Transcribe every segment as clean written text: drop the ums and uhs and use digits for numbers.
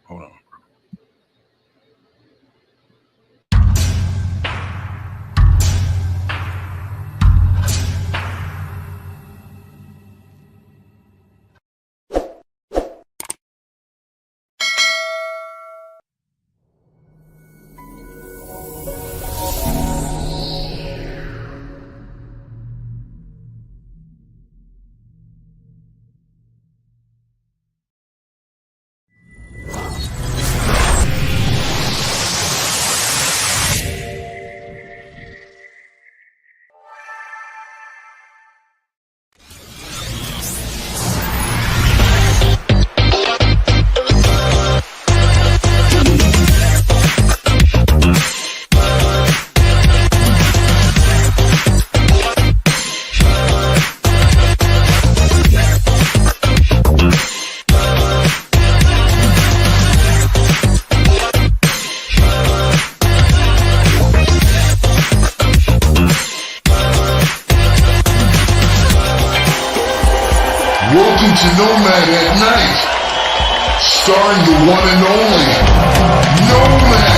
Hold on. Welcome to Nomad at Night, starring the one and only Nomad.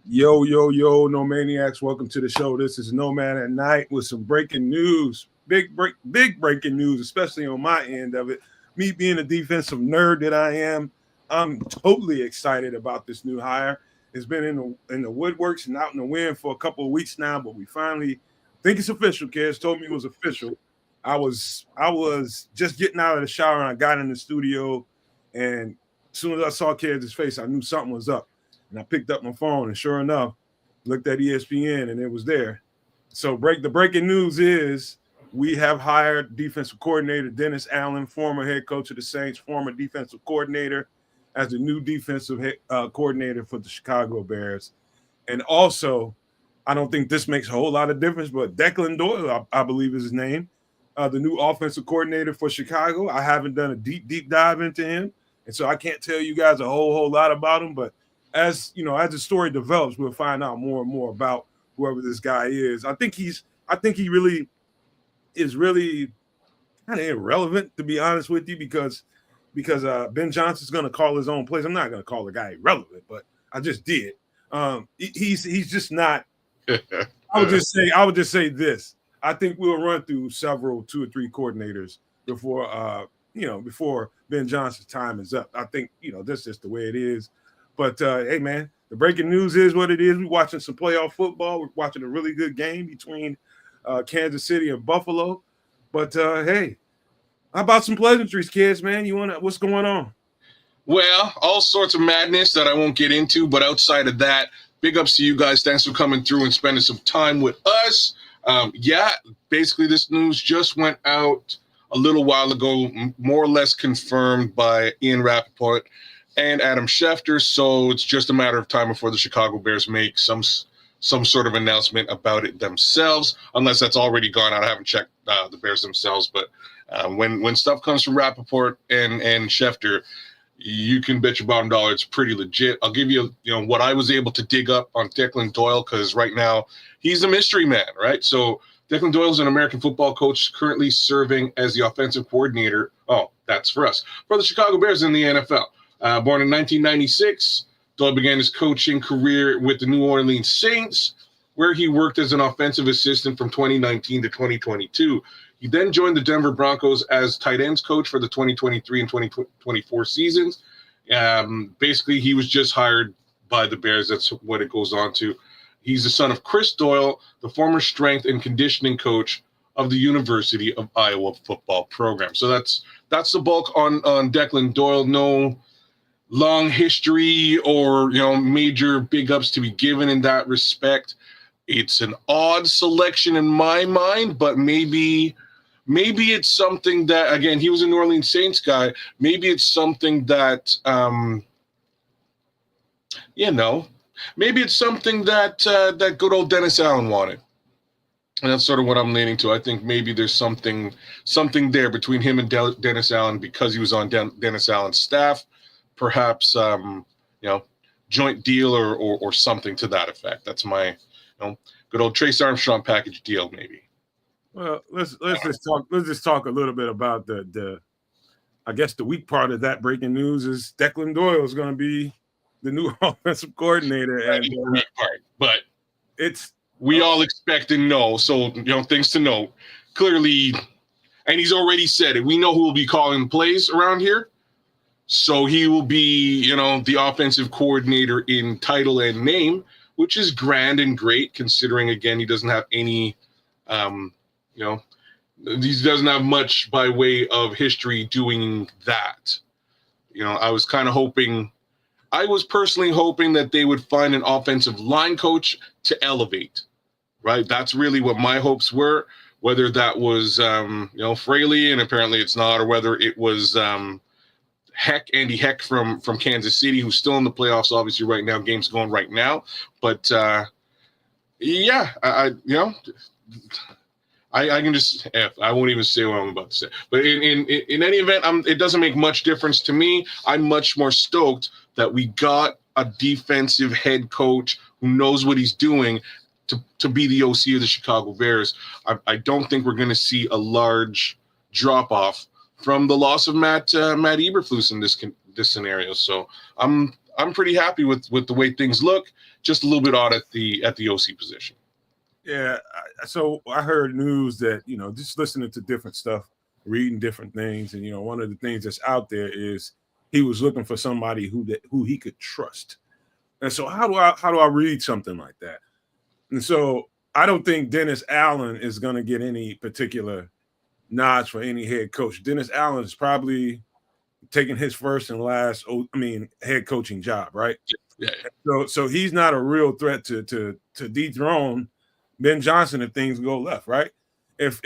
Yo, No Maniacs. Welcome to the show. This is Nomad at Night with some breaking news. Big breaking news, especially on my end of it. Me being a defensive nerd that I am, I'm totally excited about this new hire. It's been in the woodworks and out in the wind for a couple of weeks now, but we finally think it's official. Kedz told me it was official. I was just getting out of the shower and I got in the studio, and as soon as I saw Kedz's face, I knew something was up. And I picked up my phone, and sure enough, looked at ESPN, and it was there. So the breaking news is we have hired defensive coordinator Dennis Allen, former head coach of the Saints, former defensive coordinator, as the new defensive coordinator for the Chicago Bears. And also, I don't think this makes a whole lot of difference, but Declan Doyle, I believe is his name, the new offensive coordinator for Chicago. I haven't done a deep dive into him, and so I can't tell you guys a whole lot about him, but as you know, as the story develops, we'll find out more and more about whoever this guy is. I think he really is really kind of irrelevant, to be honest with you, because Ben Johnson's going to call his own plays. I'm not going to call the guy irrelevant, but I just did. He's just not. I would just say this. I think we'll run through two or three coordinators before before Ben Johnson's time is up. I think that's just the way it is. But hey, man, the breaking news is what it is. We're watching some playoff football. We're watching a really good game between Kansas City and Buffalo. But hey, how about some pleasantries, kids, man? What's going on? Well, all sorts of madness that I won't get into, but outside of that, big ups to you guys. Thanks for coming through and spending some time with us. Basically this news just went out a little while ago, more or less confirmed by Ian Rappaport and Adam Schefter, so it's just a matter of time before the Chicago Bears make some sort of announcement about it themselves, unless that's already gone out. I haven't checked the Bears themselves, but when stuff comes from Rappaport and Schefter, you can bet your bottom dollar it's pretty legit. I'll give you what I was able to dig up on Declan Doyle, because right now he's a mystery man, right? So Declan Doyle is an American football coach currently serving as the offensive coordinator. Oh, that's for us, for the Chicago Bears in the NFL. Born in 1996, Doyle began his coaching career with the New Orleans Saints, where he worked as an offensive assistant from 2019 to 2022. He then joined the Denver Broncos as tight ends coach for the 2023 and 2024 seasons. Basically, he was just hired by the Bears. That's what it goes on to. He's the son of Chris Doyle, the former strength and conditioning coach of the University of Iowa football program. So that's the bulk on Declan Doyle. No long history or major big ups to be given in that respect. It's an odd selection in my mind, but maybe it's something that, again, he was a New Orleans Saints guy. Maybe it's something that maybe it's something that that good old Dennis Allen wanted. And that's sort of what I'm leaning to. I think maybe there's something there between him and Dennis Allen, because he was on Dennis Allen's staff. perhaps joint deal or something to that effect. That's my good old Trace Armstrong package deal, maybe. Well, let's just talk a little bit about the I guess the weak part of that breaking news is Declan Doyle is going to be the new offensive coordinator, and the weak part, but it's we all expect and know. So things to note. Clearly, and he's already said it. We know who will be calling plays around here. So he will be, the offensive coordinator in title and name, which is grand and great, considering, again, he doesn't have any, he doesn't have much by way of history doing that. I was personally hoping that they would find an offensive line coach to elevate, right? That's really what my hopes were, whether that was, Fraley, and apparently it's not, or whether it was, Andy Heck from Kansas City, who's still in the playoffs, obviously right now, games going right now. But I can just I won't even say what I'm about to say. But in any event, it doesn't make much difference to me. I'm much more stoked that we got a defensive head coach who knows what he's doing to be the OC of the Chicago Bears. I don't think we're going to see a large drop off from the loss of Matt Eberflus in this scenario. So I'm pretty happy with the way things look. Just a little bit odd at the OC position. Yeah. So I heard news that, just listening to different stuff, reading different things. And, one of the things that's out there is he was looking for somebody who he could trust. And so how do I read something like that? And so I don't think Dennis Allen is going to get any particular nods for any head coach. Dennis Allen is probably taking his first and last, head coaching job, right? Yeah. So he's not a real threat to dethrone Ben Johnson if things go left, right? If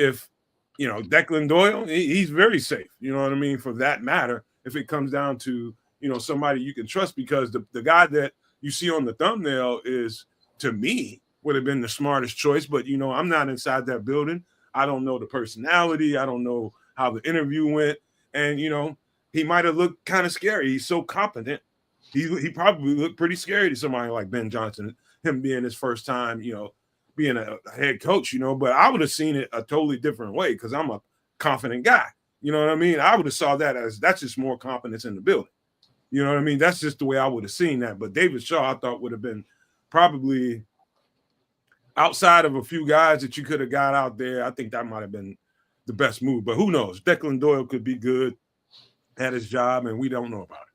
Declan Doyle, he's very safe. You know what I mean? For that matter, if it comes down to somebody you can trust, because the guy that you see on the thumbnail is, to me, would have been the smartest choice. But I'm not inside that building. I don't know the personality. I don't know how the interview went. And, he might have looked kind of scary. He's so competent. He probably looked pretty scary to somebody like Ben Johnson, him being his first time, being a head coach, But I would have seen it a totally different way because I'm a confident guy. You know what I mean? I would have saw that as that's just more confidence in the building. You know what I mean? That's just the way I would have seen that. But David Shaw, I thought, would have been probably – outside of a few guys that you could have got out there, I think that might have been the best move. But who knows? Declan Doyle could be good at his job, and we don't know about it.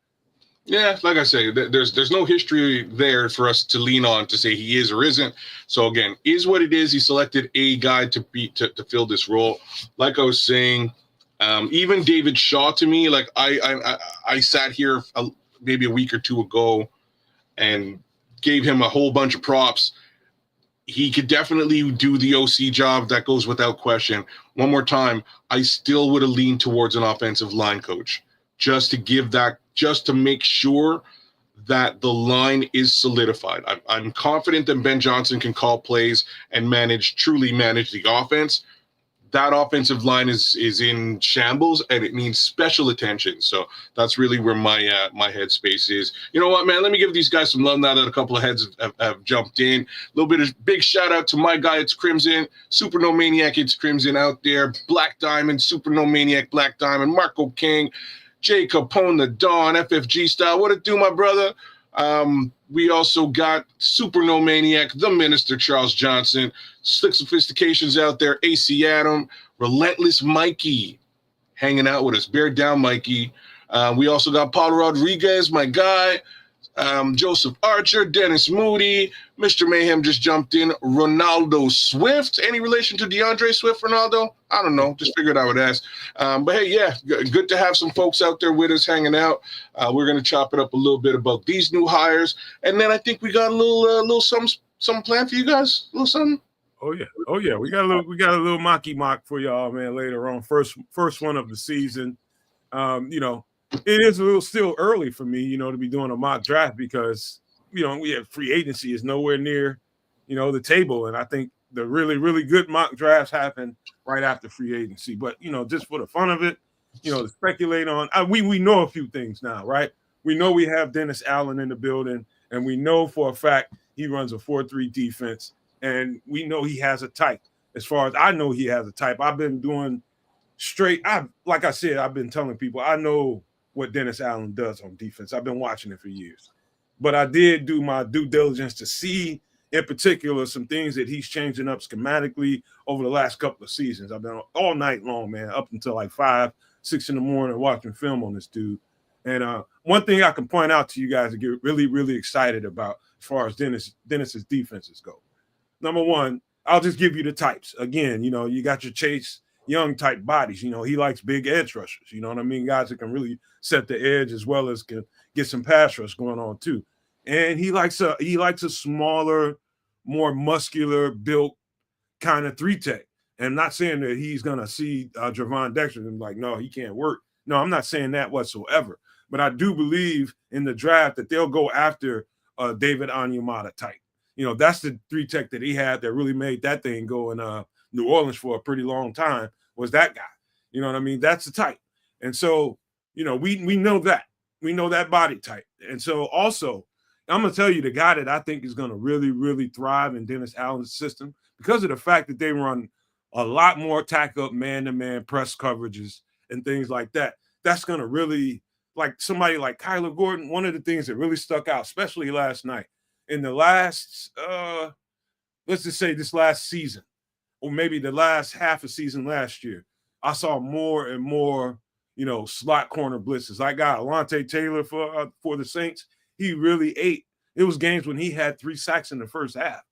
Yeah, like I say, there's no history there for us to lean on to say he is or isn't. So again, is what it is. He selected a guy to fill this role. Like I was saying, even David Shaw, to me, like I sat here maybe a week or two ago and gave him a whole bunch of props. He could definitely do the OC job. That goes without question. One more time, I still would have leaned towards an offensive line coach just to make sure that the line is solidified. I'm confident that Ben Johnson can call plays and truly manage the offense. That offensive line is in shambles and it needs special attention. So that's really where my headspace is. You know what, man? Let me give these guys some love now that a couple of heads have jumped in. A little bit of big shout out to my guy, It's Crimson, Super No Maniac, It's Crimson out there, Black Diamond, Super No Maniac, Black Diamond, Marco King, Jay Capone, the Dawn, FFG style. What it do, my brother? We also got Super No Maniac, the Minister Charles Johnson, Slick Sophistications out there, AC Adam, Relentless Mikey hanging out with us. Bear down, Mikey. We also got Paulo Rodriguez, my guy, Joseph Archer, Dennis Moody, Mr. Mayhem just jumped in, Ronaldo Swift. Any relation to DeAndre Swift, Ronaldo? I don't know. Just figured I would ask. But hey, yeah, good to have some folks out there with us hanging out. We're going to chop it up a little bit about these new hires. And then I think we got a little something planned for you guys. A little something. Oh yeah. We got a little mock for y'all, man, later on. First one of the season. It is a little still early for me, to be doing a mock draft because, we have free agency is nowhere near, the table. And I think the really, really good mock drafts happen right after free agency. But, just for the fun of it, to speculate on, we know a few things now, right? we know we have Dennis Allen in the building, and we know for a fact he runs a 4-3 defense, and we know he has a type. As far as I know, he has a type. I've been doing like I said, I've been telling people I know what Dennis Allen does on defense. I've been watching it for years. But I did do my due diligence to see, in particular, some things that he's changing up schematically over the last couple of seasons. I've been all night long, man, up until like 5, 6 in the morning watching film on this dude. And one thing I can point out to you guys to get really, really excited about as far as Dennis's defenses go. Number one, I'll just give you the types. Again, you got your Chase Young type bodies. He likes big edge rushers. You know what I mean? Guys that can really set the edge as well as can get some pass rush going on too. And he likes a smaller, more muscular built kind of 3-tech. And I'm not saying that he's gonna see Javon Dexter and like, no, he can't work. No, I'm not saying that whatsoever. But I do believe in the draft that they'll go after David Onyemata type. That's the 3-tech that he had that really made that thing go in New Orleans for a pretty long time, was that guy. You know what I mean? That's the type. And so, we know that. We know that body type. And so also, I'm going to tell you the guy that I think is going to really, really thrive in Dennis Allen's system, because of the fact that they run a lot more tack-up man-to-man press coverages and things like that. That's going to really, like somebody like Kyler Gordon, one of the things that really stuck out, especially last night, in the last, let's just say this last season, or maybe the last half of season last year, I saw more and more, slot corner blitzes. I got Alontae Taylor for the Saints. He really ate. It was games when he had 3 sacks in the first half.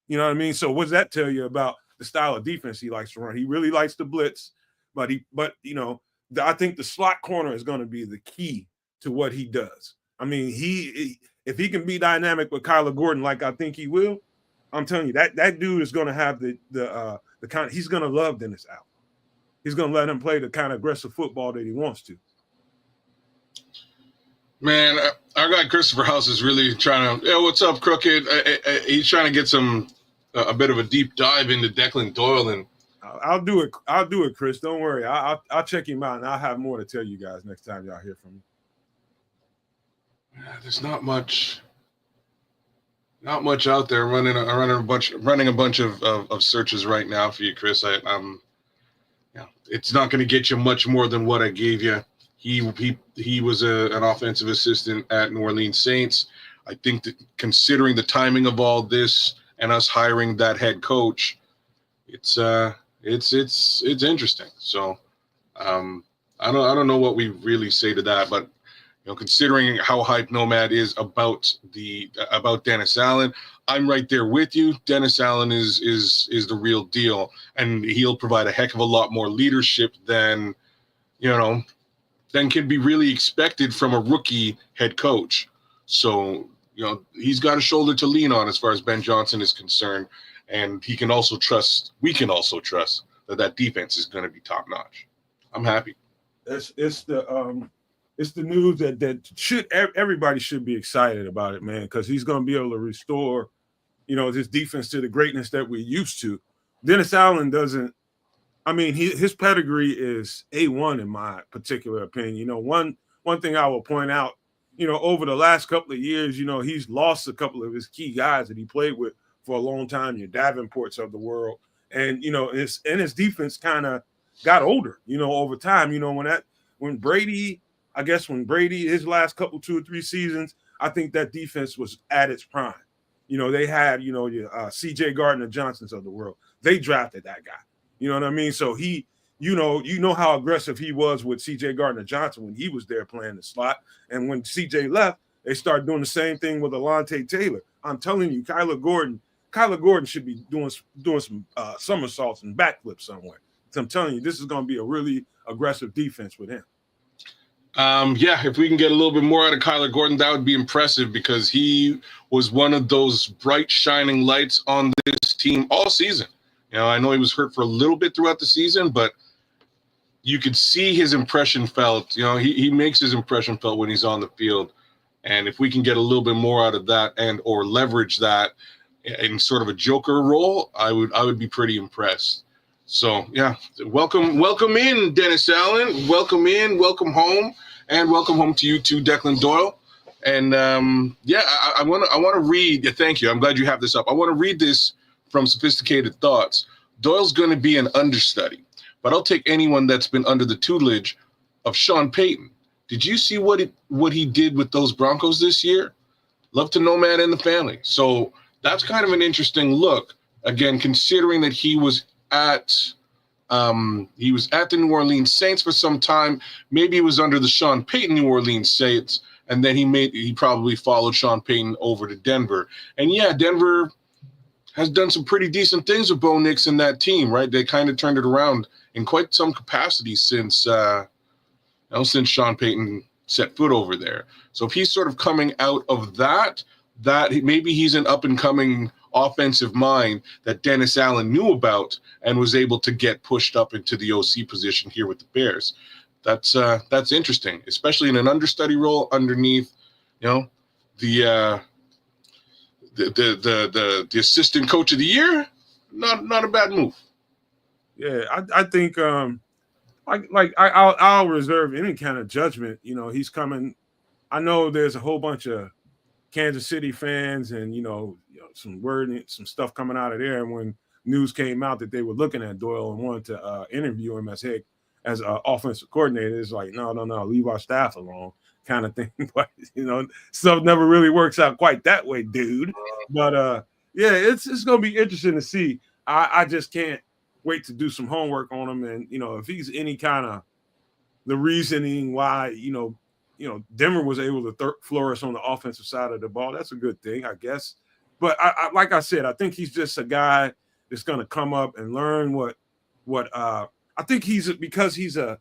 You know what I mean? So what does that tell you about the style of defense he likes to run? He really likes to blitz, but I think the slot corner is going to be the key to what he does. I mean, if he can be dynamic with Kyler Gordon, like I think he will, I'm telling you that dude is going to have the kind of, he's going to love Dennis Allen. He's going to let him play the kind of aggressive football that he wants to. Man, our guy Christopher House is really trying to. What's up, Crooked? He's trying to get a bit of a deep dive into Declan Doyle, and I'll do it, Chris. Don't worry. I'll check him out, and I'll have more to tell you guys next time y'all hear from me. There's not much out there. Running a bunch of searches right now for you, Chris. It's not going to get you much more than what I gave you. He was an offensive assistant at New Orleans Saints. I think that considering the timing of all this and us hiring that head coach, it's interesting. So I don't know what we really say to that, but considering how hyped Nomad is about Dennis Allen, I'm right there with you. Dennis Allen is the real deal, and he'll provide a heck of a lot more leadership than can be really expected from a rookie head coach. So, he's got a shoulder to lean on as far as Ben Johnson is concerned. And we can also trust that defense is going to be top notch. I'm happy. It's the news that everybody should be excited about it, man, because he's going to be able to restore, this defense to the greatness that we're used to. Dennis Allen doesn't. I mean, his pedigree is A1 in my particular opinion. One thing I will point out, over the last couple of years, he's lost a couple of his key guys that he played with for a long time, your Davenports of the world. And, his defense kind of got older, over time. When Brady, his last couple, 2 or 3 seasons, I think that defense was at its prime. They had, your C.J. Gardner-Johnsons of the world. They drafted that guy. You know what I mean? So he, how aggressive he was with C.J. Gardner-Johnson when he was there playing the slot. And when C.J. left, they started doing the same thing with Alontae Taylor. I'm telling you, Kyler Gordon should be doing some somersaults and backflips somewhere. So I'm telling you, this is going to be a really aggressive defense with him. If we can get a little bit more out of Kyler Gordon, that would be impressive, because he was one of those bright, shining lights on this team all season. I know he was hurt for a little bit throughout the season, but you could see his impression felt. He makes his impression felt when he's on the field. And if we can get a little bit more out of that or leverage that in sort of a joker role, I would be pretty impressed. So, welcome in, Dennis Allen. Welcome in, welcome home. And welcome home to you too, Declan Doyle. And I want to read. Yeah, thank you. I'm glad you have this up. I want to read this from Sophisticated Thoughts. Doyle's going to be an understudy, but I'll take anyone that's been under the tutelage of Sean Payton. Did you see what he did with those Broncos this year? Love to Nomad and the family. So that's kind of an interesting look. Again, considering that he was at the New Orleans Saints for some time. Maybe he was under the Sean Payton New Orleans Saints, and then he probably followed Sean Payton over to Denver. And yeah, Denver has done some pretty decent things with Bo Nix and that team, right? They kind of turned it around in quite some capacity since Sean Payton set foot over there. So if he's sort of coming out of that maybe he's an up-and-coming offensive mind that Dennis Allen knew about and was able to get pushed up into the OC position here with the Bears. That's interesting, especially in an understudy role underneath, the assistant coach of the year. Not a bad move. Yeah, I think I'll reserve any kind of judgment. He's coming. I know there's a whole bunch of Kansas City fans and some stuff coming out of there. And when news came out that they were looking at Doyle and wanted to interview him as an offensive coordinator, it's like no, leave our staff alone, kind of thing. But stuff never really works out quite that way, dude. But it's gonna be interesting to see. I just can't wait to do some homework on him, and if he's any kind of the reasoning why Denver was able to flourish on the offensive side of the ball. That's a good thing, I guess. But I like I said, I think he's just a guy that's going to come up and learn what I think because he's a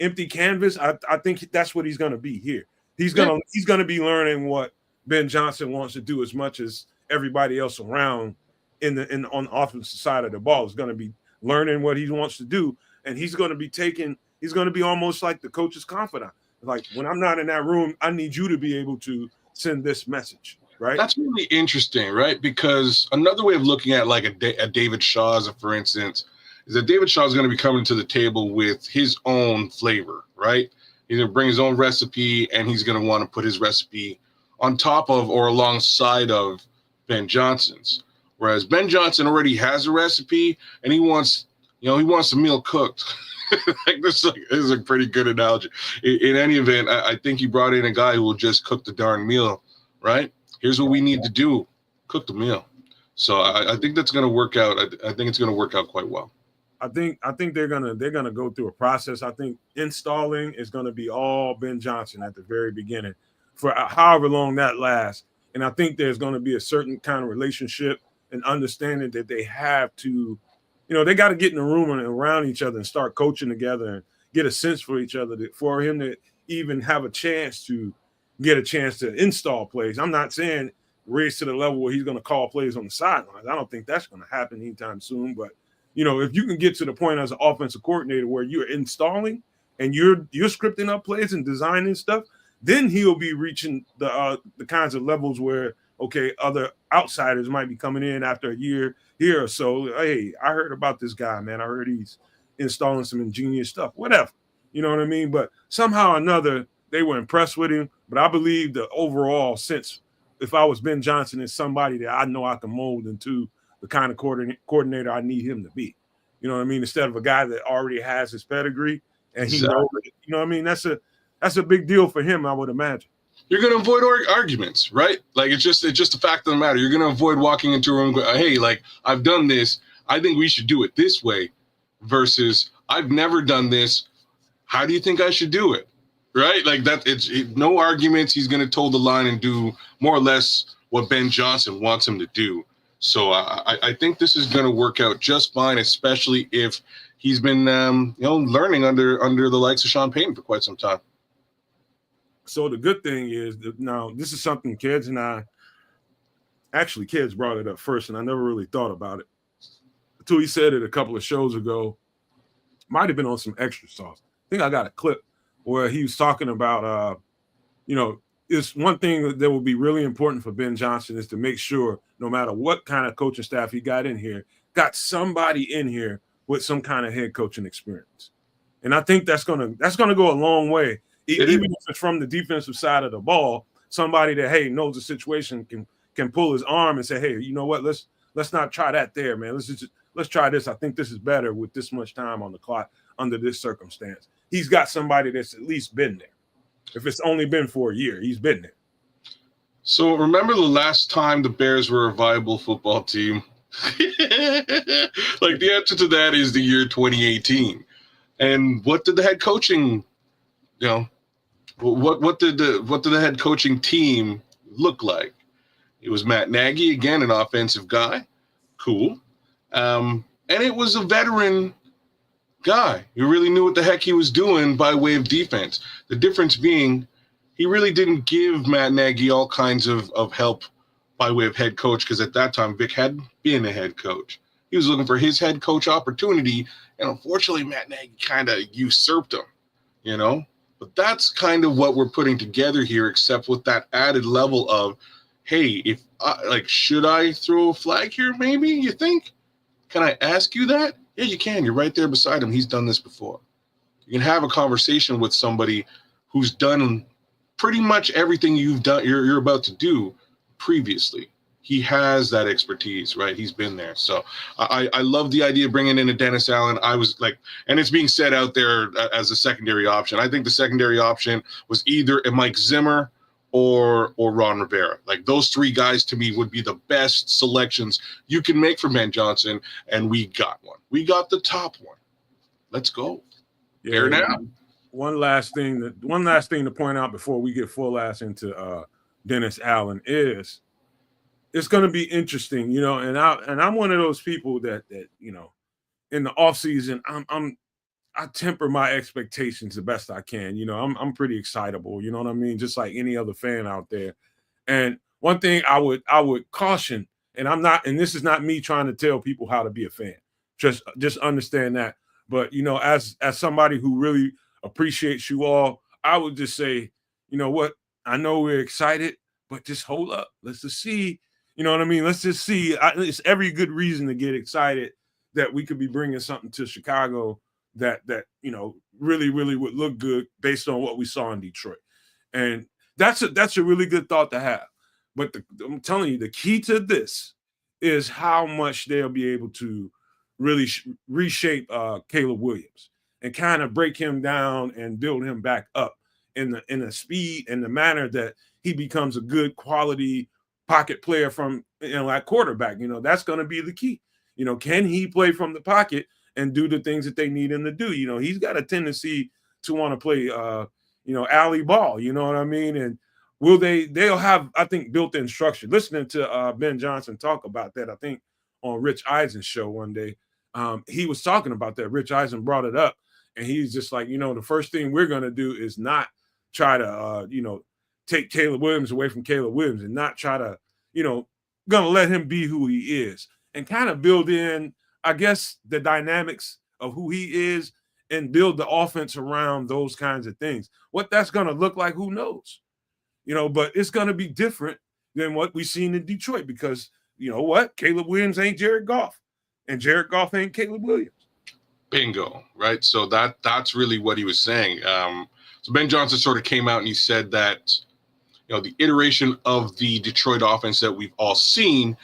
empty canvas. I think that's what he's going to be here. He's going to be learning what Ben Johnson wants to do as much as everybody else around on the offensive side of the ball is going to be learning what he wants to do, and he's going to be almost like the coach's confidant. Like, when I'm not in that room, I need you to be able to send this message, right? That's really interesting, right? Because another way of looking at like a David Shaw, for instance, is that David Shaw is going to be coming to the table with his own flavor, right? He's going to bring his own recipe, and he's going to want to put his recipe on top of or alongside of Ben Johnson's. Whereas Ben Johnson already has a recipe, and he wants the meal cooked. This is a pretty good analogy. In any event, I think he brought in a guy who will just cook the darn meal, right? Here's what we need to do: cook the meal. So I think that's going to work out. I think it's going to work out quite well. I think they're gonna go through a process. I think installing is going to be all Ben Johnson at the very beginning for however long that lasts. And I think there's going to be a certain kind of relationship and understanding that they have to. They got to get in the room and around each other and start coaching together and get a sense for each other for him to even have a chance to install plays. I'm not saying raise to the level where he's going to call plays on the sidelines. I don't think that's going to happen anytime soon. But, if you can get to the point as an offensive coordinator where you're installing and you're scripting up plays and designing stuff, then he'll be reaching the kinds of levels where, okay, other outsiders might be coming in after a year here or so. Hey, I heard about this guy, man. I heard he's installing some ingenious stuff, whatever. You know what I mean? But somehow or another, they were impressed with him. But I believe the overall sense, if I was Ben Johnson, is somebody that I know I can mold into the kind of coordinator I need him to be. You know what I mean? Instead of a guy that already has his pedigree and he knows it. You know what I mean? That's a big deal for him, I would imagine. You're going to avoid arguments, right? Like, it's just a fact of the matter. You're going to avoid walking into a room going, hey, like, I've done this. I think we should do it this way versus I've never done this. How do you think I should do it? Right? Like that. No arguments. He's going to toe the line and do more or less what Ben Johnson wants him to do. So I think this is going to work out just fine, especially if he's been, learning under the likes of Sean Payton for quite some time. So the good thing is that now this is something Kedz and I actually Kedz brought it up first, and I never really thought about it until he said it a couple of shows ago. Might have been on some extra sauce. I think I got a clip where he was talking about, it's one thing that will be really important for Ben Johnson is to make sure no matter what kind of coaching staff he got in here, got somebody in here with some kind of head coaching experience. And I think that's gonna go a long way. Even if it's from the defensive side of the ball, somebody that, hey, knows the situation can pull his arm and say, hey, you know what? Let's not try that there, man. Let's try this. I think this is better with this much time on the clock under this circumstance. He's got somebody that's at least been there. If it's only been for a year, he's been there. So remember the last time the Bears were a viable football team? Like, the answer to that is the year 2018. And what did the head coaching, what did the head coaching team look like? It was Matt Nagy, again, an offensive guy. Cool. And it was a veteran guy who really knew what the heck he was doing by way of defense. The difference being he really didn't give Matt Nagy all kinds of help by way of head coach, because at that time Vic had been a head coach. He was looking for his head coach opportunity, and unfortunately Matt Nagy kind of usurped him, But that's kind of what we're putting together here, except with that added level of, hey, should I throw a flag here maybe, you think? Can I ask you that? Yeah, you can. You're right there beside him. He's done this before. You can have a conversation with somebody who's done pretty much everything you're about to do previously. He has that expertise, right? He's been there. So I love the idea of bringing in a Dennis Allen. I was like, and it's being said out there as a secondary option. I think the secondary option was either a Mike Zimmer or Ron Rivera. Like, those three guys to me would be the best selections you can make for Ben Johnson, and we got one. We got the top one. Let's go. Yeah. Now. One last thing to point out before we get full ass into Dennis Allen is it's going to be interesting, and I'm one of those people that in the offseason, I temper my expectations the best I can. I'm pretty excitable, you know what I mean? Just like any other fan out there. And one thing I would caution, and this is not me trying to tell people how to be a fan. Just understand that. But, as somebody who really appreciates you all, I would just say, you know what? I know we're excited, but just hold up. Let's just see. You know what I mean? Let's just see. It's every good reason to get excited that we could be bringing something to Chicago that really, really would look good based on what we saw in Detroit. And that's a really good thought to have. But I'm telling you, the key to this is how much they'll be able to really reshape Caleb Williams and kind of break him down and build him back up in the speed and the manner that he becomes a good quality pocket player from at quarterback. That's going to be the key. Can he play from the pocket and do the things that they need him to do? He's got a tendency to want to play alley ball, you know what I mean? And they'll have, I think, built-in structure. Listening to Ben Johnson talk about that, I think on Rich Eisen's show one day, he was talking about that. Rich Eisen brought it up, and he's just like, the first thing we're going to do is not try to, take Caleb Williams away from Caleb Williams and not try to, going to let him be who he is and kind of build in, I guess, the dynamics of who he is and build the offense around those kinds of things. What that's going to look like, who knows? But it's going to be different than what we've seen in Detroit because, you know what? Caleb Williams ain't Jared Goff, and Jared Goff ain't Caleb Williams. Bingo, right? So that's really what he was saying. So Ben Johnson sort of came out and he said that, the iteration of the Detroit offense that we've all seen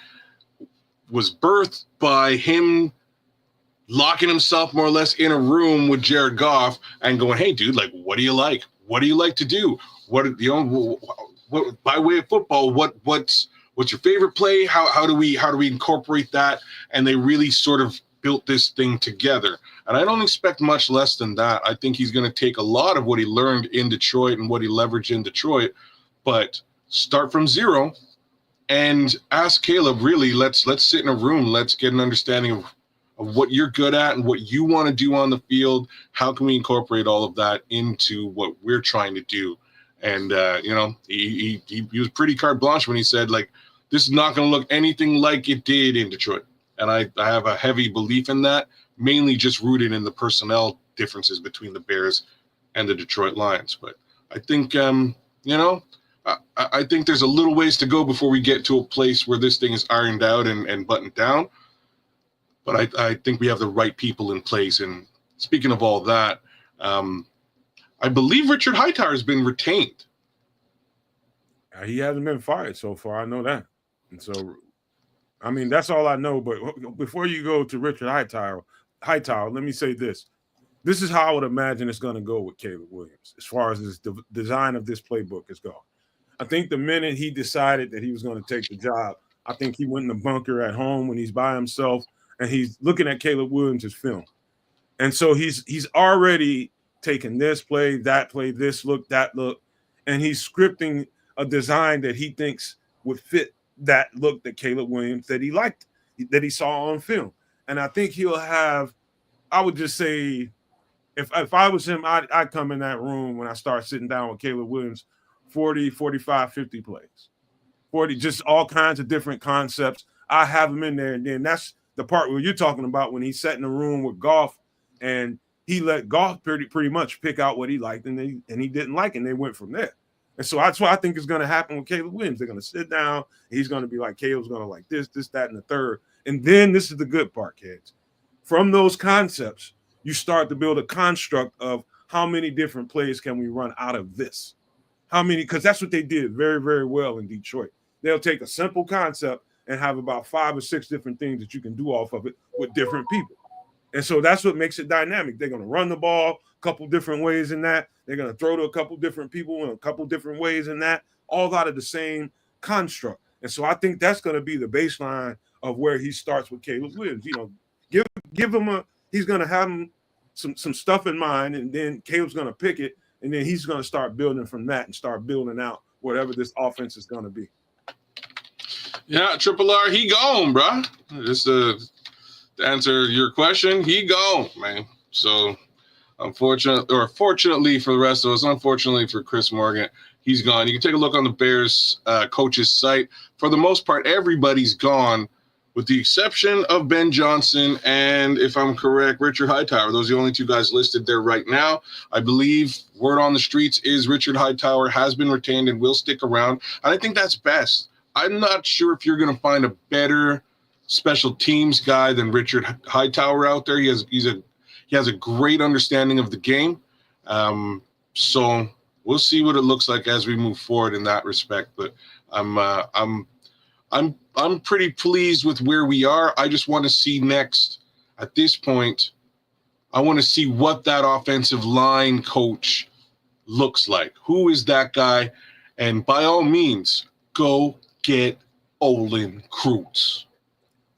was birthed by him locking himself more or less in a room with Jared Goff and going, hey, dude, like, what do you like? What do you like to do? What by way of football, what's your favorite play? How do we incorporate that? And they really sort of built this thing together. And I don't expect much less than that. I think he's going to take a lot of what he learned in Detroit and what he leveraged in Detroit, but start from zero and ask Caleb, really, let's sit in a room. Let's get an understanding of what you're good at and what you want to do on the field. How can we incorporate all of that into what we're trying to do? And, he was pretty carte blanche when he said, like, this is not going to look anything like it did in Detroit. And I have a heavy belief in that, mainly just rooted in the personnel differences between the Bears and the Detroit Lions. But I think, I think there's a little ways to go before we get to a place where this thing is ironed out and buttoned down. But I think we have the right people in place. And speaking of all that, I believe Richard Hightower has been retained. He hasn't been fired so far. I know that. And so, I mean, that's all I know. But before you go to Richard Hightower, let me say this. This is how I would imagine it's going to go with Caleb Williams as far as the design of this playbook is going. I think the minute he decided that he was going to take the job, I think he went in the bunker at home when he's by himself and he's looking at Caleb Williams' film. And so he's already taken this play, this look, that look, and he's scripting a design that he thinks would fit that look that Caleb Williams, that he liked, that he saw on film. And I think he'll have, I would just say, if I was him, I'd come in that room when I start sitting down with Caleb Williams, 40, 45, 50 plays. 40, just all kinds of different concepts. I have him in there. And then that's the part where you're talking about when he sat in the room with Goff and he let Goff pretty much pick out what he liked and he didn't like, and they went from there. And so that's what I think is going to happen with Caleb Williams. They're going to sit down. He's going to be like, Caleb's going to like this, that, and the third. And then this is the good part, kids. From those concepts, you start to build a construct of how many different plays can we run out of this? How many? Because that's what they did very, very well in Detroit. They'll take a simple concept and have about 5 or 6 different things that you can do off of it with different people. And so that's what makes it dynamic. They're going to run the ball a couple different ways in that. They're going to throw to a couple different people in a couple different ways in that, all out of the same construct. And so I think that's going to be the baseline of where he starts with Caleb Williams. You know, give him he's going to have him some stuff in mind, and then Caleb's going to pick it, and then he's going to start building from that and start building out whatever this offense is going to be. Yeah, Triple R, he gone, bro. Just to answer your question, he gone, man. So, fortunately for the rest of us, unfortunately for Chris Morgan, he's gone. You can take a look on the Bears coach's site. For the most part, everybody's gone, with the exception of Ben Johnson and, if I'm correct, Richard Hightower. Those are the only 2 guys listed there right now. I believe word on the streets is Richard Hightower has been retained and will stick around. And I think that's best. I'm not sure if you're going to find a better special teams guy than Richard Hightower out there. He has a great understanding of the game. So we'll see what it looks like as we move forward in that respect. But I'm pretty pleased with where we are. I just want to see next, at this point, I want to see what that offensive line coach looks like. Who is that guy? And by all means, go get Olin Kreutz.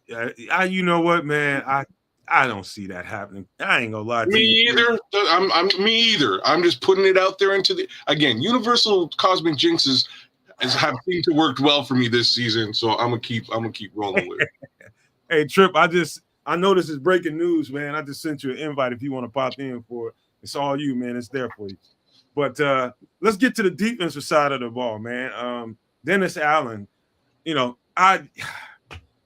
Yeah, you know what, man? I don't see that happening. I ain't gonna lie to you. Me either. I'm just putting it out there into the, again, universal cosmic jinxes have seemed to work well for me this season, so I'm gonna keep rolling with it. Hey Trip, I know this is breaking news, man. I just sent you an invite if you want to pop in for it. It's all you, man. It's there for you. But let's get to the defensive side of the ball, man. Dennis Allen, you know,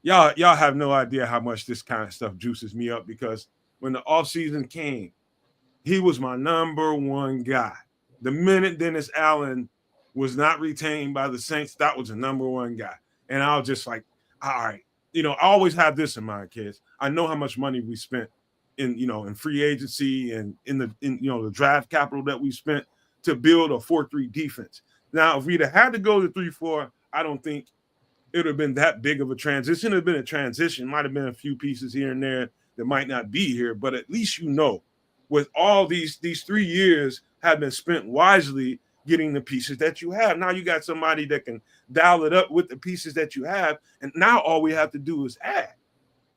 y'all have no idea how much this kind of stuff juices me up, because when the offseason came, he was my number one guy. The minute Dennis Allen was not retained by the Saints, that was the number one guy. And I was just like, all right, you know, I always have this in mind, kids. I know how much money we spent in free agency and in the draft capital that we spent to build a 4-3 defense. Now, if we'd have had to go to 3-4, I don't think it would have been that big of a transition. It would have been a transition. Might have been a few pieces here and there that might not be here, but at least with all these 3 years have been spent wisely getting the pieces that you have. Now you got somebody that can dial it up with the pieces that you have, and now all we have to do is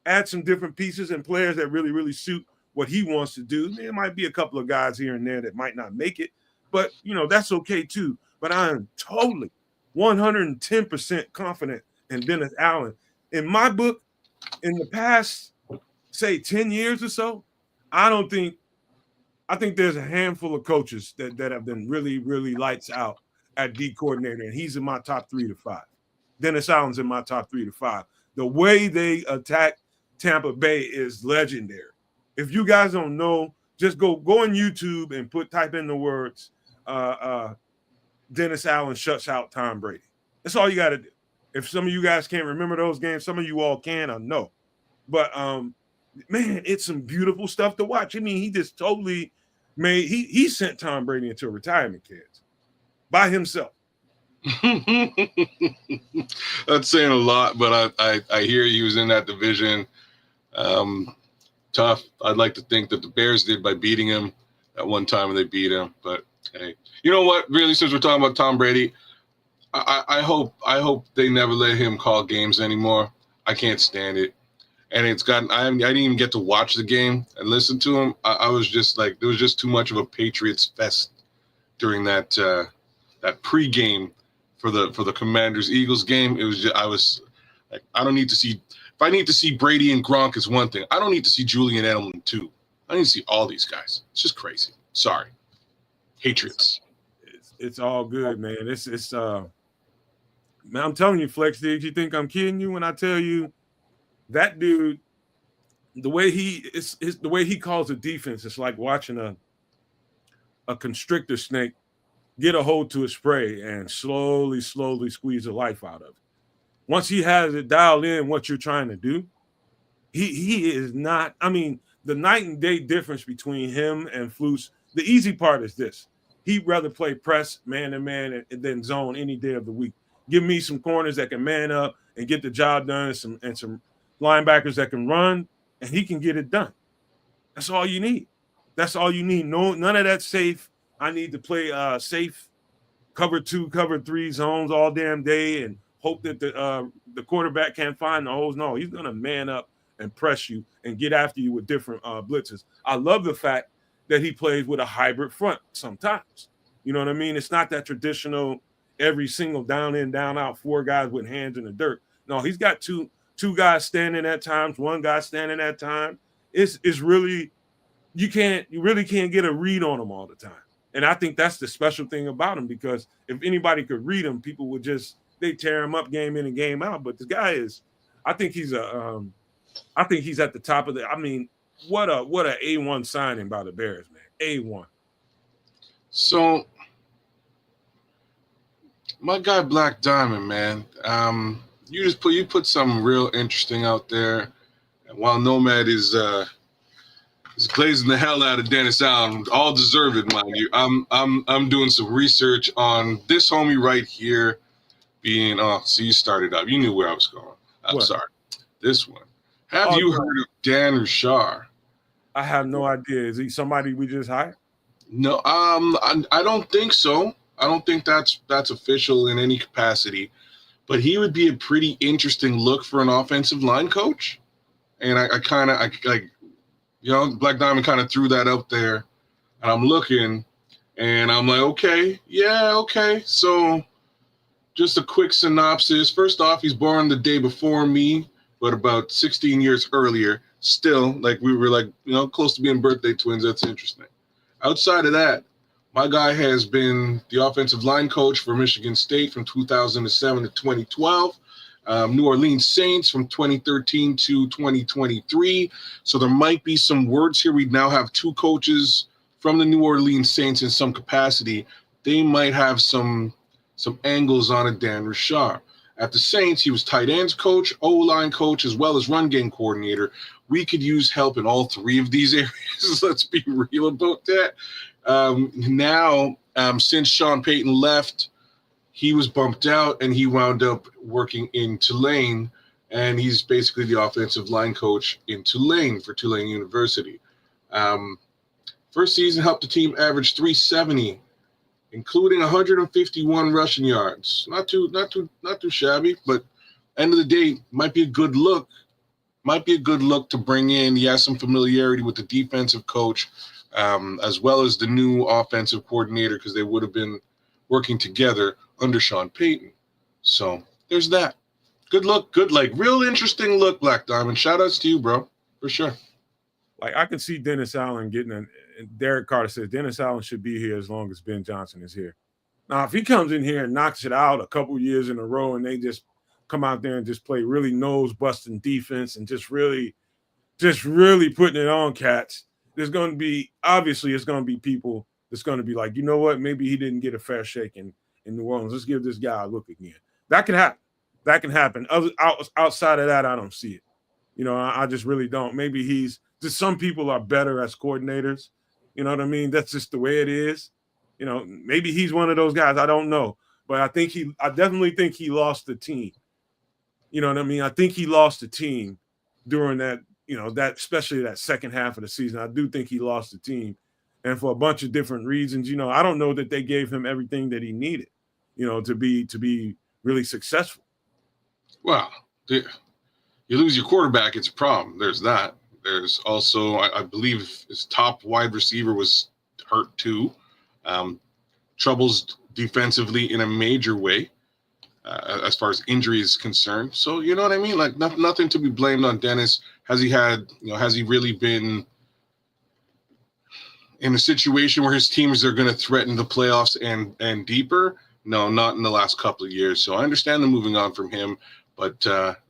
add some different pieces and players that really, really suit what he wants to do. There might be a couple of guys here and there that might not make it, but, that's okay too. But I am totally 110% confident in Dennis Allen. In my book, in the past, say 10 years or so, I think there's a handful of coaches that have been really, really lights out at D coordinator, and he's in my top 3 to 5. Dennis Allen's in my top 3 to 5. The way they attack Tampa Bay is legendary. If you guys don't know, just go on YouTube and type in the words Dennis Allen shuts out Tom Brady. That's all you got to do. If some of you guys can't remember those games, some of you all can, I know. But, man, it's some beautiful stuff to watch. I mean, he just totally he sent Tom Brady into retirement, kids, by himself. That's saying a lot, but I hear he was in that division. Tough. I'd like to think that the Bears did by beating him at one time when they beat him. But hey, you know what? Really, since we're talking about Tom Brady, I hope they never let him call games anymore. I can't stand it. And it's gotten I didn't even get to watch the game and listen to him. I was just like, there was just too much of a Patriots fest during that that pregame for the Commanders Eagles game. It was just, I was like, I don't need to see. If I need to see Brady and Gronk is one thing, I don't need to see Julian Edelman too. I need to see all these guys. It's just crazy. Sorry, Patriots. It's all good, man. It's man, I'm telling you, Flex, did you think I'm kidding you when I tell you that dude, the way he calls a defense, it's like watching a constrictor snake get a hold to a spray and slowly squeeze the life out of it. Once he has it dialed in what you're trying to do, he is not. I mean, the night and day difference between him and Flus. The easy part is this: he'd rather play press man to man than zone any day of the week. Give me some corners that can man up and get the job done, and some linebackers that can run, and he can get it done. That's all you need. That's all you need. No, none of that safe. I need to play safe cover 2, cover 3 zones all damn day and hope that the quarterback can't find the holes. No, he's gonna man up and press you and get after you with different blitzes. I love the fact that he plays with a hybrid front sometimes. You know what I mean? It's not that traditional every single down in, down out, 4 guys with hands in the dirt. No, he's got two guys standing at times, 1 guy standing at time. It's really you really can't get a read on him all the time. And I think that's the special thing about him, because if anybody could read him, people would they tear him up game in and game out. But this guy is, I think he's at the top of the. I mean, what a A1 signing by the Bears, man. A1. So my guy Black Diamond, man. You put something real interesting out there. And while Nomad is glazing the hell out of Dennis Allen, all deserved, mind you. I'm doing some research on this homie right here. So you started up. You knew where I was going. I'm sorry. This one. Have you heard of Dan Rushar? I have no idea. Is he somebody we just hired? No, I don't think so. I don't think that's official in any capacity. But he would be a pretty interesting look for an offensive line coach. And I Black Diamond kind of threw that up there. And I'm looking, and I'm like, okay. So just a quick synopsis. First off, he's born the day before me, but about 16 years earlier. Still, like we were close to being birthday twins. That's interesting. Outside of that, my guy has been the offensive line coach for Michigan State from 2007 to 2012. New Orleans Saints from 2013 to 2023. So there might be some words here. We now have 2 coaches from the New Orleans Saints in some capacity. They might have some angles on it. Dan Rushar. At the Saints, he was tight ends coach, O-line coach, as well as run game coordinator. We could use help in all 3 of these areas. Let's be real about that. Now, since Sean Payton left, he was bumped out and he wound up working in Tulane, and he's basically the offensive line coach in Tulane for Tulane University. First season helped the team average 370, including 151 rushing yards. Not too shabby, but end of the day, might be a good look. Might be a good look to bring in. He has some familiarity with the defensive coach, as well as the new offensive coordinator, because they would have been working together under Sean Payton. So there's that. Good look, real interesting look, Black Diamond. Shout outs to you, bro, for sure. Like, I can see Dennis Allen getting Derek Carter says Dennis Allen should be here as long as Ben Johnson is here. Now, if he comes in here and knocks it out a couple years in a row and they just come out there and just play really nose-busting defense and just really putting it on cats, there's going to be, obviously, it's going to be people that's going to be like, you know what, maybe he didn't get a fair shake in New Orleans. Let's give this guy a look again. That can happen. Outside of that, I don't see it. I just really don't. Maybe some people are better as coordinators You know what I mean? That's just the way it is. You know, maybe he's one of those guys. I don't know. But I definitely think he lost the team. You know what I mean? I think he lost the team during that, especially that second half of the season. I do think he lost the team. And for a bunch of different reasons, I don't know that they gave him everything that he needed, to be really successful. Well, you lose your quarterback, it's a problem. There's that. There's also, I believe his top wide receiver was hurt too. Troubles defensively in a major way as far as injury is concerned. So, you know what I mean? Like nothing to be blamed on Dennis. Has he really been in a situation where his teams are going to threaten the playoffs and deeper? No, not in the last couple of years. So I understand them moving on from him. But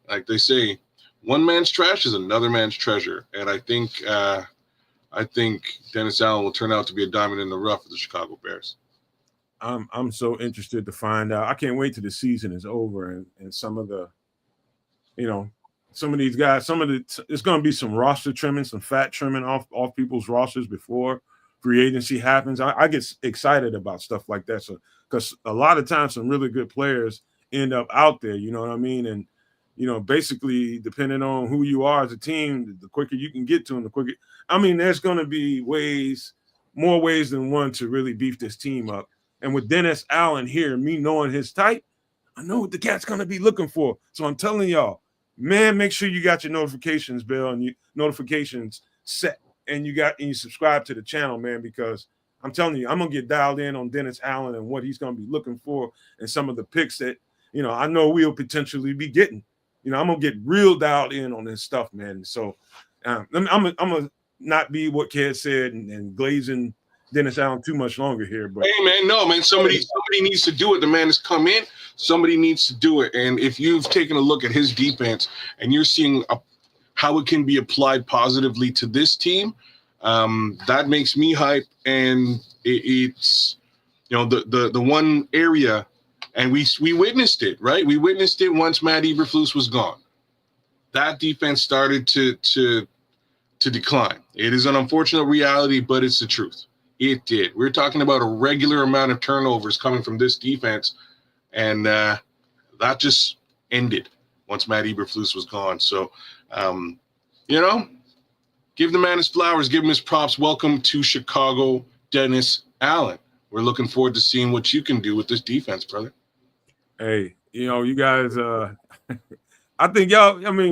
like they say, one man's trash is another man's treasure. And I think Dennis Allen will turn out to be a diamond in the rough for the Chicago Bears. I'm so interested to find out. I can't wait till the season is over and some of the, some of these guys, it's going to be some roster trimming, some fat trimming off people's rosters before free agency happens. I get excited about stuff like that. So, because a lot of times some really good players end up out there, you know what I mean? And, basically depending on who you are as a team, the quicker you can get to them, the quicker. I mean, there's going to be more ways than one to really beef this team up. And with Dennis Allen here, me knowing his type, I know what the cat's going to be looking for. So I'm telling y'all, man, make sure you got your notifications bell and your notifications set and you subscribe to the channel, man, because I'm telling you, I'm going to get dialed in on Dennis Allen and what he's going to be looking for and some of the picks that, I know we'll potentially be getting. I'm going to get real dialed in on this stuff, man. So I'm going to not be what Kedz said and glazing Dennis Allen too much longer here. But hey, man, no, man, somebody needs to do it. The man has come in. Somebody needs to do it. And if you've taken a look at his defense and you're seeing how it can be applied positively to this team, that makes me hype. And it's the one area, and we witnessed it, right? We witnessed it once Matt Eberflus was gone. That defense started to decline. It is an unfortunate reality, but it's the truth. It did. We're talking about a regular amount of turnovers coming from this defense, and that just ended once Matt Eberflus was gone. So, give the man his flowers, give him his props. Welcome to Chicago, Dennis Allen. We're looking forward to seeing what you can do with this defense, brother. Hey, you guys, I think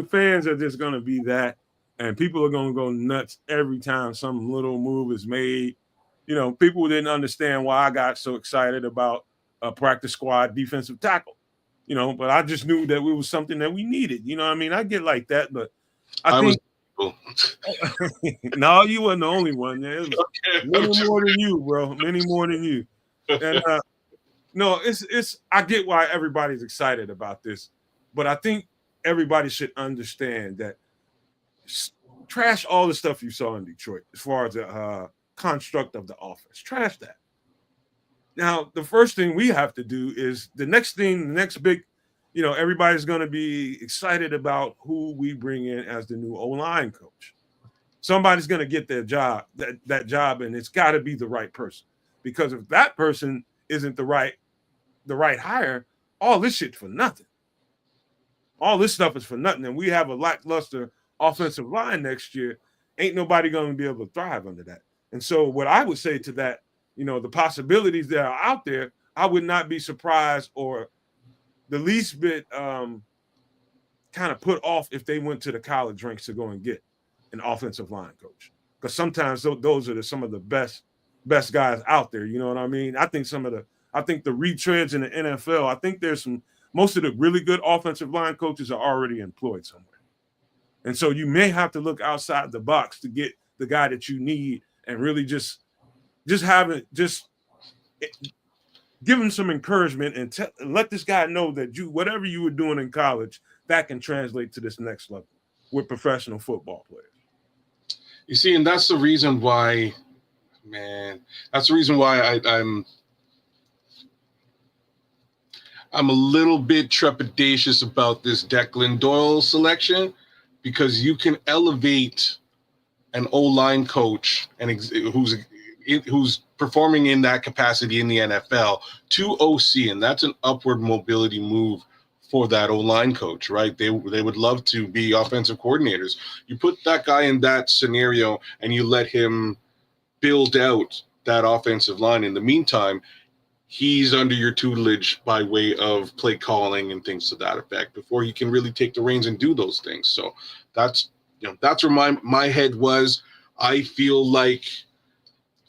fans are just going to be that, and people are going to go nuts every time some little move is made. People didn't understand why I got so excited about a practice squad defensive tackle, but I just knew that it was something that we needed. I get like that, but I think no, you weren't the only one. Yeah, it was many more than you, bro. Many more than you. And no, it's I get why everybody's excited about this, but I think everybody should understand that trash all the stuff you saw in Detroit as far as the construct of the offense. Trash that. Now, the first thing we have to do is the next big, everybody's going to be excited about who we bring in as the new O-line coach. Somebody's going to get their job, that job, and it's got to be the right person. Because if that person isn't the right hire, all this shit for nothing. All this stuff is for nothing. And we have a lackluster offensive line next year. Ain't nobody going to be able to thrive under that. And so what I would say to that, the possibilities that are out there, I would not be surprised or the least bit kind of put off if they went to the college ranks to go and get an offensive line coach. Because sometimes those are some of the best guys out there. You know what I mean? I think the retreads in the NFL, I think most of the really good offensive line coaches are already employed somewhere. And so you may have to look outside the box to get the guy that you need and really just give him some encouragement and let this guy know that whatever you were doing in college, that can translate to this next level with professional football players. You see, and that's the reason why, man, I'm a little bit trepidatious about this Declan Doyle selection, because you can elevate an O-line coach who's who's performing in that capacity in the NFL to OC, and that's an upward mobility move for that O-line coach, right? They would love to be offensive coordinators. You put that guy in that scenario and you let him build out that offensive line. In the meantime, he's under your tutelage by way of play calling and things to that effect before he can really take the reins and do those things. So that's where my head was. I feel like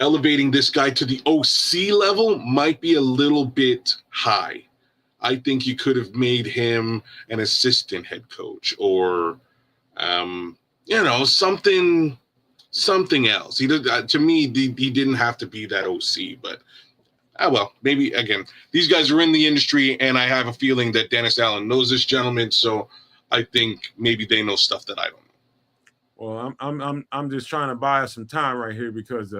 elevating this guy to the OC level might be a little bit high. I think you could have made him an assistant head coach or, something else. He did, to me, he didn't have to be that OC, but well, maybe again, these guys are in the industry, and I have a feeling that Dennis Allen knows this gentleman, so I think maybe they know stuff that I don't know. Well, I'm just trying to buy us some time right here because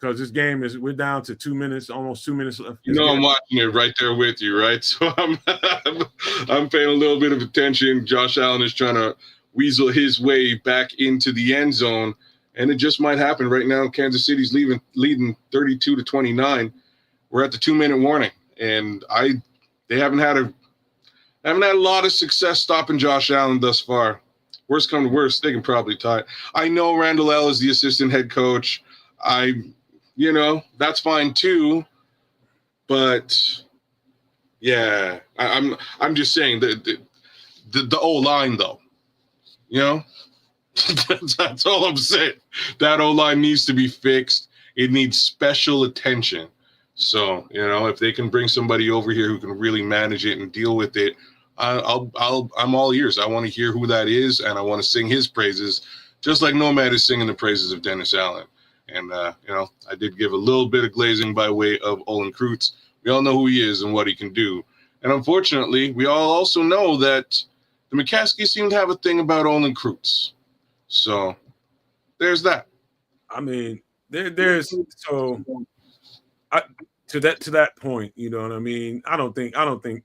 because this game we're down to 2 minutes, almost 2 minutes left. I'm watching it right there with you, right? So I'm paying a little bit of attention. Josh Allen is trying to weasel his way back into the end zone, and it just might happen right now. Kansas City's leading 32-29. We're at the 2-minute warning, and they haven't had a lot of success stopping Josh Allen thus far. Worst come to worst, they can probably tie it. I know Randle is the assistant head coach. That's fine too, but yeah, I'm just saying the O-line though, that's all I'm saying. That O-line needs to be fixed. It needs special attention. So if they can bring somebody over here who can really manage it and deal with it, I'm all ears. I want to hear who that is, and I want to sing his praises, just like Nomad is singing the praises of Dennis Allen. And, I did give a little bit of glazing by way of Olin Kreutz. We all know who he is and what he can do. And unfortunately, we all also know that the McCaskies seem to have a thing about Olin Kreutz. So there's that. I mean, there's to that point, you know what I mean? I don't think the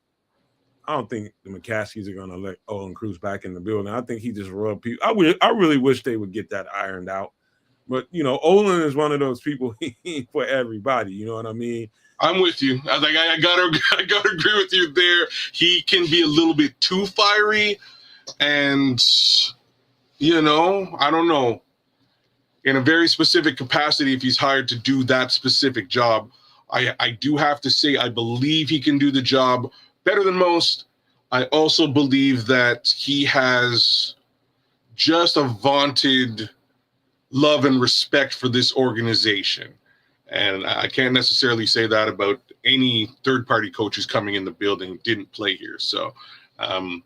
McCaskies are going to let Olin Kreutz back in the building. I think he just rubbed people. I really wish they would get that ironed out. But, Olin is one of those people for everybody. You know what I mean? I'm with you. I think I gotta agree with you there. He can be a little bit too fiery, and I don't know. In a very specific capacity, if he's hired to do that specific job, I do have to say I believe he can do the job better than most. I also believe that he has just a vaunted love and respect for this organization. And I can't necessarily say that about any third-party coaches coming in the building who didn't play here. So, I'll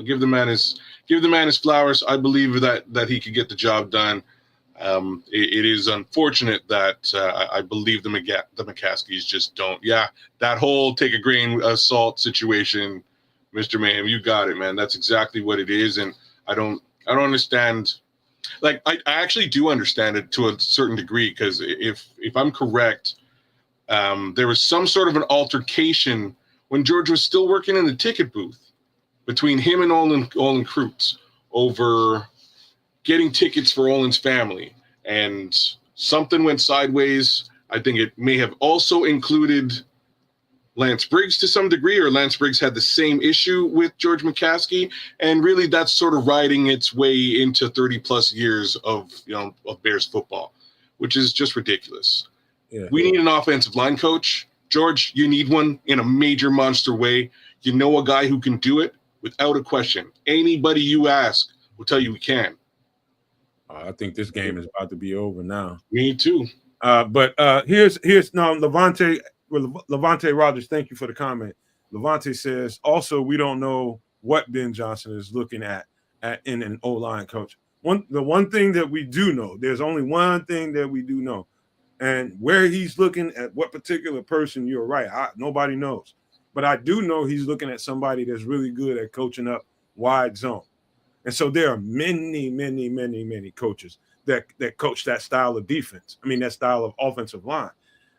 give the man his flowers. I believe that he could get the job done. It is unfortunate that I believe the McCaskies just don't. Yeah, that whole take a grain of salt situation, Mr. Mayhem, you got it, man. That's exactly what it is, and I don't understand. Like, I actually do understand it to a certain degree, because if I'm correct, there was some sort of an altercation when George was still working in the ticket booth between him and Olin Kreutz over getting tickets for Olin's family, and something went sideways. I think it may have also included Lance Briggs to some degree, or Lance Briggs had the same issue with George McCaskey, and really that's sort of riding its way into 30 plus years of Bears football, which is just ridiculous. Yeah. We need an offensive line coach. George, you need one in a major monster way. You know a guy who can do it without a question. Anybody you ask will tell you we can. I think this game is about to be over now. Me too. But here's now Levante Rogers, thank you for the comment. Levante says, also, we don't know what Ben Johnson is looking at in an O-line coach. The one thing that we do know, there's only one thing that we do know, and where he's looking at what particular person, you're right, nobody knows. But I do know he's looking at somebody that's really good at coaching up wide zone. And so there are many, many, many, many coaches that coach that style of defense. I mean, that style of offensive line.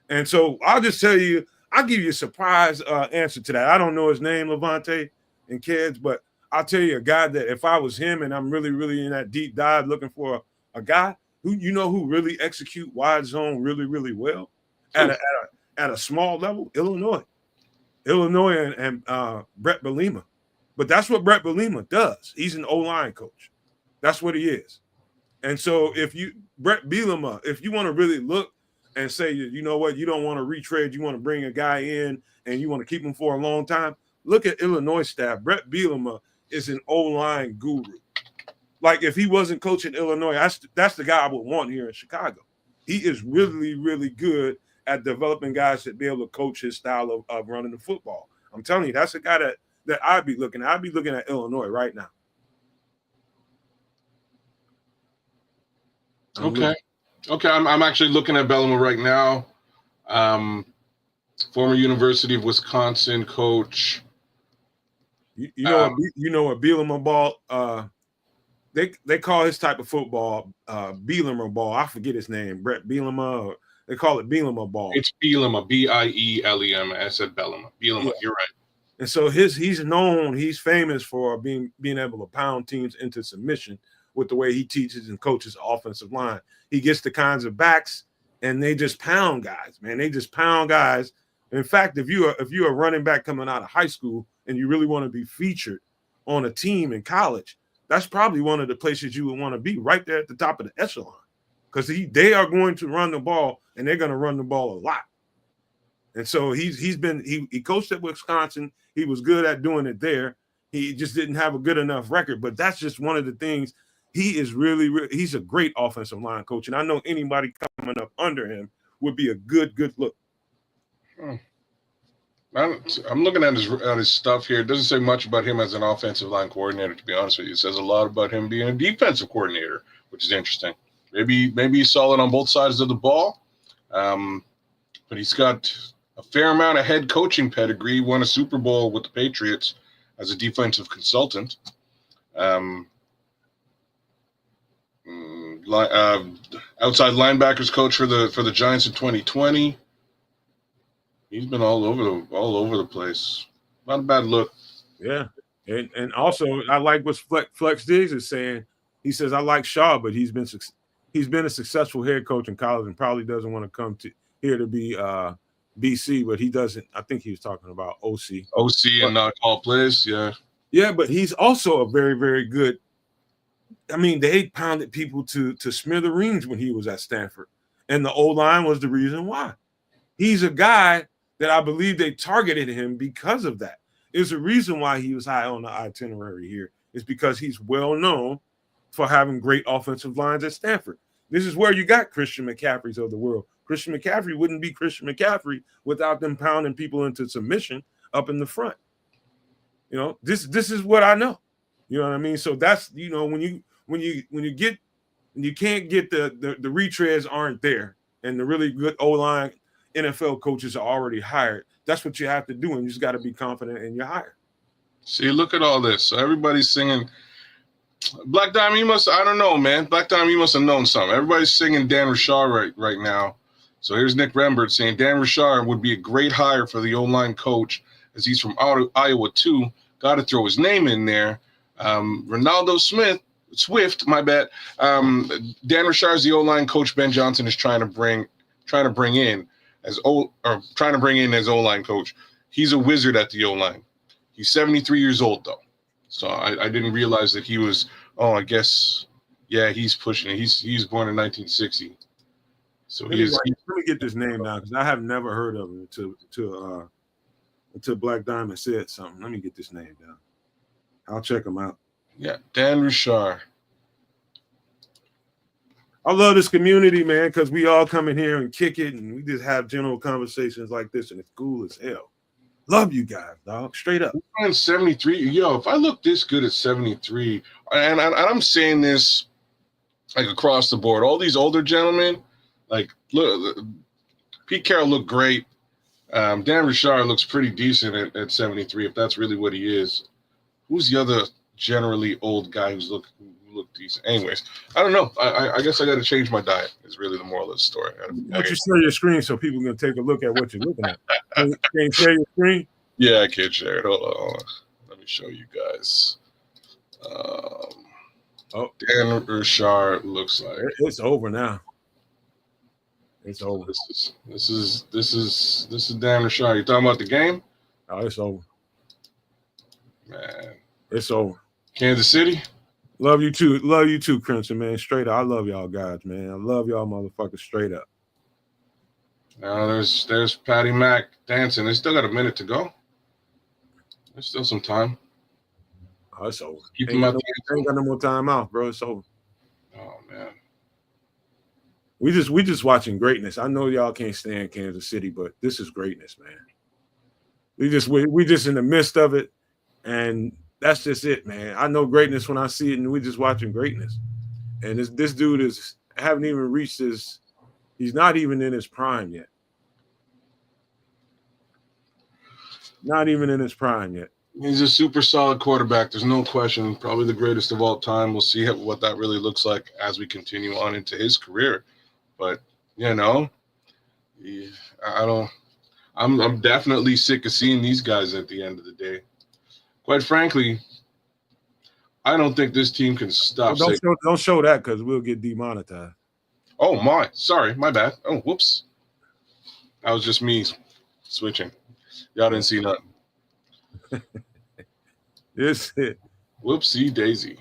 And so I'll just tell you, I'll give you a surprise answer to that. I don't know his name, Levante and Kedz, but I'll tell you a guy that if I was him and I'm really, really in that deep dive looking for a guy, Who really execute wide zone really, really well at a small level? Illinois and Brett Bielema. But that's what Brett Bielema does. He's an O-line coach. That's what he is. And so Brett Bielema, if you want to really look and say, you know what, you don't want to retrade, you want to bring a guy in and you want to keep him for a long time, look at Illinois staff. Brett Bielema is an O-line guru. Like if he wasn't coaching Illinois, that's the guy I would want here in Chicago. He is really, really good at developing guys that be able to coach his style of running the football. I'm telling you, that's a guy that I'd be looking at. I'd be looking at Illinois right now. Okay. I'm actually looking at Bielema right now. Former University of Wisconsin coach. You know what Bielema ball? They call his type of football Bielema ball. I forget his name, Brett Bielema. Or they call it Bielema ball. It's Bielema, Bielema. I said Bielema. Bielema, yeah. You're right. And so he's famous for being able to pound teams into submission with the way he teaches and coaches offensive line. He gets the kinds of backs and they just pound guys, man. They just pound guys. In fact, if you're a running back coming out of high school and you really want to be featured on a team in college, that's probably one of the places you would want to be, right there at the top of the echelon, because they are going to run the ball and they're going to run the ball a lot. And so he coached at Wisconsin. He was good at doing it there. He just didn't have a good enough record. But that's just one of the things. He is he's a great offensive line coach. And I know anybody coming up under him would be a good look. I'm looking at his stuff here. It doesn't say much about him as an offensive line coordinator, to be honest with you. It says a lot about him being a defensive coordinator, which is interesting. Maybe he's solid on both sides of the ball. But he's got a fair amount of head coaching pedigree. Won a Super Bowl with the Patriots as a defensive consultant. Outside linebackers coach for the Giants in 2020. He's been all over the place. Not a bad look. Yeah, and also I like what Flex Diggs is saying. He says I like Shaw, but he's been a successful head coach in college and probably doesn't want to come to here to be BC, but he doesn't. I think he was talking about OC and not call plays. Yeah, but he's also a very, very good. I mean, they pounded people to smithereens when he was at Stanford, and the O-line was the reason why. He's a guy that I believe they targeted him because of that. There's a reason why he was high on the itinerary here. It's because he's well known for having great offensive lines at Stanford. This is where you got Christian McCaffreys of the world. Christian McCaffrey wouldn't be Christian McCaffrey without them pounding people into submission up in the front. You know, this is what I know. You know what I mean? So that's, you know, when you can't get the retreads aren't there and the really good O-line NFL coaches are already hired. That's what you have to do, and you just got to be confident in your hire. See, look at all this. So everybody's singing. Black Diamond, I don't know, man. Black Diamond, you must have known something. Everybody's singing Dan Richard right now. So here's Nick Rembert saying Dan Richard would be a great hire for the O-line coach, as he's from Iowa too. Got to throw his name in there. Ronaldo Swift, my bad. Dan Richard's the O-line coach. Ben Johnson is trying to bring in as O-line coach. He's a wizard at the O-line. He's 73 years old though, so I didn't realize that he was. Oh, I guess he's pushing it. He's born in 1960, so he is. Let me get this name down because I have never heard of him until Black Diamond said something. Let me get this name down. I'll check him out. Yeah, Dan Richard. I love this community, man, because we all come in here and kick it, and we just have general conversations like this, and it's cool as hell. Love you guys, dog. Straight up. I'm 73. Yo, if I look this good at 73, and I'm saying this like across the board, all these older gentlemen, like, look, Pete Carroll looked great. Dan Richard looks pretty decent at 73, if that's really what he is. Who's the other generally old guy who's look decent? Anyways, I don't know. I guess I got to change my diet is really the moral of the story. Why don't you share your screen so people can take a look at what you're looking at? Can you share your screen? Yeah, I can't share it. Hold on. Let me show you guys. Oh, Dan Richard looks like. it's over now. It's over. This is Dan Richard. You talking about the game? Oh, it's over. Man. It's over. Kansas City? Love you too. Love you too, Crimson, man. Straight up. I love y'all guys, man. I love y'all motherfuckers straight up. Now there's Patty Mac dancing. They still got a minute to go. There's still some time. Oh, it's over. Keep Ain't them got, out. ain't got no more time out, bro. It's over. Oh man. We just watching greatness. I know y'all can't stand Kansas City, but this is greatness, man. We just in the midst of it, and that's just it, man. I know greatness when I see it, and we just watching greatness. And this dude haven't even reached his. He's not even in his prime yet. Not even in his prime yet. He's a super solid quarterback. There's no question. Probably the greatest of all time. We'll see what that really looks like as we continue on into his career. But I'm definitely sick of seeing these guys at the end of the day. Quite frankly, I don't think this team can stop. Well, don't show that because we'll get demonetized. Oh sorry, my bad. Oh, whoops. That was just me switching. Y'all didn't see nothing. It's it. Whoopsie daisy.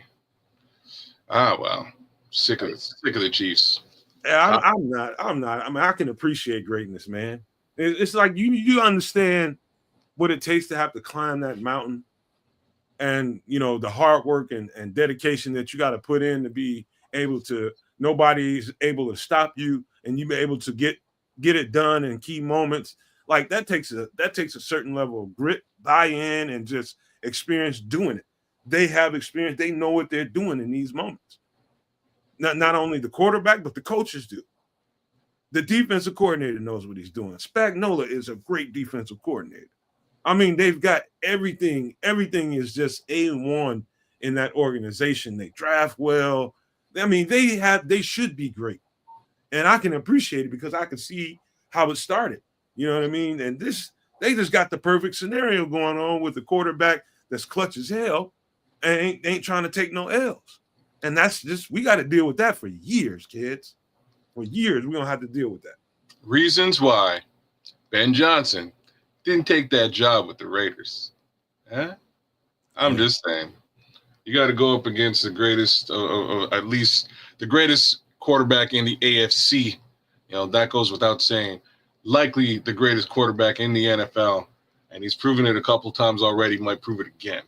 Well, sick of the Chiefs. Yeah, I'm not. I mean, I can appreciate greatness, man. It's like you understand what it takes to have to climb that mountain, and the hard work and dedication that you got to put in to be able to. Nobody's able to stop you, and you be able to get it done in key moments. Like that takes a certain level of grit, buy-in, and just experience doing it. They have experience. They know what they're doing in these moments. Not only the quarterback, but the coaches do. The defensive coordinator knows what he's doing. Spagnuolo is a great defensive coordinator. I mean, they've got everything. Everything is just A1 in that organization. They draft well. I mean, they should be great. And I can appreciate it because I can see how it started. You know what I mean? And they just got the perfect scenario going on with the quarterback that's clutch as hell and ain't trying to take no L's. And that's just, we got to deal with that for years, kids. For years, we're going to have to deal with that. Reasons why Ben Johnson didn't take that job with the Raiders. Huh? I'm just saying. You got to go up against the greatest, at least the greatest quarterback in the AFC. That goes without saying. Likely the greatest quarterback in the NFL. And he's proven it a couple times already. Might prove it again.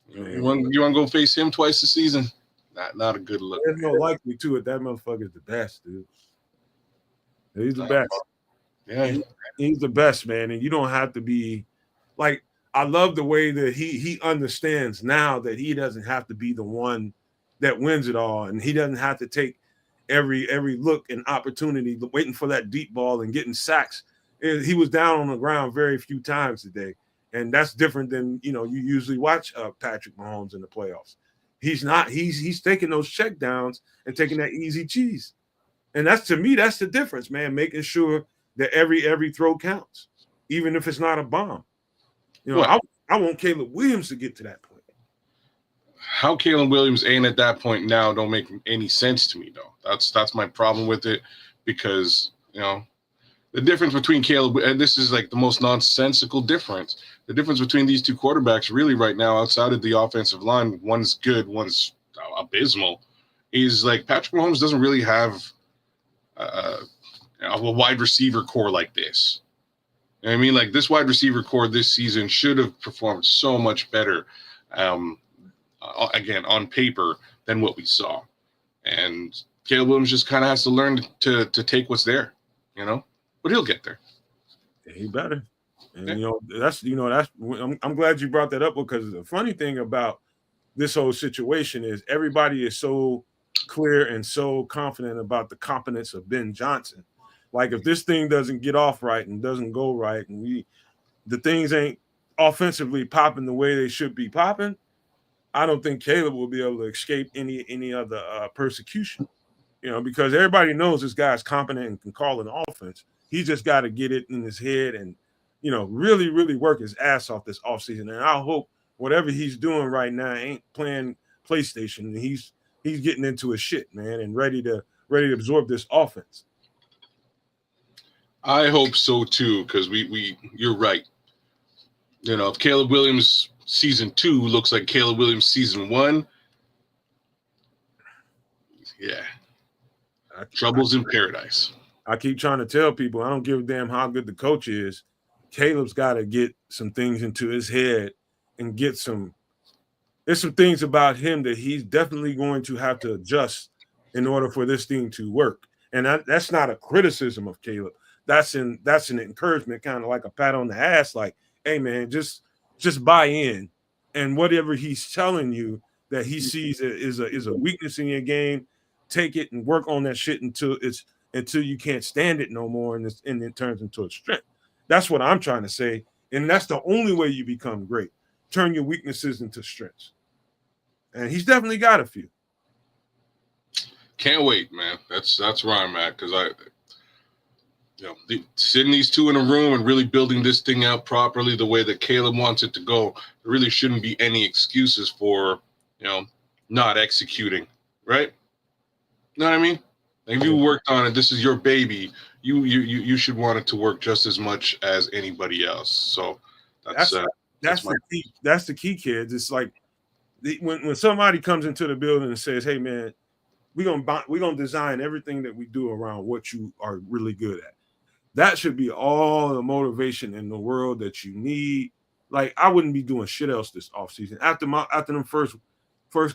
You want to go face him twice a season? Not a good look. There's no likely to it. That motherfucker's the best, dude. He's the best. Yeah, he's the best, man. And you don't have to be like. I love the way that he understands now that he doesn't have to be the one that wins it all, and he doesn't have to take every look and opportunity, waiting for that deep ball and getting sacks. He was down on the ground very few times today, and that's different than you usually watch Patrick Mahomes in the playoffs. He's not. He's taking those check downs and taking that easy cheese. And that's, to me, that's the difference, man, making sure that every throw counts, even if it's not a bomb. I want Caleb Williams to get to that point. How Caleb Williams ain't at that point now don't make any sense to me, though. That's my problem with it, because, the difference between Caleb, and this is like the most nonsensical difference, the difference between these two quarterbacks really right now outside of the offensive line, one's good, one's abysmal, is like Patrick Mahomes doesn't really have a wide receiver core like this. You know what I mean? Like, this wide receiver core this season should have performed so much better, again, on paper than what we saw. And Caleb Williams just kind of has to learn to take what's there, but he'll get there. He better. And, I'm glad you brought that up, because the funny thing about this whole situation is everybody is so clear and so confident about the competence of Ben Johnson. Like, if this thing doesn't get off right and doesn't go right, and the things ain't offensively popping the way they should be popping, I don't think Caleb will be able to escape any other persecution. Because everybody knows this guy's competent and can call an offense. He just got to get it in his head and, really, really work his ass off this offseason. And I hope whatever he's doing right now ain't playing PlayStation. He's he's getting into his shit, man, and ready to absorb this offense. I hope so too, because you're right. You know, if Caleb Williams season 2 looks like Caleb Williams season 1, yeah, trouble's in paradise. I keep trying to tell people, I don't give a damn how good the coach is. Caleb's got to get some things into his head and get some. There's some things about him that he's definitely going to have to adjust in order for this thing to work. And that's not a criticism of Caleb. That's an encouragement, kind of like a pat on the ass, like, hey man, just buy in, and whatever he's telling you that he sees is a weakness in your game, take it and work on that shit until you can't stand it no more, and it turns into a strength. That's what I'm trying to say, and that's the only way you become great. Turn your weaknesses into strengths, and he's definitely got a few. Can't wait, man. That's where I'm at, because sitting these two in a room and really building this thing out properly the way that Caleb wants it to go, there really shouldn't be any excuses for, not executing, right? You know what I mean? Like, if you worked on it, this is your baby. You should want it to work just as much as anybody else. So that's the key, kids. It's like when somebody comes into the building and says, "Hey, man, we're gonna design everything that we do around what you are really good at." That should be all the motivation in the world that you need. Like, I wouldn't be doing shit else this offseason. After them first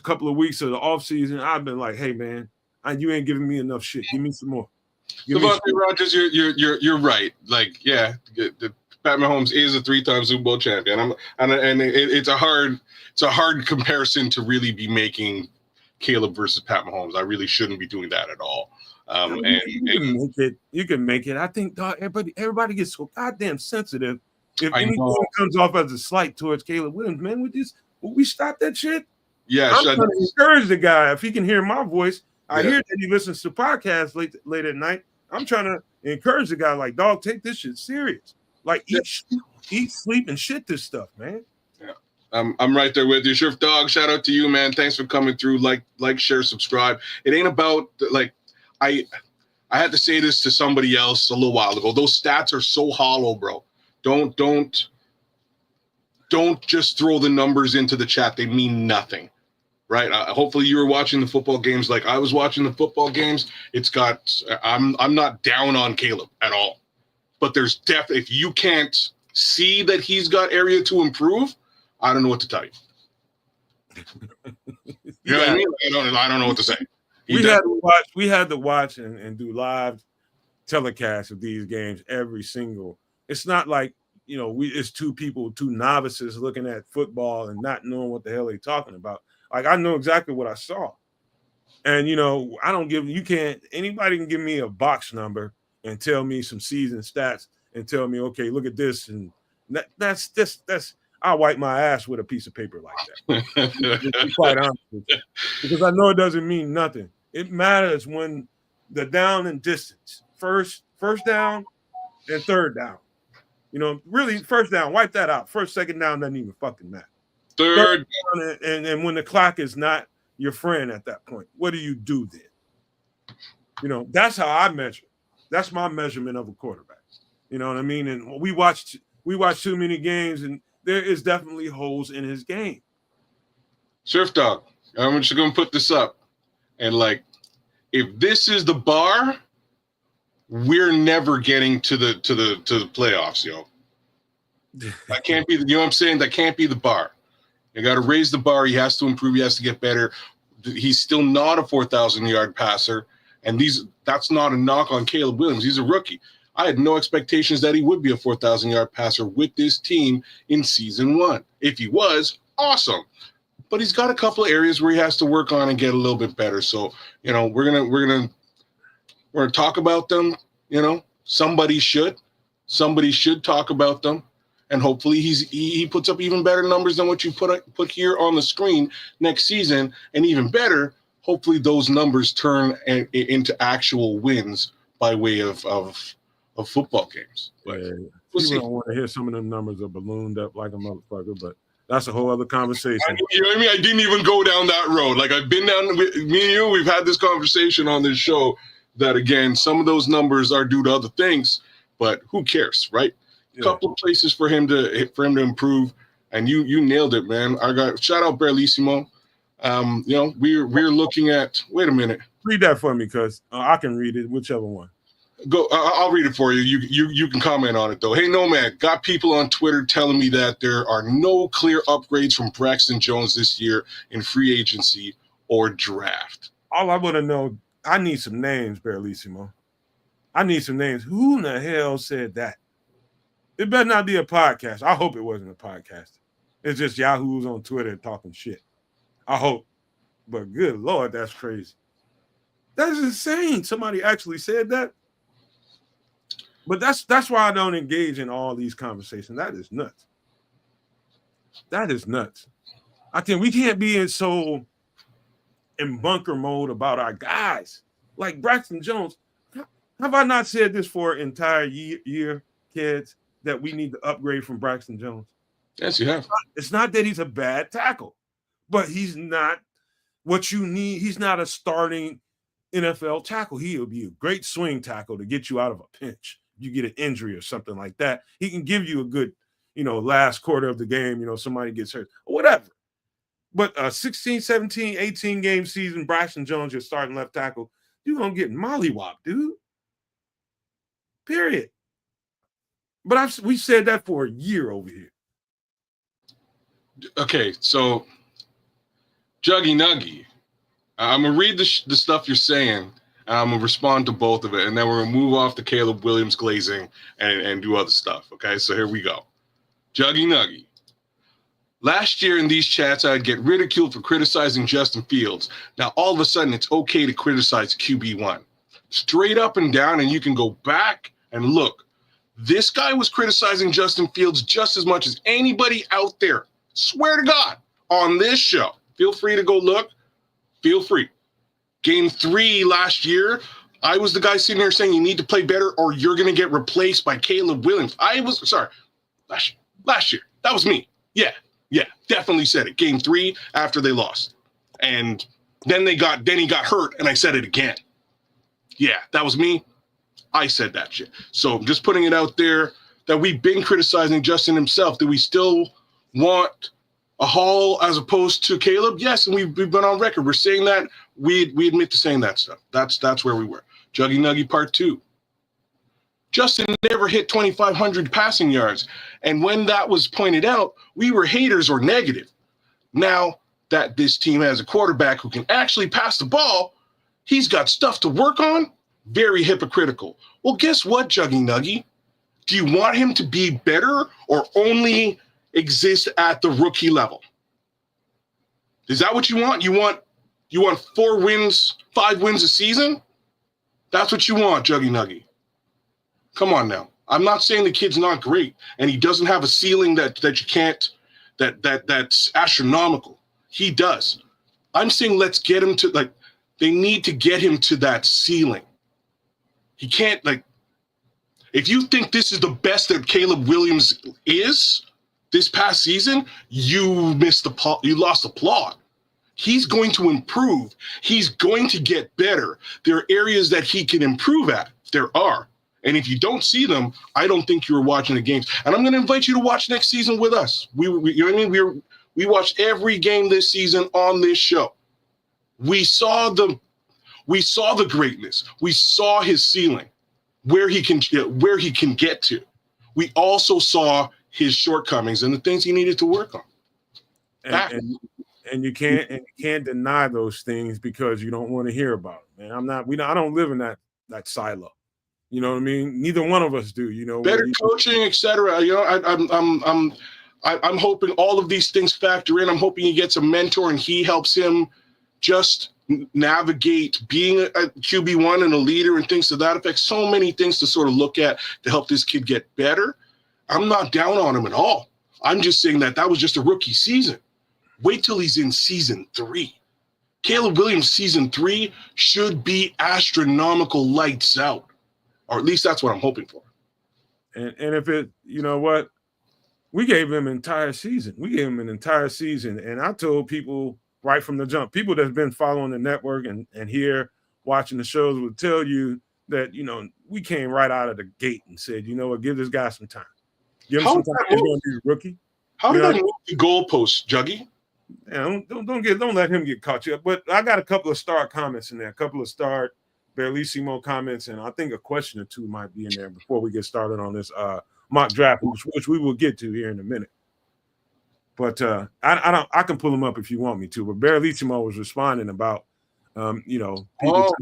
couple of weeks of the offseason, I've been like, hey man, you ain't giving me enough shit. Give me some more. Devontae Rogers, you're right. Like, yeah, Pat Mahomes is a 3-time Super Bowl champion. It's a hard comparison to really be making Caleb versus Pat Mahomes. I really shouldn't be doing that at all. You can make it. I think everybody gets so goddamn sensitive. If anything comes off as a slight towards Caleb Williams, man, will we stop that shit? Yeah, I'm trying to encourage the guy. If he can hear my voice, I hear that he listens to podcasts late at night. I'm trying to encourage the guy, like, dog, take this shit serious. Like, eat, sleep, and shit this stuff, man. Yeah. I'm right there with you. Sheriff Dog, shout out to you, man. Thanks for coming through. Like, share, subscribe. It ain't about, like, I had to say this to somebody else a little while ago. Those stats are so hollow, bro. Don't just throw the numbers into the chat. They mean nothing, right? Hopefully you were watching the football games like I was watching the football games. I'm not down on Caleb at all, but there's definitely, if you can't see that he's got area to improve, I don't know what to tell you. You know what I mean? I don't know what to say. We had to watch and do live telecasts of these games every single. It's not like, it's two novices looking at football and not knowing what the hell they're talking about. Like, I know exactly what I saw. And, anybody can give me a box number and tell me some season stats and tell me, okay, look at this. And that's I'll wipe my ass with a piece of paper like that. To be quite honest with you. Because I know it doesn't mean nothing. It matters when the down and distance, first down and third down. Really, first down, wipe that out. First, second down doesn't even fucking matter. Third down, and when the clock is not your friend at that point, what do you do then? That's how I measure. That's my measurement of a quarterback. You know what I mean? And we watch too many games, and there is definitely holes in his game. Surf Dog, I'm just gonna put this up, and like, if this is the bar, we're never getting to the playoffs, yo. That can't be. You know what I'm saying? That can't be the bar. You got to raise the bar. He has to improve. He has to get better. He's still not a 4,000-yard passer, and that's not a knock on Caleb Williams. He's a rookie. I had no expectations that he would be a 4,000-yard passer with this team in season 1. If he was, awesome. But he's got a couple of areas where he has to work on and get a little bit better. So, we're gonna talk about them. Somebody should talk about them, and hopefully he puts up even better numbers than what you put here on the screen next season, and even better, hopefully those numbers turn into actual wins by way of football games. But people don't want to hear some of them numbers are ballooned up like a motherfucker, but That's a whole other conversation. You know what I mean? I didn't even go down that road. Like I've been down with me and you. We've had this conversation on this show that again, some of those numbers are due to other things, but who cares, right? A couple of places for him to improve, and you nailed it, man. I got shout out Barrellissimo. We're looking at. Wait a minute. Read that for me, cuz I can read it, whichever one. Go. I'll read it for you. You can comment on it though. Hey, Nomad, got people on Twitter telling me that there are no clear upgrades from Braxton Jones this year in free agency or draft. All I want to know, I need some names, Barrellissimo. I need some names. Who in the hell said that? It better not be a podcast. I hope it wasn't a podcast. It's just yahoos on Twitter talking shit. I hope. But good Lord, that's crazy. That's insane. Somebody actually said that. But that's why I don't engage in all these conversations. That is nuts. That is nuts. We can't be in bunker mode about our guys. Like Braxton Jones. Have I not said this for an entire year, kids, that we need to upgrade from Braxton Jones? Yes, you have. It's not that he's a bad tackle, but he's not what you need. He's not a starting NFL tackle. He'll be a great swing tackle to get you out of a pinch. You get an injury or something like that. He can give you a good, last quarter of the game, somebody gets hurt or whatever. But a 16, 17, 18 game season, Braxton Jones, your starting left tackle, you're going to get mollywopped, dude. Period. But we said that for a year over here. Okay, so Juggy Nuggy, I'm going to read the stuff you're saying. I'm going to respond to both of it, and then we're going to move off the Caleb Williams glazing and do other stuff, okay? So here we go. Juggy Nuggy. Last year in these chats, I'd get ridiculed for criticizing Justin Fields. Now, all of a sudden, it's okay to criticize QB1. Straight up and down, and you can go back and look. This guy was criticizing Justin Fields just as much as anybody out there. Swear to God, on this show. Feel free to go look. Feel free. Game 3 last year, I was the guy sitting there saying you need to play better or you're going to get replaced by Caleb Williams. Last year. That was me. Yeah, definitely said it. Game 3 after they lost. And then he got hurt and I said it again. Yeah, that was me. I said that shit. So just putting it out there that we've been criticizing Justin himself. Do we still want a haul as opposed to Caleb? Yes, and we've been on record. We're saying that. We admit to saying that stuff. That's where we were. Juggy Nuggy Part 2. Justin never hit 2,500 passing yards. And when that was pointed out, we were haters or negative. Now that this team has a quarterback who can actually pass the ball, he's got stuff to work on. Very hypocritical. Well, guess what, Juggy Nuggy? Do you want him to be better or only exist at the rookie level? Is that what you want? You want 4 wins, 5 wins a season? That's what you want, Juggy Nuggy. Come on now. I'm not saying the kid's not great and he doesn't have a ceiling that you can't, that's astronomical. He does. I'm saying let's get him to, they need to get him to that ceiling. He can't, if you think this is the best that Caleb Williams is this past season, you lost the plot. He's going to improve. He's going to get better. There are areas that he can improve at. There are. And if you don't see them, I don't think you were watching the games. And I'm going to invite you to watch next season with us. You know what I mean? We watched every game this season on this show. We saw the greatness. We saw his ceiling, where he can get to. We also saw his shortcomings and the things he needed to work on. And you can't deny those things because you don't want to hear about them. Man, I don't live in that silo. You know what I mean? Neither one of us do. Better coaching, etc. I'm hoping all of these things factor in. I'm hoping he gets a mentor and he helps him just navigate being a QB1 and a leader and things to that effect. So many things to sort of look at to help this kid get better. I'm not down on him at all. I'm just saying that was just a rookie season. Wait till he's in season 3. Caleb Williams season 3 should be astronomical lights out. Or at least that's what I'm hoping for. And if it, you know what? We gave him an entire season. And I told people right from the jump, people that's been following the network and here watching the shows will tell you that, we came right out of the gate and said, give this guy some time. Give him How some did time. that He's move? going to be a rookie. How did that move the goalpost, Juggy? Yeah, don't let him get caught up. But I got a couple of star comments in there, a couple of star Bellissimo comments, and I think a question or two might be in there before we get started on this mock draft, which we will get to here in a minute. But I can pull them up if you want me to. But Bellissimo was responding about people.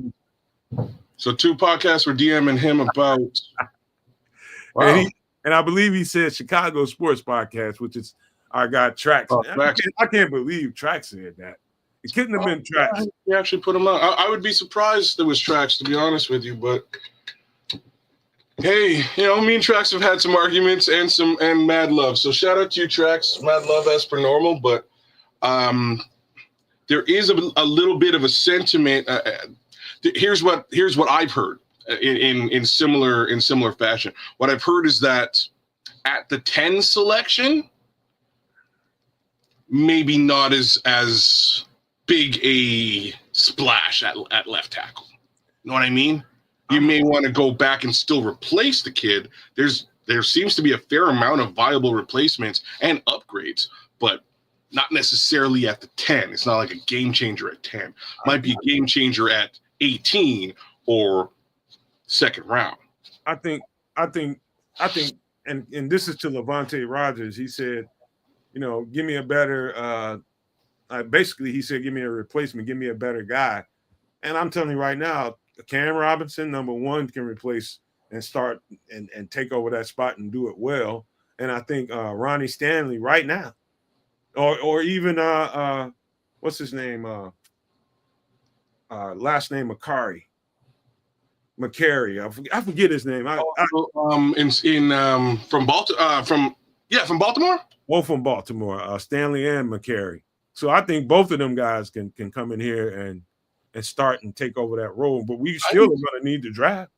So 2 podcasts were DMing him about. Wow. And I believe he said Chicago Sports Podcast, which is our guy Trax. I can't believe Trax said that. It couldn't have been Trax. He actually put him out. I would be surprised it was Trax, to be honest with you. But hey, me and Trax have had some arguments and mad love. So shout out to you, Trax. Mad love as per normal. But there is a little bit of a sentiment. Here's what I've heard in similar fashion. What I've heard is that at the 10 selection, maybe not as big a splash at left tackle. You know what I mean? You may want to go back and still replace the kid. There seems to be a fair amount of viable replacements and upgrades, but not necessarily at the 10. It's not like a game changer at 10. Might be a game changer at 18 or second round. I think, and this is to Levante Rogers. He said, give me a better. Basically, he said, give me a replacement, give me a better guy. And I'm telling you right now, Cam Robinson, number one, can replace and start and take over that spot and do it well. And I think Ronnie Stanley right now, or even what's his name? Last name McCary. I forget his name. From Baltimore. Both from Baltimore, Stanley and McCary. So I think both of them guys can come in here and start and take over that role. But we still are going to need to draft.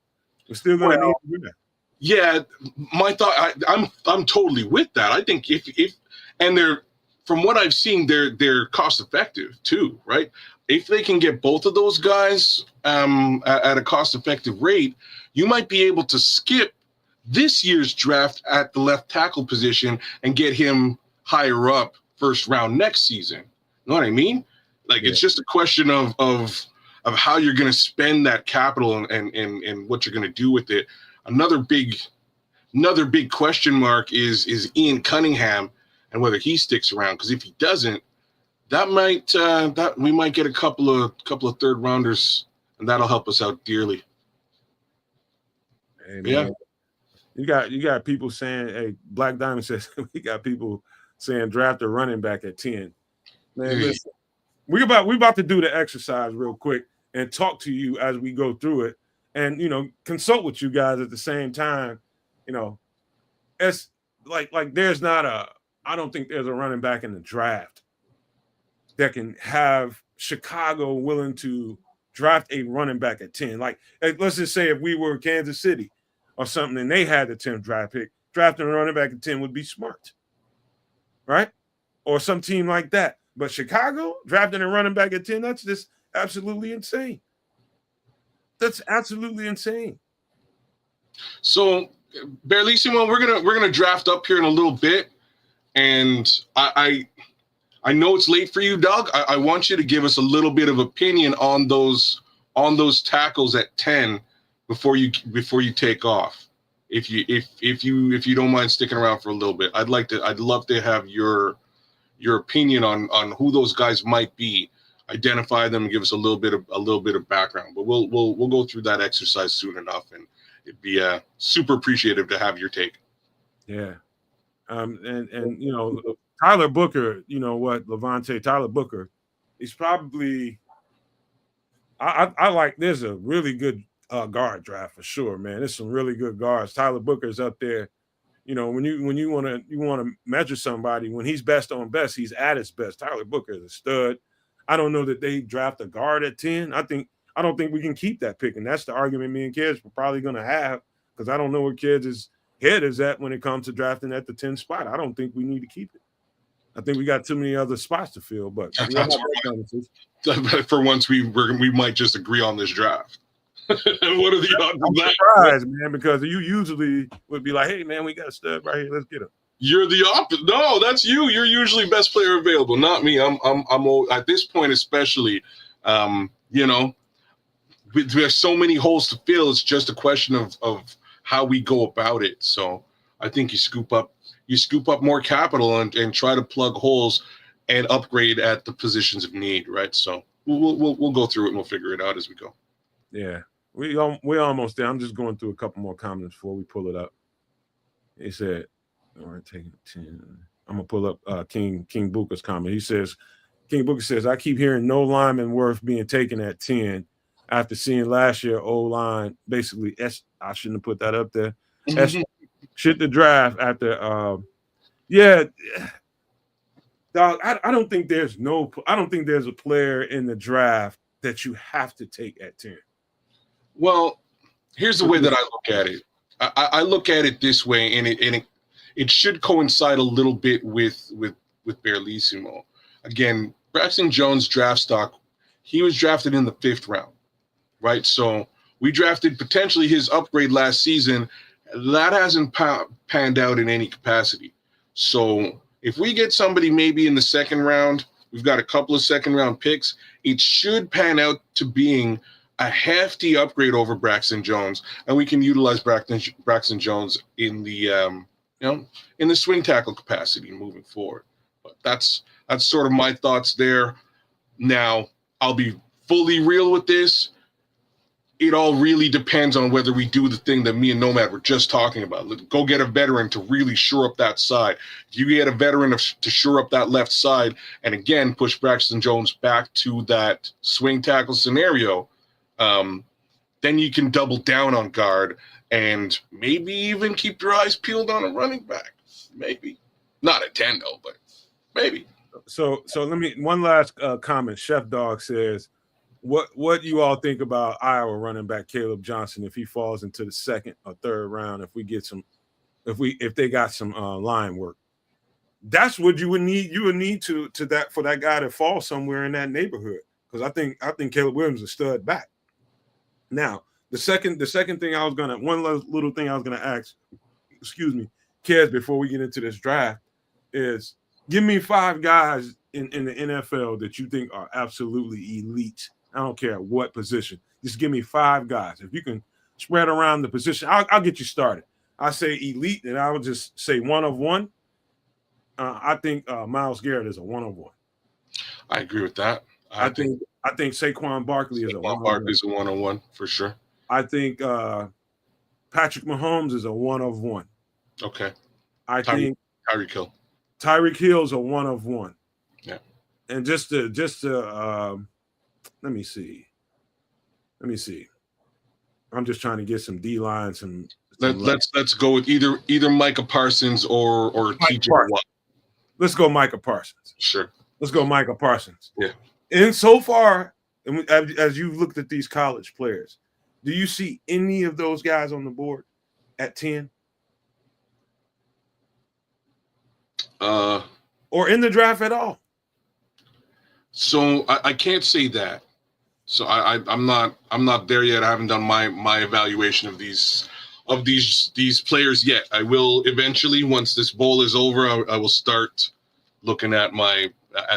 We're still going to need to do that. Yeah, my thought. I'm totally with that. I think if and they're, from what I've seen, they're cost effective too, right? If they can get both of those guys at a cost effective rate, you might be able to skip this year's draft at the left tackle position and get him higher up first round next season. You know what I mean? Like, It's just a question of how you're going to spend that capital and what you're going to do with it. Another big question mark is Ian Cunningham and whether he sticks around. Because if he doesn't, that we might get a couple of third rounders, and that'll help us out dearly. Hey, man, you got people saying, hey, Black Diamond says we got people saying draft a running back at 10. Man, listen, we about to do the exercise real quick and talk to you as we go through it, and consult with you guys at the same time. It's like there's not I don't think there's a running back in the draft that can have Chicago willing to draft a running back at 10. Like, let's just say if we were Kansas City or something and they had the 10th draft pick, drafting a running back at 10 would be smart, right? Or some team like that. But Chicago drafting a running back at 10, that's just absolutely insane. That's absolutely insane. So, Bellissimo, we're gonna draft up here in a little bit, and I know it's late for you, Doug. I want you to give us a little bit of opinion on those tackles at 10 before you take off. If you don't mind sticking around for a little bit, I'd love to have your opinion on who those guys might be. Identify them and give us a little bit of background. But we'll go through that exercise soon enough, and it'd be super appreciative to have your take. Yeah, and Tyler Booker, Levante, Tyler Booker, he's probably I like. There's a really good guard draft for sure, man. There's some really good guards. Tyler Booker's up there. When you want to measure somebody, when he's best on best, he's at his best. Tyler Booker is a stud. I don't know that they draft a guard at 10. I don't think we can keep that pick, and that's the argument me and Kedz are probably going to have, because I don't know where Kedz is head is at when it comes to drafting at the 10 spot. I don't think we need to keep it. I think we got too many other spots to fill, but for once we might just agree on this draft. What are the odds of that? Surprised, man, because you usually would be like, hey, man, we got a stud right here. Let's get him. You're the opposite. No, that's you. You're usually best player available, not me. I'm old. At this point, especially, you know, there's so many holes to fill. It's just a question of how we go about it. So I think you scoop up more capital and try to plug holes and upgrade at the positions of need, right? So we'll go through it and we'll figure it out as we go. Yeah, we're almost there. I'm just going through a couple more comments before we pull it up. He said, all right, taking 10. I'm gonna pull up King Booker's comment. He says, King Booker says, I keep hearing no lineman worth being taken at 10 after seeing last year O-line basically I shouldn't have put that up there. Shit the draft after dog, I don't think there's a player in the draft that you have to take at 10. Well, here's the way that I look at it. I look at it this way, and it should coincide a little bit with Barrelissimo. Again, Braxton Jones draft stock, he was drafted in the 5th round, right? So we drafted potentially his upgrade last season. That hasn't panned out in any capacity. So if we get somebody maybe in the 2nd round, we've got a couple of 2nd round picks, it should pan out to being a hefty upgrade over Braxton Jones, and we can utilize Braxton Jones in the in the swing tackle capacity moving forward. But that's sort of my thoughts there. Now, I'll be fully real with this. It all really depends on whether we do the thing that me and Nomad were just talking about. Let's go get a veteran to really shore up that side. If you get a veteran to shore up that left side and, again, push Braxton Jones back to that swing tackle scenario, then you can double down on guard and maybe even keep your eyes peeled on a running back. Maybe. Not at 10, though, but maybe. So let me – one last comment. Chef Dog says, What do you all think about Iowa running back Caleb Johnson if he falls into the 2nd or 3rd round? If we get some, if they got some line work, that's what you would need. You would need to that for that guy to fall somewhere in that neighborhood, because I think Caleb Williams is a stud back. Now the second thing I was gonna little thing I was gonna ask, excuse me, Kedz, before we get into this draft is give me 5 guys in the NFL that you think are absolutely elite. I don't care what position. Just give me 5 guys. If you can spread around the position, I'll get you started. I say elite, and I would just say 1 of 1. I think Myles Garrett is a 1 of 1. I agree with that. I think Saquon Barkley is a 1 of 1. Barkley's a 1 of 1 for sure. I think Patrick Mahomes is a 1 of 1. Okay. I think Tyreek Hill. Tyreek Hill's a 1 of 1. Yeah. And just to let me see. I'm just trying to get some D line, Let's go with either Micah Parsons or TJ Watt. Let's go Micah Parsons. Sure. Let's go Micah Parsons. Yeah. And so far, as you've looked at these college players, do you see any of those guys on the board at 10? Or in the draft at all? So I can't say that. So I'm not there yet. I haven't done my evaluation of these players yet. I will eventually, once this bowl is over, I will start looking at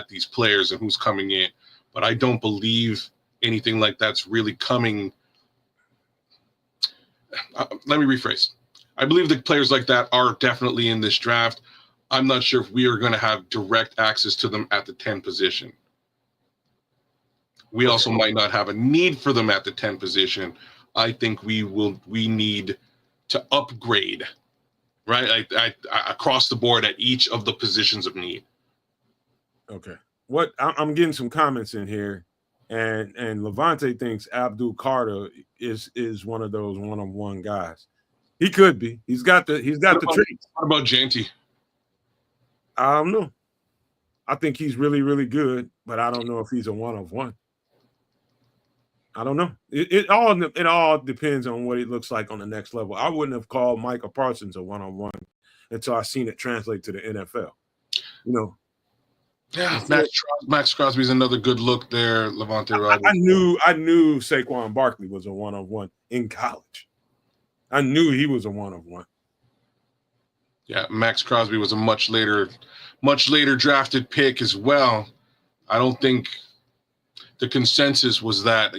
these players and who's coming in. But I don't believe anything like that's really coming. Let me rephrase. I believe that players like that are definitely in this draft. I'm not sure if we are going to have direct access to them at the 10 position. We also might not have a need for them at the 10 position. I think we need to upgrade, right? Across the board at each of the positions of need. Okay. I'm getting some comments in here, and Levante thinks Abdul Carter is one of those 1 of 1 guys. He could be. He's got the traits. What about Janty? I don't know. I think he's really, really good, but I don't know if he's a 1 of 1. I don't know. It all depends on what it looks like on the next level. I wouldn't have called Micah Parsons a one-on-one until I seen it translate to the NFL. You know, Yeah, Max Crosby's another good look there. Levante Rodgers. I knew Saquon Barkley was a one-on-one in college. I knew he was a one-on-one. Yeah, Max Crosby was a much later drafted pick as well. I don't think the consensus was that,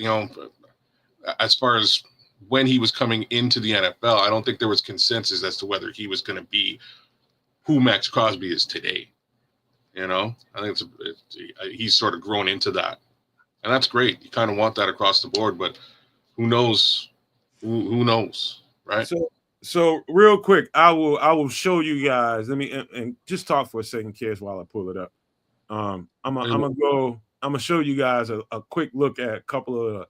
as far as when he was coming into the NFL, I don't think there was consensus as to whether he was going to be who Max Crosby is today. I think he's sort of grown into that, and that's great. You kind of want that across the board, but who knows? Who knows, right? So real quick, I will show you guys. Let me and just talk for a second, kids, while I pull it up. I'm gonna show you guys a quick look at a couple of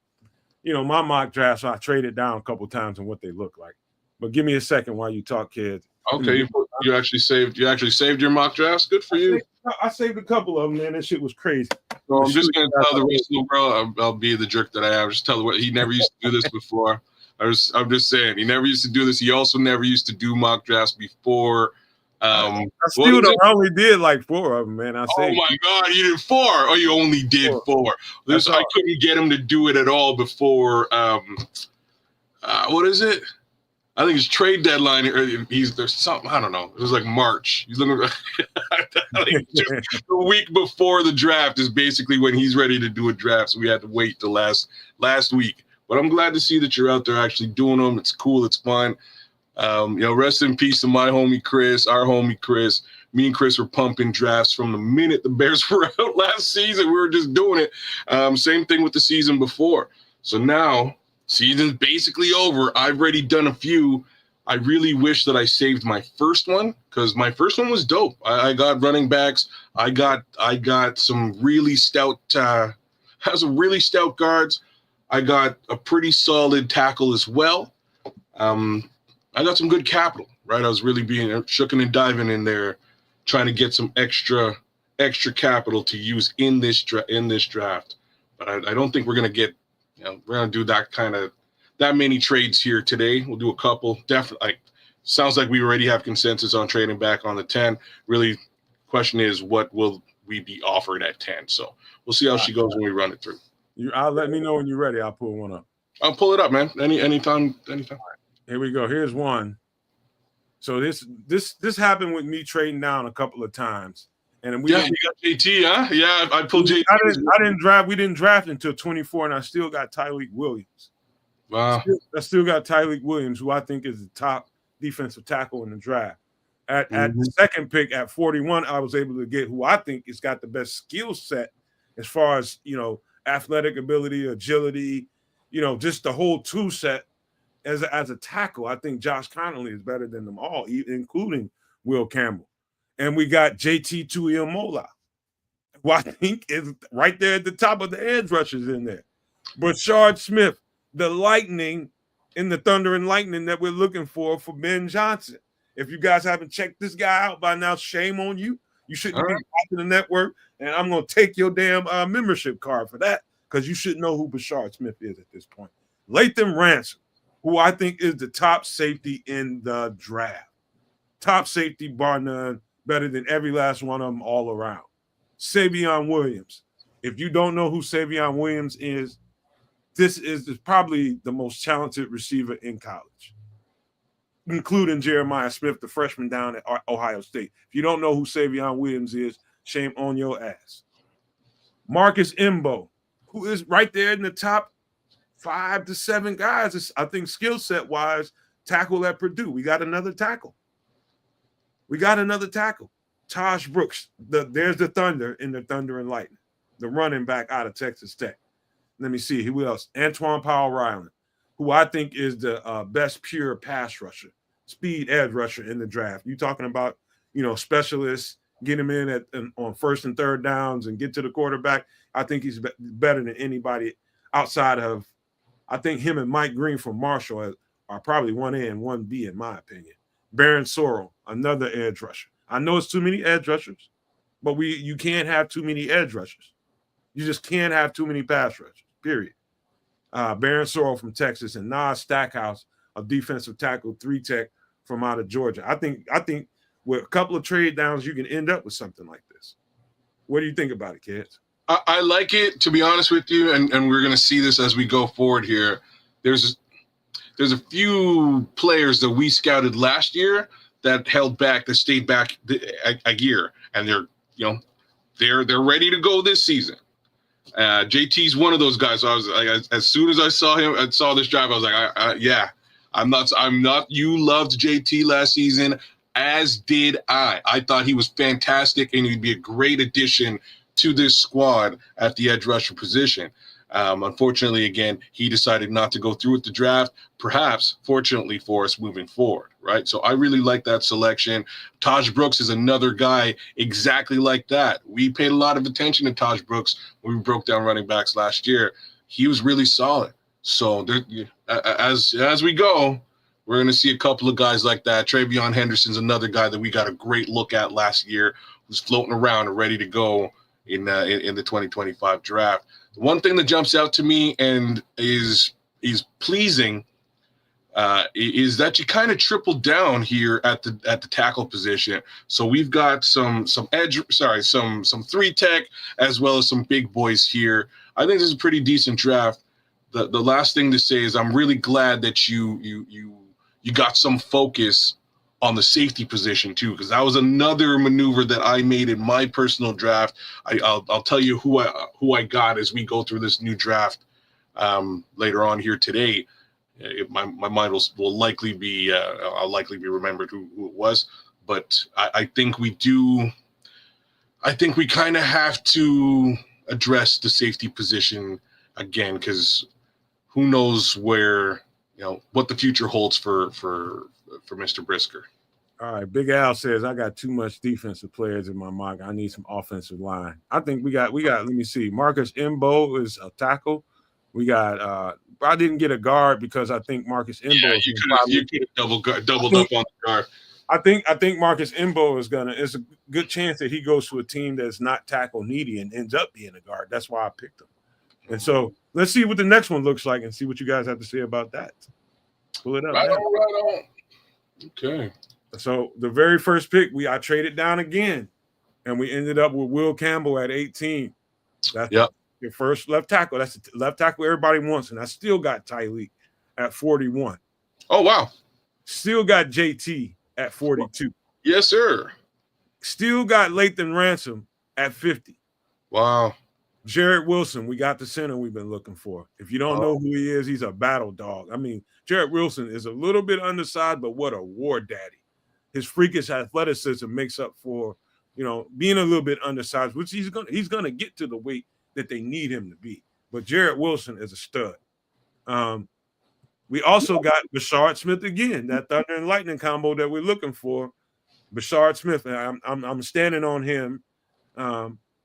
my mock drafts. I traded down a couple of times and what they look like. But give me a second while you talk, kids. Okay, you actually saved your mock drafts. Good for you. I saved a couple of them, man. That shit was crazy. So I'm just gonna tell the rest of the world I'll be the jerk that I am. Just tell the world he never used to do this before. I'm just saying he never used to do this. He also never used to do mock drafts before. I only did like 4 of them, man. Oh my God, you did 4. Oh, you only did 4. I couldn't get him to do it at all before. What is it? I think it's trade deadline. There's something, I don't know. It was like March. He's looking. The week before the draft is basically when he's ready to do a draft. So we had to wait till last week. But I'm glad to see that you're out there actually doing them. It's cool. It's fun. Rest in peace to my homie Chris, our homie Chris. Me and Chris were pumping drafts from the minute the Bears were out last season. We were just doing it. Same thing with the season before. So now season's basically over. I've already done a few. I really wish that I saved my first one because my first one was dope. I got running backs. I got some really stout guards. I got a pretty solid tackle as well. I got some good capital, right? I was really being shooking and diving in there, trying to get some extra capital to use in this draft. But I don't think we're gonna get, we're gonna do that many trades here today. We'll do a couple. Definitely, sounds like we already have consensus on trading back on the 10. Really, question is what will we be offered at 10? So we'll see how she goes when we run it through. I'll let me know when you're ready. I'll pull one up. I'll pull it up, man. Anytime. Here we go. Here's one. So this happened with me trading down a couple of times, and you got JT, huh? Yeah, I pulled JT. I didn't draft. We didn't draft until 24, and I still got Tyreek Williams. Wow. I still got Tyreek Williams, who I think is the top defensive tackle in the draft. At the second pick at 41, I was able to get who I think has got the best skill set as far as athletic ability, agility, just the whole tool set. As a tackle, I think Josh Connolly is better than them all, including Will Campbell. And we got JT Tuiamola, who I think is right there at the top of the edge rushers in there. Brashard Smith, the Lightning in the Thunder and Lightning that we're looking for Ben Johnson. If you guys haven't checked this guy out by now, shame on you. You shouldn't be watching the network, and I'm going to take your damn membership card for that because you should know who Brashard Smith is at this point. Latham Ransom, who I think is the top safety in the draft. Top safety, bar none, better than every last one of them all around. Savion Williams. If you don't know who Savion Williams is, this is probably the most talented receiver in college, including Jeremiah Smith, the freshman down at Ohio State. If you don't know who Savion Williams is, shame on your ass. Marcus Imbo, who is right there in the top 5 to 7 guys, I think skill set wise, tackle at Purdue. We got another tackle. Tosh Brooks, there's the Thunder in the Thunder and Lightning, the running back out of Texas Tech. Let me see who else. Antwaan Powell-Ryland, who I think is the best pure pass rusher, speed edge rusher in the draft. You talking about, specialists, get him in on first and third downs and get to the quarterback. I think he's better than anybody outside of. I think him and Mike Green from Marshall are probably 1A and 1B in my opinion. Baron Sorrell, another edge rusher. I know it's too many edge rushers, but you can't have too many edge rushers. You just can't have too many pass rushers, period. Baron Sorrell from Texas, and Nas Stackhouse, a defensive tackle, 3-tech from out of Georgia. I think with a couple of trade downs, you can end up with something like this. What do you think about it, Kedz? I like it, to be honest with you, and we're going to see this as we go forward here. There's a few players that we scouted last year that held back, that stayed back a year, and they're ready to go this season. JT's one of those guys. So I was like, as soon as I saw this drive, I was like, yeah, I'm not. You loved JT last season, as did I. I thought he was fantastic, and he'd be a great addition to this squad at the edge rusher position. Unfortunately, again, he decided not to go through with the draft, perhaps fortunately for us moving forward, right? So I really like that selection. Taj Brooks is another guy exactly like that. We paid a lot of attention to Taj Brooks when we broke down running backs last year. He was really solid. So as we go, we're going to see a couple of guys like that. Travion Henderson's another guy that we got a great look at last year, who's floating around and ready to go in the 2025 draft. The one thing that jumps out to me and is pleasing is that you kind of tripled down here at the tackle position. So we've got some 3-tech as well as some big boys here. I think this is a pretty decent draft. The last thing to say is I'm really glad that you got some focus on the safety position too, because that was another maneuver that I made in my personal draft. I'll tell you who I got as we go through this new draft later on here today. My mind will likely be I'll likely be remembered who it was, but I think we kind of have to address the safety position again, because who knows where what the future holds for Mr. Brisker. All right, Big Al says I got too much defensive players in my mock. I need some offensive line. I think we got. Let me see. Marcus Imbo is a tackle. We got. I didn't get a guard because I think Marcus Imbo. Yeah, you could have doubled up on the guard. I think Marcus Imbo is gonna. It's a good chance that he goes to a team that's not tackle needy and ends up being a guard. That's why I picked him. And so let's see what the next one looks like and see what you guys have to say about that. Pull it up. Right on. Okay. So the very first pick, I traded down again, and we ended up with Will Campbell at 18. That's your first left tackle. That's the left tackle everybody wants, and I still got Tyleek at 41. Oh, wow. Still got JT at 42. Yes, sir. Still got Lathan Ransom at 50. Wow. Jarrett Wilson, we got the center we've been looking for. If you don't know who he is, he's a battle dog. I mean, Jarrett Wilson is a little bit undersized, but what a war daddy. His freakish athleticism makes up for, being a little bit undersized, which he's gonna get to the weight that they need him to be. But Jarrett Wilson is a stud. We also got Bashard Smith again, that thunder and lightning combo that we're looking for. Bashard Smith, I'm standing on him.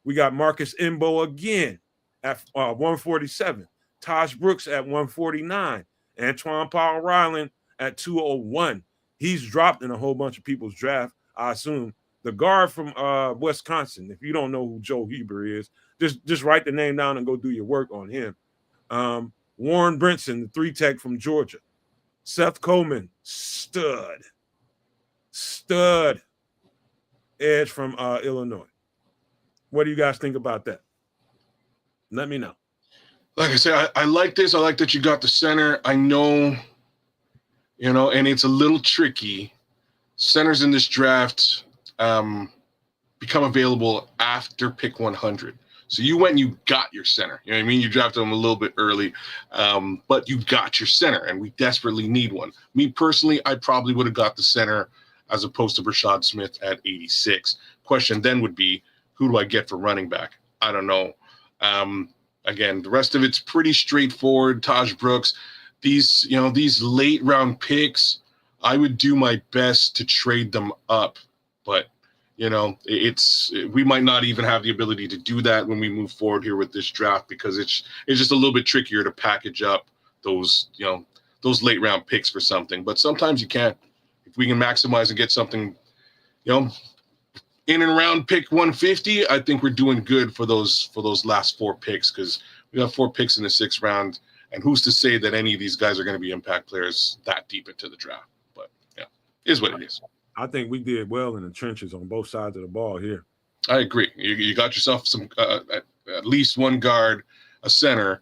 We got Marcus Imbo again at 147. Taj Brooks at 149. Antwaan Powell Ryland at 201. He's dropped in a whole bunch of people's draft, I assume. The guard from Wisconsin, if you don't know who Joe Heber is, just write the name down and go do your work on him. Warren Brinson, the 3-tech from Georgia. Seth Coleman, stud. Edge from Illinois. What do you guys think about that? Let me know. Like I said, I like this. I like that you got the center. I know, and it's a little tricky. Centers in this draft become available after pick 100. So you went and you got your center. You know what I mean? You drafted them a little bit early, but you got your center, and we desperately need one. Me personally, I probably would have got the center as opposed to Rashad Smith at 86. Question then would be, who do I get for running back? I don't know. Again, the rest of it's pretty straightforward. Taj Brooks, these late round picks, I would do my best to trade them up, but we might not even have the ability to do that when we move forward here with this draft, because it's just a little bit trickier to package up those late round picks for something. But sometimes you can. If we can maximize and get something, in and around pick 150, I think we're doing good for those last 4 picks, because we got 4 picks in the 6th round, And who's to say that any of these guys are going to be impact players that deep into the draft? But yeah, is what it is. I think we did well in the trenches on both sides of the ball here. I agree. You got yourself some at least one guard, a center,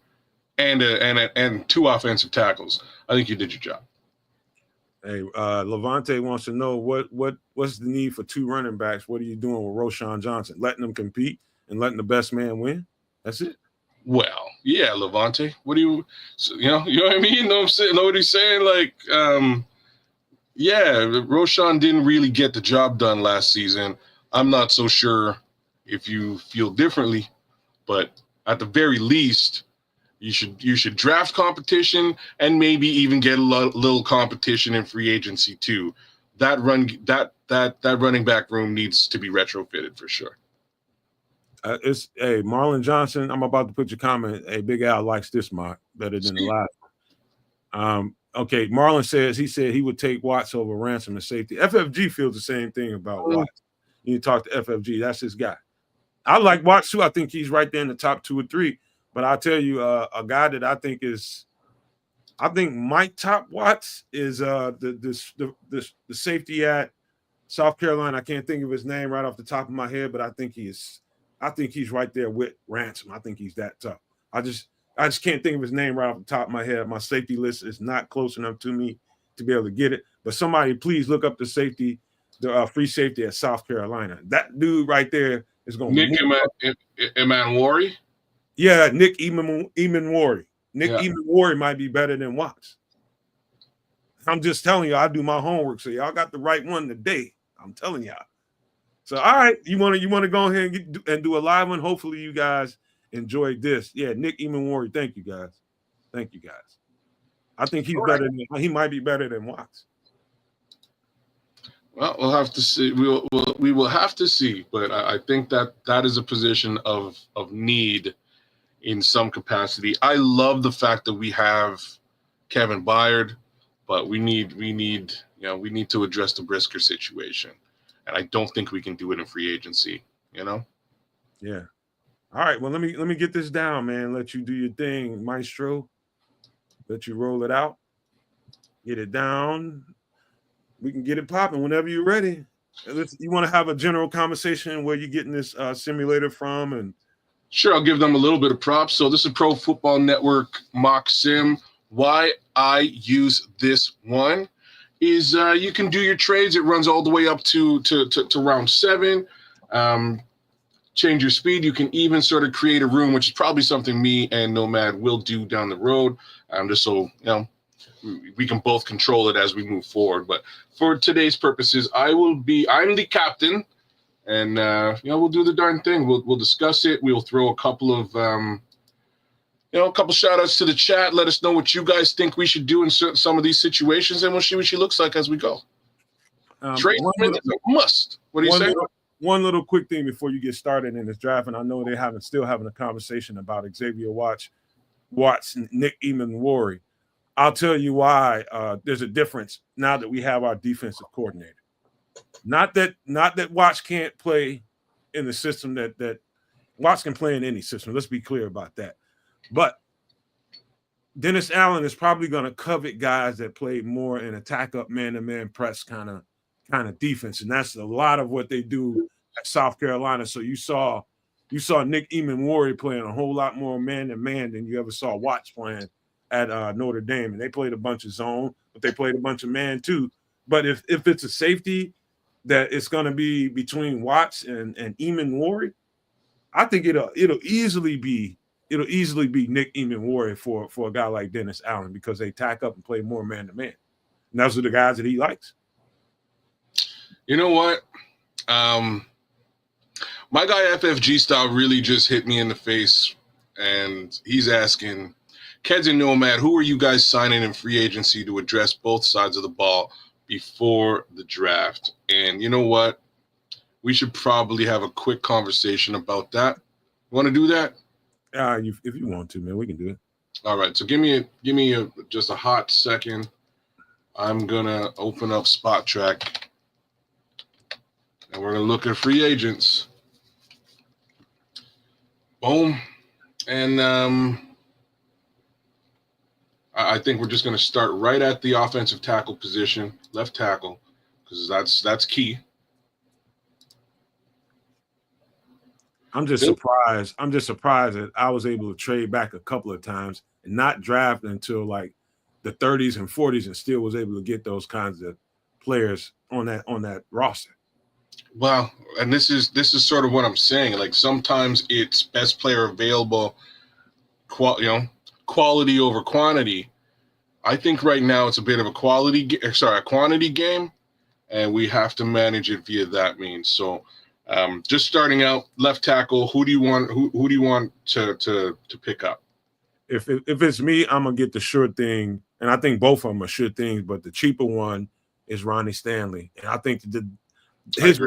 and 2 offensive tackles. I think you did your job. Hey, Levante wants to know what's the need for 2 running backs? What are you doing with Roshan Johnson? Letting them compete and letting the best man win? That's it. Well, yeah, Levante. What do you know what I mean? You know what I'm saying? Know what he's saying? Like, yeah, Roshan didn't really get the job done last season. I'm not so sure if you feel differently, but at the very least, you should draft competition and maybe even get a little competition in free agency too. That running back room needs to be retrofitted for sure. Marlon Johnson. I'm about to put your comment. Hey, Big Al likes this mock better than the last one. Okay, Marlon said he would take Watts over Ransom and safety. FFG feels the same thing about Watts. You talk to FFG, that's his guy. I like Watts too. I think he's right there in the top 2 or 3. But I'll tell you, a guy that I think might top Watts is the safety at South Carolina. I can't think of his name right off the top of my head, but I think he's right there with Ransom. I think he's that tough. I just can't think of his name right off the top of my head. My safety list is not close enough to me to be able to get it. But somebody please look up the free safety at South Carolina. That dude right there is going to Nick Emanwari. Yeah, Nick Emanwari. Nick Emanwari might be better than Watts. I'm just telling you, I do my homework, so y'all got the right one today. I'm telling y'all. So, all right, you want to go ahead and do a live one? Hopefully, you guys enjoyed this. Yeah, Nick Emanwari. Thank you, guys. I think he might be better than Watts. Well, we'll have to see. We will have to see. But I think that is a position of need in some capacity. I love the fact that we have Kevin Byard, but we need to address the Brisker situation, and I don't think we can do it in free agency. Yeah. All right. Well, let me get this down, man. Let you do your thing, Maestro. Let you roll it out. Get it down. We can get it popping whenever you're ready. You want to have a general conversation where you're getting this simulator from and. Sure, I'll give them a little bit of props. So this is Pro Football Network Mock Sim. Why I use this one is you can do your trades. It runs all the way up to round 7. Change your speed. You can even sort of create a room, which is probably something me and Nomad will do down the road. Just so we can both control it as we move forward. But for today's purposes, I'm the captain. And we'll do the darn thing. We'll discuss it. We'll throw a couple of shout outs to the chat. Let us know what you guys think we should do in some of these situations, and we'll see what she looks like as we go. Trade is a must. What do you say? One little quick thing before you get started in this draft, and I know they're still having a conversation about Xavier Watts and Nick Emanwari. I'll tell you why there's a difference now that we have our defensive coordinator. Not that Watts can't play in the system that Watts can play in any system. Let's be clear about that. But Dennis Allen is probably going to covet guys that play more in attack up man-to-man press kind of defense, and that's a lot of what they do at South Carolina. So you saw Nick Emanwari playing a whole lot more man-to-man than you ever saw Watts playing at Notre Dame, and they played a bunch of zone, but they played a bunch of man too. But if it's a safety that it's going to be between Watts and Emanwari, I think it'll easily be Nick Emanwari for a guy like Dennis Allen because they tack up and play more man to man, and those are the guys that he likes. You know what? My guy FFG style really just hit me in the face, and he's asking, Kedz and Nomad, who are you guys signing in free agency to address both sides of the ball before the draft? And you know what? We should probably have a quick conversation about that. You want to do that? If you want to, man, we can do it. All right. So give me just a hot second. I'm gonna open up Spot Track, and we're gonna look at free agents. Boom, and I think we're just going to start right at the offensive tackle position, left tackle, because that's key. I'm just surprised. I'm just surprised that I was able to trade back a couple of times and not draft until like the 30s and 40s and still was able to get those kinds of players on that roster. Well, and this is sort of what I'm saying. Like sometimes it's best player available, quality over quantity. I think right now it's a bit of a quantity game, and we have to manage it via that means. So, just starting out, left tackle. Who do you want? Who do you want to pick up? If it's me, I'm gonna get the sure thing, and I think both of them are sure things. But the cheaper one is Ronnie Stanley, and I think his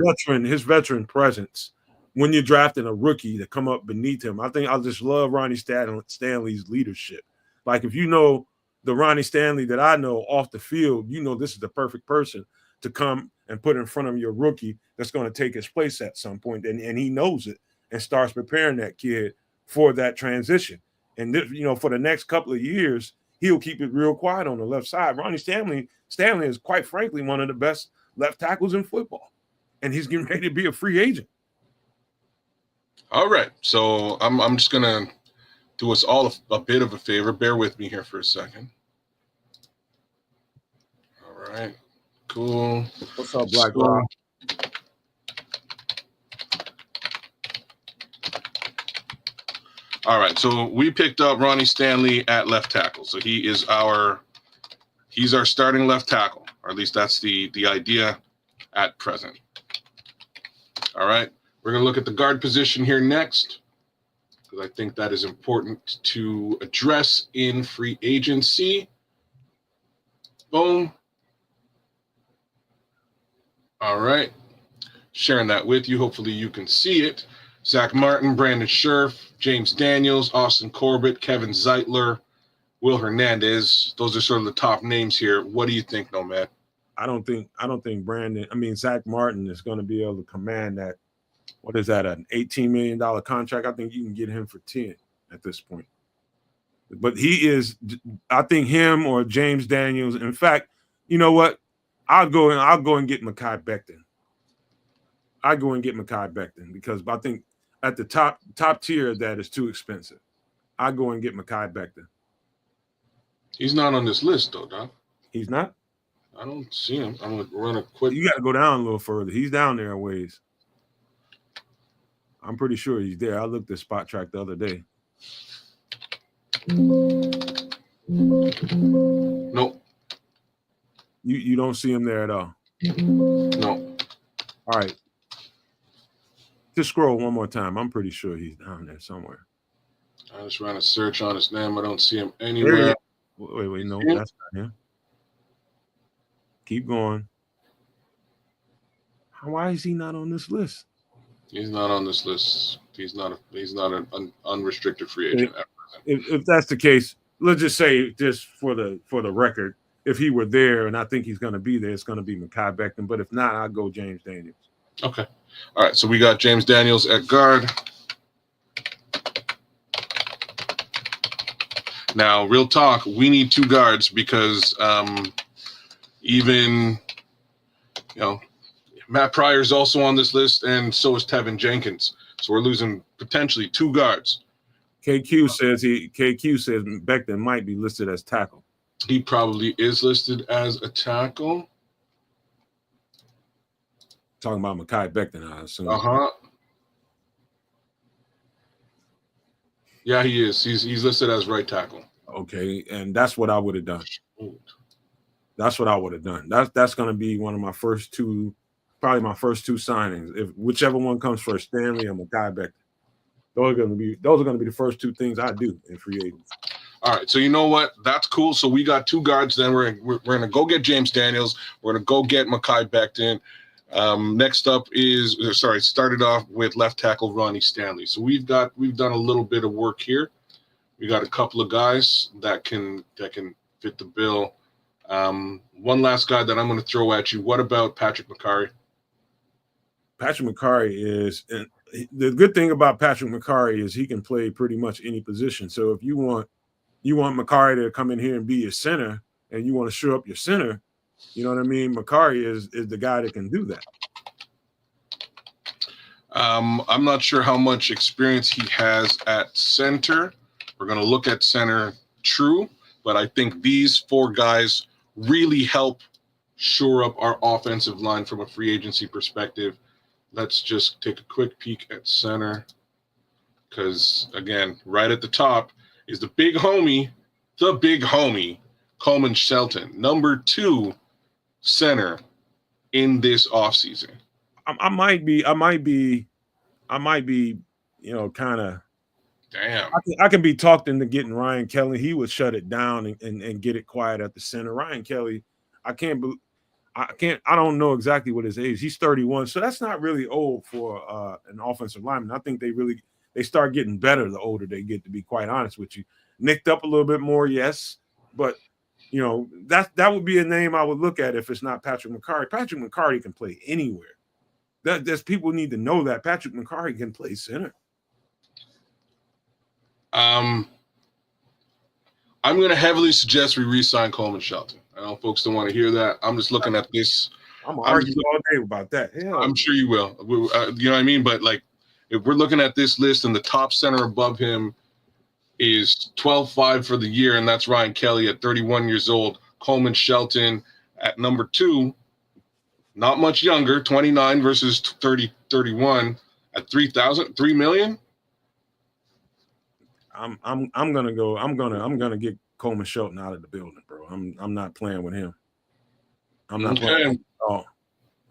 veteran presence when you're drafting a rookie to come up beneath him. I think I just love Ronnie Stanley's leadership. Like if you know the Ronnie Stanley that I know off the field, you know this is the perfect person to come and put in front of your rookie that's going to take his place at some point, and he knows it and starts preparing that kid for that transition. And this, for the next couple of years, he'll keep it real quiet on the left side. Ronnie Stanley is quite frankly one of the best left tackles in football, and he's getting ready to be a free agent. All right, so I'm just gonna do us all a bit of a favor. Bear with me here for a second. All right, cool. What's up, Black Rock? All right, so we picked up Ronnie Stanley at left tackle. So he's our starting left tackle, or at least that's the idea at present. All right, we're gonna look at the guard position here next, because I think that is important to address in free agency. Boom. All right, sharing that with you. Hopefully you can see it. Zach Martin, Brandon Scherf, James Daniels, Austin Corbett, Kevin Zeitler, Will Hernandez. Those are sort of the top names here. What do you think, Nomad? I don't think Zach Martin is going to be able to command that. What is that, an $18 million contract? I think you can get him for 10 at this point. But I think him or James Daniels. In fact, you know what? I'll go and get Mekhi Becton. I go and get Mekhi Becton because I think at the top tier of that is too expensive. I go and get Mekhi Becton. He's not on this list though, Doc. He's not? I don't see him. I'm gonna run a quick. You got to go down a little further. He's down there a ways. I'm pretty sure he's there. I looked at Spot Track the other day. Nope. You don't see him there at all. No. All right. Just scroll one more time. I'm pretty sure he's down there somewhere. I just ran a search on his name. I don't see him anywhere. Wait, no, that's not him. Keep going. Why is he not on this list? He's not on this list. He's not an unrestricted free agent. If that's the case, let's just say, just for the record, if he were there, and I think he's going to be there, it's going to be Mekhi Becton. But if not, I'll go James Daniels. Okay. All right. So we got James Daniels at guard. Now, real talk, we need two guards because even, Matt Pryor's also on this list, and so is Tevin Jenkins. So we're losing potentially two guards. KQ says Becton might be listed as tackle. He probably is listed as a tackle. Talking about Mekhi Becton, I assume. Yeah, he is. He's listed as right tackle. Okay, and that's what I would have done. That's what I would have done. That's going to be one of my first two, probably my first two signings. If whichever one comes first, Stanley or Mekhi Becton. Those are going to be the first two things I do in free agency. All right, so you know what? That's cool. So we got two guards. Then we're going to go get James Daniels. We're going to go get Mekhi Becton. Next up started off with left tackle Ronnie Stanley. So we've done a little bit of work here. We got a couple of guys that can fit the bill. One last guy that I'm going to throw at you. What about Patrick Mekari? Patrick Mekari is the good thing about Patrick Mekari is he can play pretty much any position. So if you want, you want Makari to come in here and be your center, and you want to shore up your center. You know what I mean? Makari is the guy that can do that. I'm not sure how much experience he has at center. We're going to look at center true, but I think these 4 guys really help shore up our offensive line from a free agency perspective. Let's just take a quick peek at center because, again, right at the top is the big homie, Coleman Shelton, number 2 center in this offseason. I might be, you know, kind of. Damn. I can be talked into getting Ryan Kelly. He would shut it down and get it quiet at the center. Ryan Kelly, I don't know exactly what his age is. He's 31, so that's not really old for an offensive lineman. I think they start getting better the older they get, to be quite honest with you. Nicked up a little bit more, yes, but you know, that would be a name I would look at if it's not Patrick Makari. Patrick Makari can play anywhere. There's people need to know that Patrick Makari can play center. I'm going to heavily suggest we re-sign Coleman Shelton. I know folks don't want to hear that. I'm just looking at this. I'm going to argue all day about that. Hell. I'm sure you will. You know what I mean? But, like, if we're looking at this list and the top center above him is 12-5 for the year, and that's Ryan Kelly at 31 years old. Coleman Shelton at number 2, not much younger, 29 versus 31 at $3 million. I'm gonna get Coleman Shelton out of the building, bro. I'm not playing with him. I'm not playing. Oh,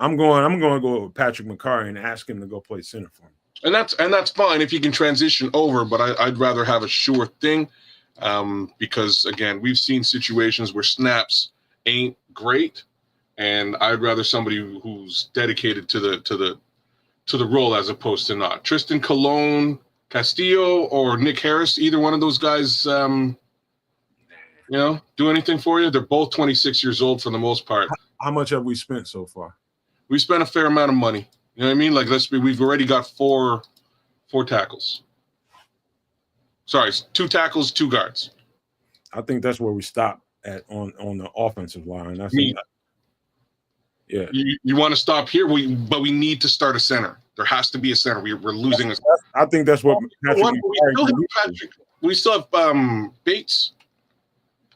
I'm going to go with Patrick Makari and ask him to go play center for me. And that's fine if you can transition over, but I'd rather have a sure thing, because again, we've seen situations where snaps ain't great, and I'd rather somebody who's dedicated to the role as opposed to not. Tristan Colon, Castillo, or Nick Harris, either one of those guys, do anything for you? They're both 26 years old for the most part. How much have we spent so far? We spent a fair amount of money. You know what I mean? Like, we've already got four tackles. Sorry, 2 tackles, 2 guards. I think that's where we stop at on the offensive line. That's yeah. You want to stop here, but we need to start a center. There has to be a center. We're losing a. I think that's what we still have Bates.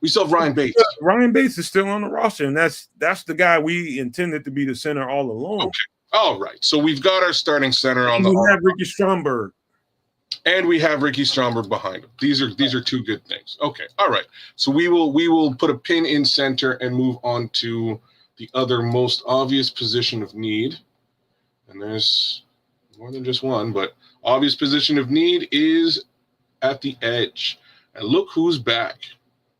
We still have Ryan Bates. Ryan Bates is still on the roster, and that's the guy we intended to be the center all along. Okay. All right. So we've got our starting center on the. We have Ricky Stromberg. And we have Ricky Stromberg behind him. These are 2 good things. Okay. All right. So we will put a pin in center and move on to the other most obvious position of need. And there's more than just one, but obvious position of need is at the edge. And look who's back.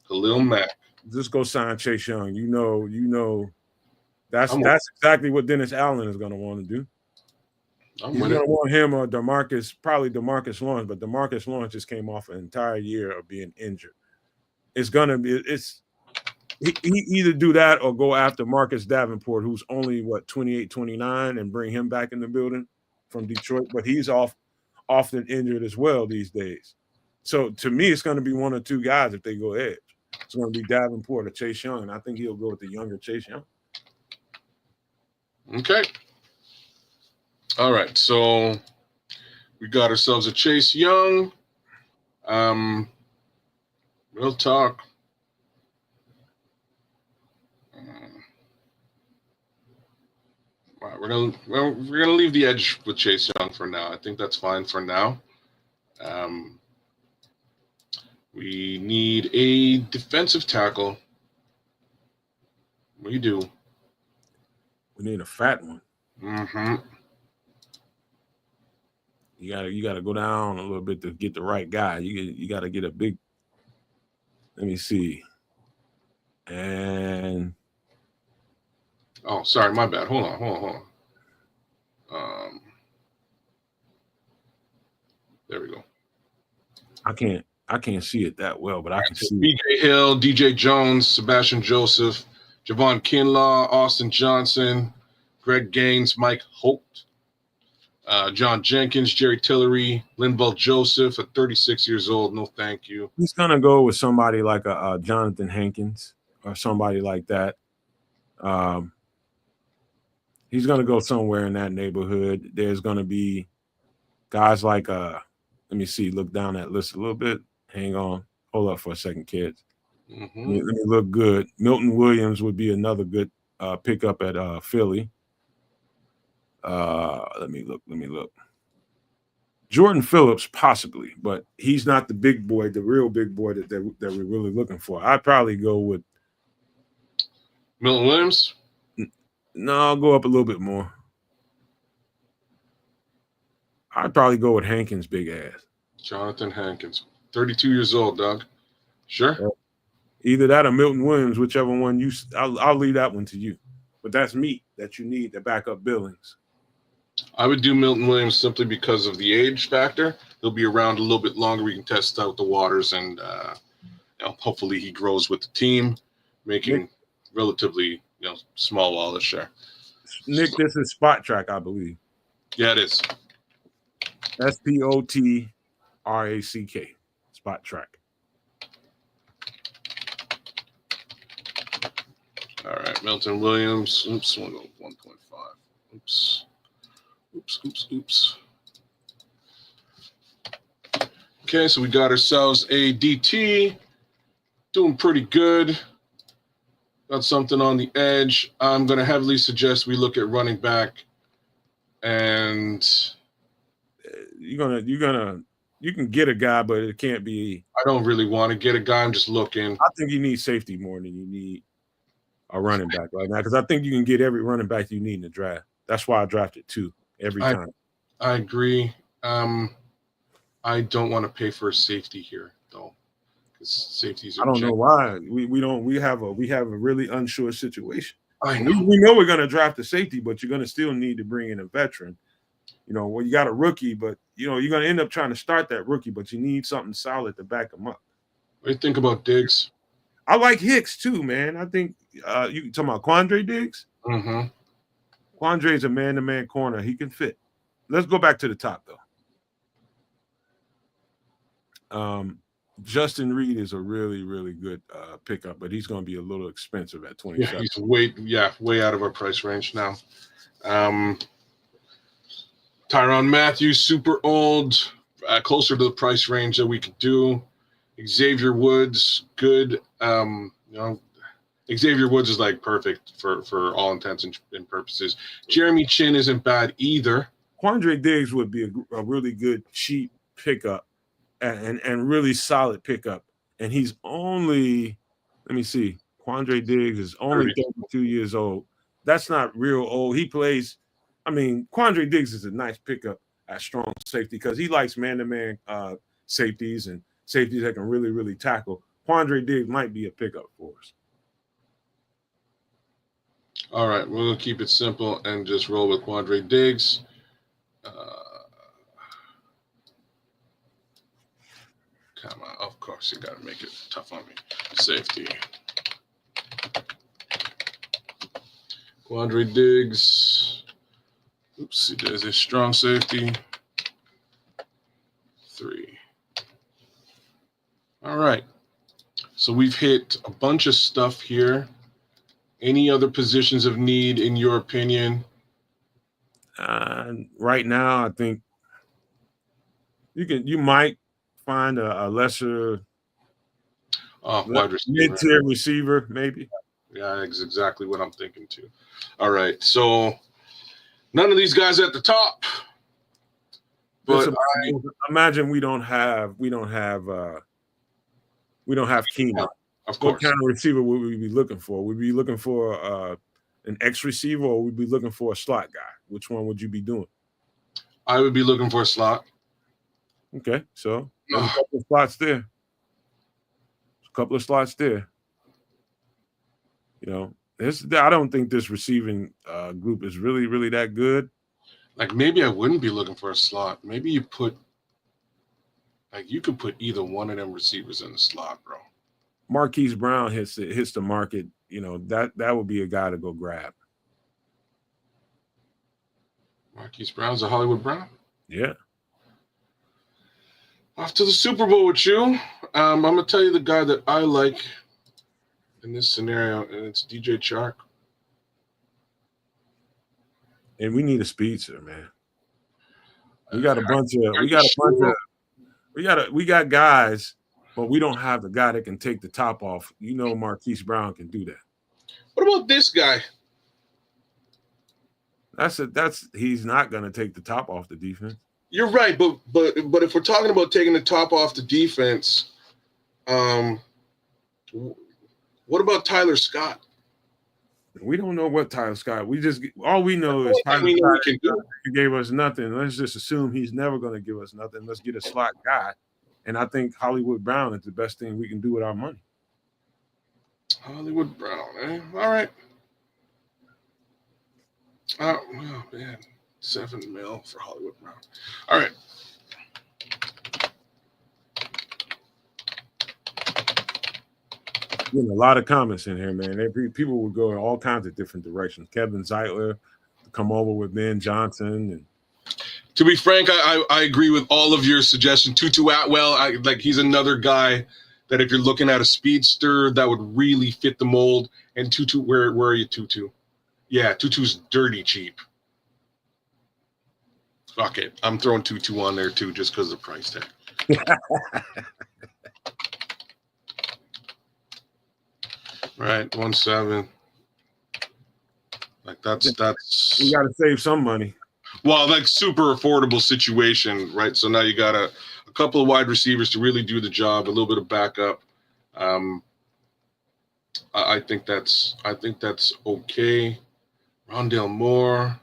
Khalil Mack. Just go sign Chase Young. You know that's exactly what Dennis Allen is going to want to do. He's going to want him or DeMarcus Lawrence, but DeMarcus Lawrence just came off an entire year of being injured. He either do that or go after Marcus Davenport, who's only 28, 29, and bring him back in the building from Detroit, but he's often injured as well these days. So to me, it's going to be one or 2 guys if they go edge. It's going to be Davenport or Chase Young, and I think he'll go with the younger Chase Young. Okay. All right, so we got ourselves a Chase Young. Real talk. All right, we're gonna leave the edge with Chase Young for now. I think that's fine for now. We need a defensive tackle. We do. We need a fat one. Mm-hmm. You gotta go down a little bit to get the right guy. You gotta get a big. Let me see. And oh, sorry, my bad. Hold on. There we go. I can't see it that well, but I can see BJ Hill, DJ Jones, Sebastian Joseph, Javon Kinlaw, Austin Johnson, Greg Gaines, Mike Holt. John Jenkins, Jerry Tillery, Linval Joseph at 36 years old. No, thank you. He's gonna go with somebody like a Jonathan Hankins or somebody like that. He's gonna go somewhere in that neighborhood. There's gonna be guys like let me see, look down that list a little bit. Hang on, hold up for a second, kids. Let me look good. Milton Williams would be another good pickup at Philly. Let me look. Jordan Phillips, possibly, but he's not the big boy, the real big boy that we're really looking for. I'd probably go with Milton Williams. No, I'll go up a little bit more. I'd probably go with Hankins' big ass. Jonathan Hankins, 32 years old, Doug. Sure. Either that or Milton Williams, whichever one you. I'll leave that one to you. But that's meat that you need to back up Billings. I would do Milton Williams simply because of the age factor. He'll be around a little bit longer. We can test out the waters, and hopefully he grows with the team, making relatively small wallet share. Nick, this is Spot Track, I believe. Yeah, it is. SPOTRACK. Spot Track. All right, Milton Williams. Oops, we'll go 1.5. Oops. Okay, so we got ourselves a DT. Doing pretty good. Got something on the edge. I'm going to heavily suggest we look at running back. And you can get a guy, but it can't be. I don't really want to get a guy. I'm just looking. I think you need safety more than you need a running back right now, because I think you can get every running back you need in the draft. That's why I drafted two every time. I agree. I don't want to pay for a safety here though, because safeties are. I don't know why we have a really unsure situation. I know. We know we're going to draft a safety, but you're going to still need to bring in a veteran. Well, you got a rookie, but you're going to end up trying to start that rookie, but you need something solid to back him up. What do you think about Diggs? I like Hicks too, man. I think you talking about Quandre Diggs? Mm-hmm. Quandre is a man-to-man corner. He can fit. Let's go back to the top, though. Justin Reed is a really, really good pickup, but he's going to be a little expensive at 27. Yeah, he's way out of our price range now. Tyrann Mathieu, super old, closer to the price range that we could do. Xavier Woods, good. Xavier Woods is like perfect for all intents and purposes. Jeremy Chin isn't bad either. Quandre Diggs would be a really good cheap pickup and really solid pickup. And he's only, let me see, Quandre Diggs is only 32 years old. That's not real old. He plays, Quandre Diggs is a nice pickup at strong safety because he likes man-to-man safeties and safeties that can really, really tackle. Quandre Diggs might be a pickup for us. All right, we're going to keep it simple and just roll with Quandre Diggs. Come on, of course, you got to make it tough on me. Safety. Quandre Diggs. Oops, there's a strong safety. 3. All right. So we've hit a bunch of stuff here. Any other positions of need in your opinion? Right now, I think you might find a lesser wide receiver, mid-tier receiver, maybe. Yeah, that's exactly what I'm thinking too. All right, so none of these guys at the top. But imagine we don't have Keenan. Of course. What kind of receiver would we be looking for? Would we be looking for an X receiver, or would we be looking for a slot guy? Which one would you be doing? I would be looking for a slot. Okay, so there's a couple of slots there. I don't think this receiving group is really, really that good. Like maybe I wouldn't be looking for a slot. Maybe you could put either one of them receivers in the slot, bro. Marquise Brown hits the market. That would be a guy to go grab. Marquise Brown's a Hollywood Brown. Yeah. Off to the Super Bowl with you. I'm going to tell you the guy that I like in this scenario, and it's DJ Chark. And we need a speedster, man. We got a bunch of we got guys, but we don't have the guy that can take the top off. You know, Marquise Brown can do that. What about this guy? He's not going to take the top off the defense. You're right, but if we're talking about taking the top off the defense, what about Tyler Scott? We don't know what Tyler Scott. All we know is Tyler Scott gave us nothing. Let's just assume he's never going to give us nothing. Let's get a slot guy, and I think Hollywood Brown is the best thing we can do with our money. Hollywood Brown, eh? All right. Oh man, $7 million for Hollywood Brown. All right. Getting a lot of comments in here, man. People would go in all kinds of different directions. Kevin Zeitler come over with Ben Johnson, and to be frank, I agree with all of your suggestions. Tutu Atwell, he's another guy that if you're looking at a speedster that would really fit the mold. And Tutu, where are you, Tutu? Yeah, Tutu's dirty cheap. Fuck it, I'm throwing Tutu on there too, just because of the price tag. Right, 1.7. Like that's we got to save some money. Well, like super affordable situation, right? So now you got a couple of wide receivers to really do the job, a little bit of backup. I think that's okay. Rondale Moore.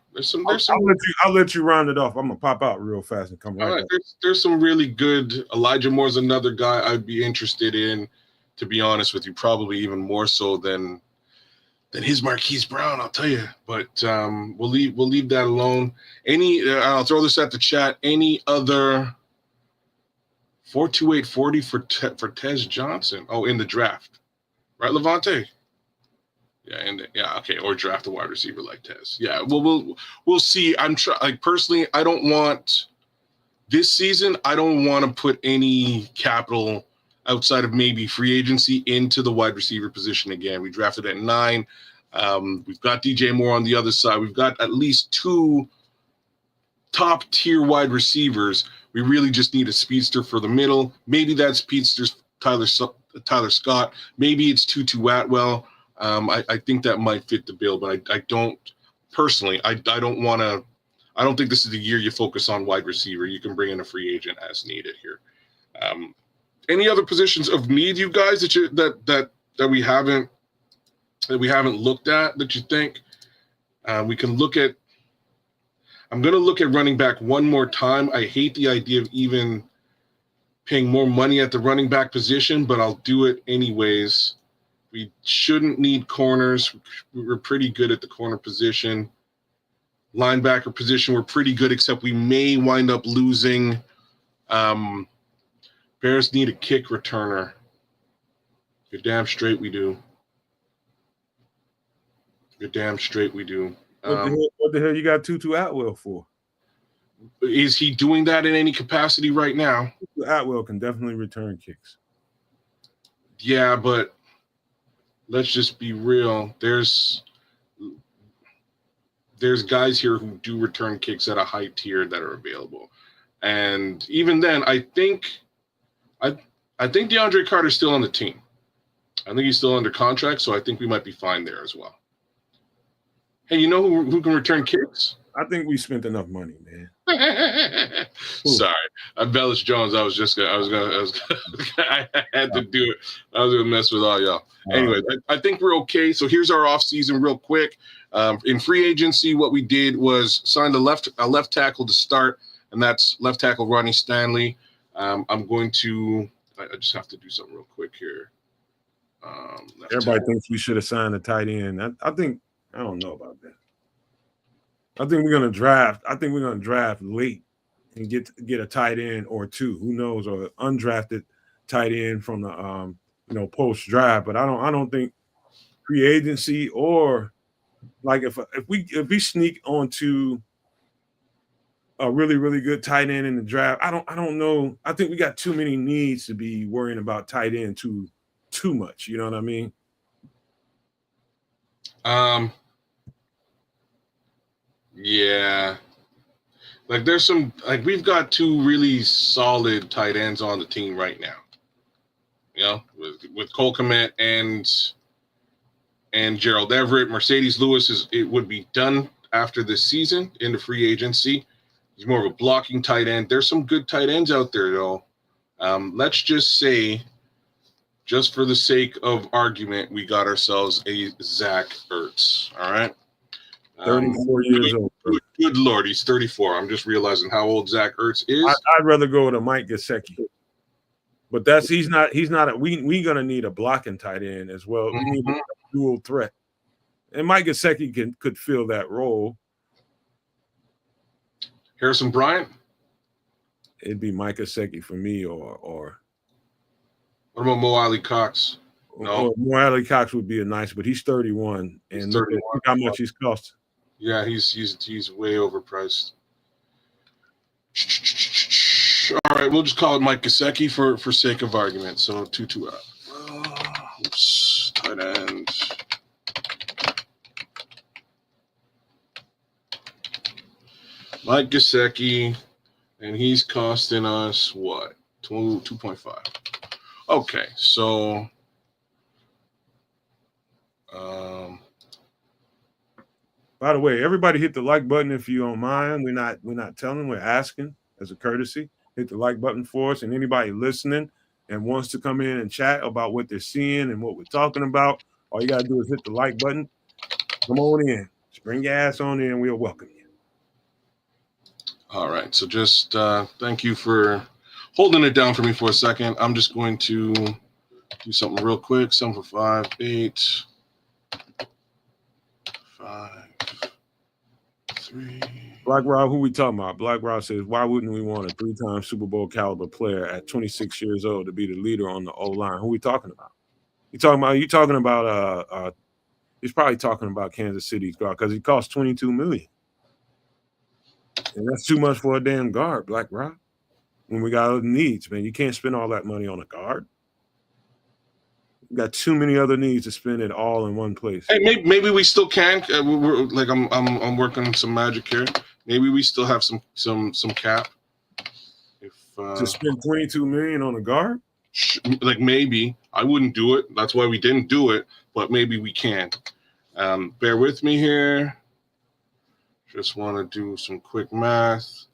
I'll let you round it off. I'm gonna pop out real fast and come right back. There's some really good. Elijah Moore's another guy I'd be interested in, to be honest with you, probably even more so than his Marquise Brown, I'll tell you. But we'll leave that alone. I'll throw this at the chat. Any other 42840 for Tez Johnson? Oh, in the draft, right, Levante? Yeah, okay, or draft a wide receiver like Tez. Yeah, we'll see. Personally, I don't want this season. I don't want to put any capital outside of maybe free agency into the wide receiver position again. We drafted at 9. We've got DJ Moore on the other side. We've got at least 2 top tier wide receivers. We really just need a speedster for the middle. Maybe that speedster's Tyler Scott. Maybe it's Tutu Atwell. I think that might fit the bill, but I don't personally. I don't want to. I don't think this is the year you focus on wide receiver. You can bring in a free agent as needed here. Any other positions of need, you guys, that we haven't looked at that you think we can look at? I'm going to look at running back one more time. I hate the idea of even paying more money at the running back position, but I'll do it anyways. We shouldn't need corners. We're pretty good at the corner position. Linebacker position, we're pretty good, except we may wind up losing. Bears need a kick returner. You're damn straight we do. You're damn straight we do. What the hell you got Tutu Atwell for? Is he doing that in any capacity right now? Tutu Atwell can definitely return kicks. Yeah, but let's just be real. There's guys here who do return kicks at a high tier that are available. And even then, I think DeAndre Carter's still on the team. I think he's still under contract, so I think we might be fine there as well. Hey, you know who can return kicks? I think we spent enough money, man. Sorry, Bellis Jones. I had to do it. I was gonna mess with all y'all. Anyway, I think we're okay. So here's our off season, real quick. In free agency, what we did was signed a left tackle to start, and that's left tackle Ronnie Stanley. I just have to do something real quick here. Everybody thinks we should have signed a tight end. I don't know about that. I think we're gonna draft. Late and get a tight end or 2. Who knows? Or undrafted tight end from the post draft. But I don't think free agency or like if we sneak onto a really, really good tight end in the draft. I don't know. I think we got too many needs to be worrying about tight end too much. You know what I mean? Yeah. Like there's some like we've got two really solid tight ends on the team right now. You know, with Cole Kmet and Gerald Everett. Mercedes Lewis it would be done after this season in the free agency. He's more of a blocking tight end. There's some good tight ends out there though. Let's just say, just for the sake of argument, we got ourselves a Zach Ertz. All right. 34 years old. Good Lord, he's 34. I'm just realizing how old Zach Ertz is. I'd rather go with a Mike Gesicki. But he's not we gonna need a blocking tight end as well. We need a dual threat. And Mike Gesicki could fill that role. Harrison Bryant? It'd be Mike Gesicki for me or what about Mo Alley Cox? No. Mo Alley Cox would be a nice, but he's 31 and look how much he's cost. Yeah, he's way overpriced. All right, we'll just call it Mike Gesicki for sake of argument. So 2-2 out. Oops, tight end. Mike Gesicki, and he's costing us what? 2.5. Okay, so by the way, everybody hit the like button if you don't mind. We're not telling, we're asking as a courtesy. Hit the like button for us, and anybody listening and wants to come in and chat about what they're seeing and what we're talking about, all you gotta do is hit the like button. Come on in. Just bring your ass on in, we'll welcome you. All right, so just thank you for holding it down for me for a second. I'm just going to do something real quick. 7 for 5, 8, 5, 3. Black Rob, who we talking about? Black Rob says, why wouldn't we want a 3-time Super Bowl caliber player at 26 years old to be the leader on the O-line? Who we talking about? You talking about he's probably talking about Kansas City's guard because he costs $22 million. And that's too much for a damn guard, Black Rob. When we got other needs, man. You can't spend all that money on a guard. We got too many other needs to spend it all in one place. Hey, maybe we still can. We're like I'm working some magic here. Maybe we still have some cap. If to spend $22 million on a guard, like maybe I wouldn't do it. That's why we didn't do it. But maybe we can. Bear with me here. Just want to do some quick math.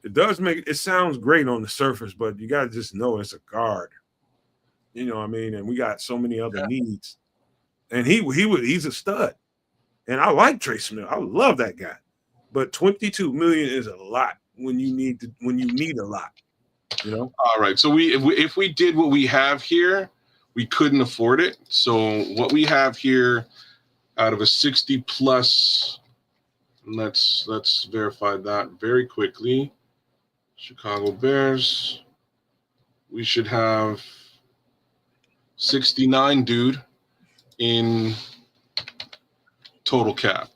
It sounds great on the surface, but you got to just know it's a guard. You know what I mean? And we got so many other needs. And he's a stud. And I like Trey Smith. I love that guy. But $22 million is a lot when you need a lot. You know? All right. So if we did what we have here, we couldn't afford it. So what we have here out of a 60 plus, let's verify that very quickly. Chicago Bears, we should have 69, dude, in total cap.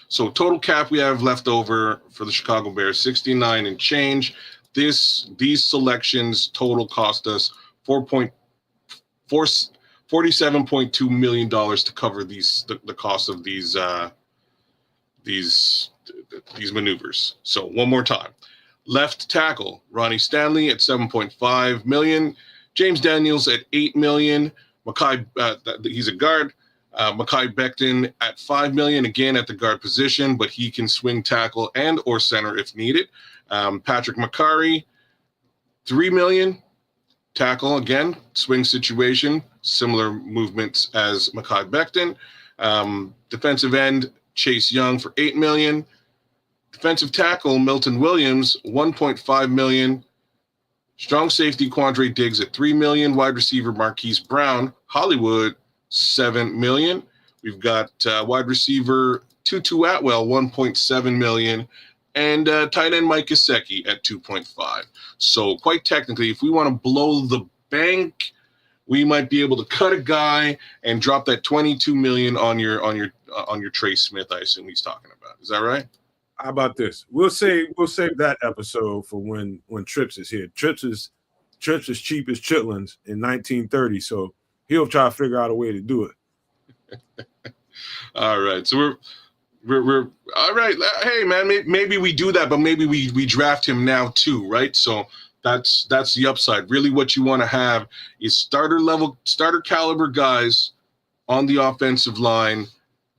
So total cap we have left over for the Chicago Bears, 69 and change. These selections total cost us $47.2 million to cover the cost of these maneuvers. So one more time. Left tackle, Ronnie Stanley at $7.5 million. James Daniels at $8 million. He's a guard. Mekhi Becton at $5 million, again at the guard position, but he can swing tackle and or center if needed. Patrick McCarry, $3 million. Tackle, again, swing situation, similar movements as Mekhi Becton. Defensive end, Chase Young for $8 million. Defensive tackle, Milton Williams, $1.5 million. Strong safety, Quandre Diggs at $3 million. Wide receiver, Marquise Brown, Hollywood, $7 million. We've got wide receiver, Tutu Atwell, $1.7 million. And tight end Mike Gesicki at 2.5. So quite technically, if we want to blow the bank, we might be able to cut a guy and drop that $22 million on your Trey Smith. I assume he's talking about. Is that right? How about this? We'll save that episode for when Trips is here. Trips is cheap as chitlins in 1930, so he'll try to figure out a way to do it. All right, so we're all right. Hey man, maybe we do that, but maybe we draft him now too, right? So that's the upside. Really, what you want to have is starter caliber guys on the offensive line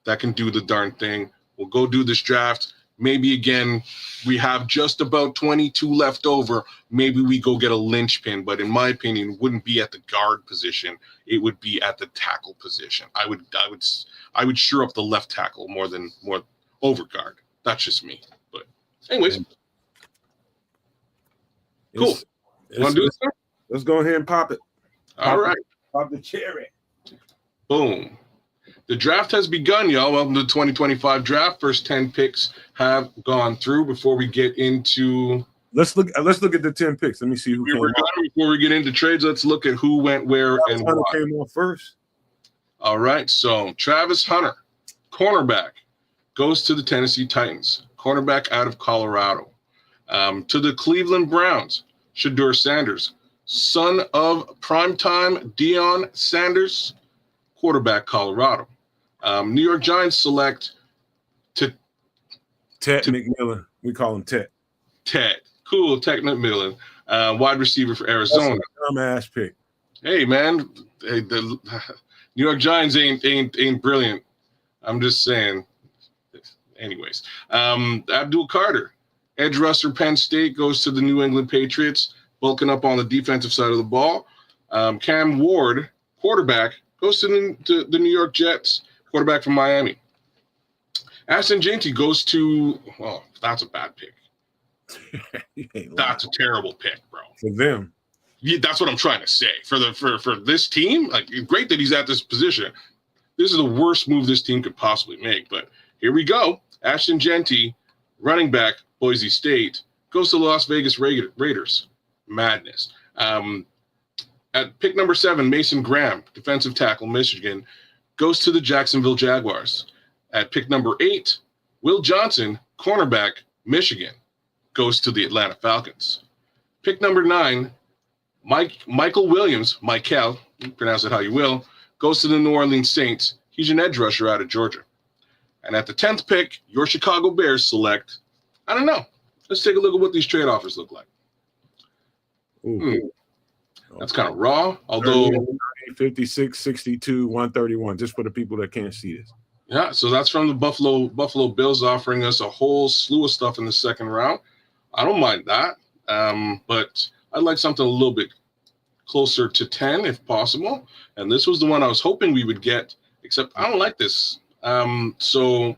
that can do the darn thing. We'll go do this draft. Maybe again, we have just about 22 left over. Maybe we go get a linchpin, but in my opinion, it wouldn't be at the guard position. It would be at the tackle position. I would sure up the left tackle more over guard. That's just me. But anyways, cool. Want to do this? Let's go ahead and pop it. All right. Pop the cherry. Boom. The draft has begun, y'all. Welcome to the 2025 draft. First 10 picks have gone through. Before we get into, let's look at the 10 picks. Let me see who came off. Before we get into trades, let's look at who went where and why. Came off first. All right. So Travis Hunter, cornerback, goes to the Tennessee Titans. Cornerback out of Colorado. To the Cleveland Browns, Shedeur Sanders, son of primetime Deion Sanders, quarterback, Colorado. New York Giants select Ted McMillan. We call him Ted. Cool, Ted McMillan, wide receiver for Arizona. That's a dumbass pick. Hey man, the New York Giants ain't brilliant. I'm just saying. Anyways, Abdul Carter, edge rusher, Penn State, goes to the New England Patriots, bulking up on the defensive side of the ball. Cam Ward, quarterback, goes to the New York Jets, quarterback from Miami. Ashton Jeanty goes to, well, that's a bad pick. That's a terrible pick, bro. For them. Yeah, that's what I'm trying to say. For this team, like, great that he's at this position. This is the worst move this team could possibly make. But here we go. Ashton Jeanty, running back, Boise State, goes to the Las Vegas Raiders. Madness. At pick number 7, Mason Graham, defensive tackle, Michigan, goes to the Jacksonville Jaguars. At pick number 8, Will Johnson, cornerback, Michigan, goes to the Atlanta Falcons. Pick number 9, Michael Williams, Michael, pronounce it how you will, goes to the New Orleans Saints. He's an edge rusher out of Georgia. And at the 10th pick, your Chicago Bears select, I don't know. Let's take a look at what these trade offers look like. That's kind of raw, although 56, 62, 131, just for the people that can't see this. Yeah, so that's from the Buffalo Bills offering us a whole slew of stuff in the second round. I don't mind that, but I'd like something a little bit closer to 10 if possible. And this was the one I was hoping we would get, except I don't like this. So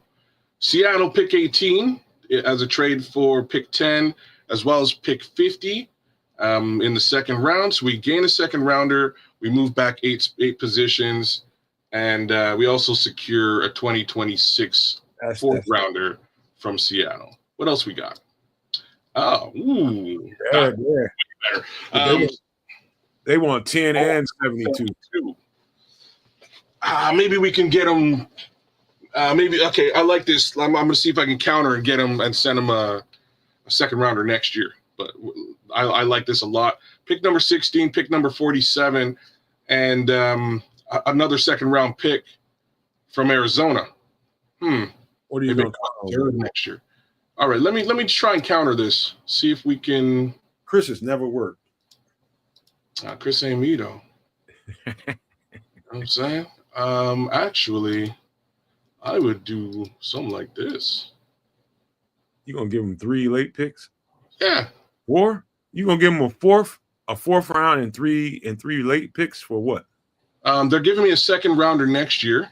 Seattle pick 18 as a trade for pick 10, as well as pick 50 in the second round. So we gain a second rounder. We move back eight positions. And we also secure a 2026 fourth rounder from Seattle. What else we got? Oh, ooh. Yeah. Better. They want 10 and 72. Maybe we can get them. Okay, I like this. I'm going to see if I can counter and get them and send them a second rounder next year. But I like this a lot. Pick number 16, pick number 47, and another second round pick from Arizona. What are you going to do next year? All right, let me try and counter this. See if we can. Chris has never worked. Chris ain't me though. You know what I'm saying? Actually, I would do something like this. You gonna give him 3 late picks? Yeah. 4? You gonna give him a fourth round and three late picks for what? They're giving me a second rounder next year,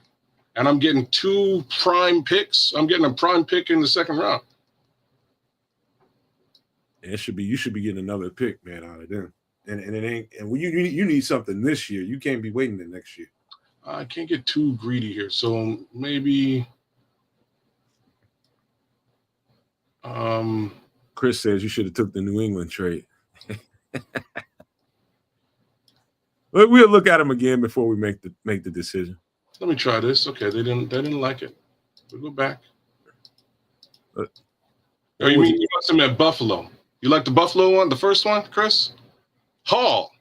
and I'm getting 2 prime picks. I'm getting a prime pick in the second round. And you should be getting another pick, man, out of them. And it ain't. And you need something this year. You can't be waiting the next year. I can't get too greedy here, so maybe. Chris says you should have took the New England trade. We'll look at them again before we make the decision. Let me try this. Okay, they didn't like it. We'll go back. Oh, you mean you must have met Buffalo? You like the Buffalo one, the first one, Chris? Hall.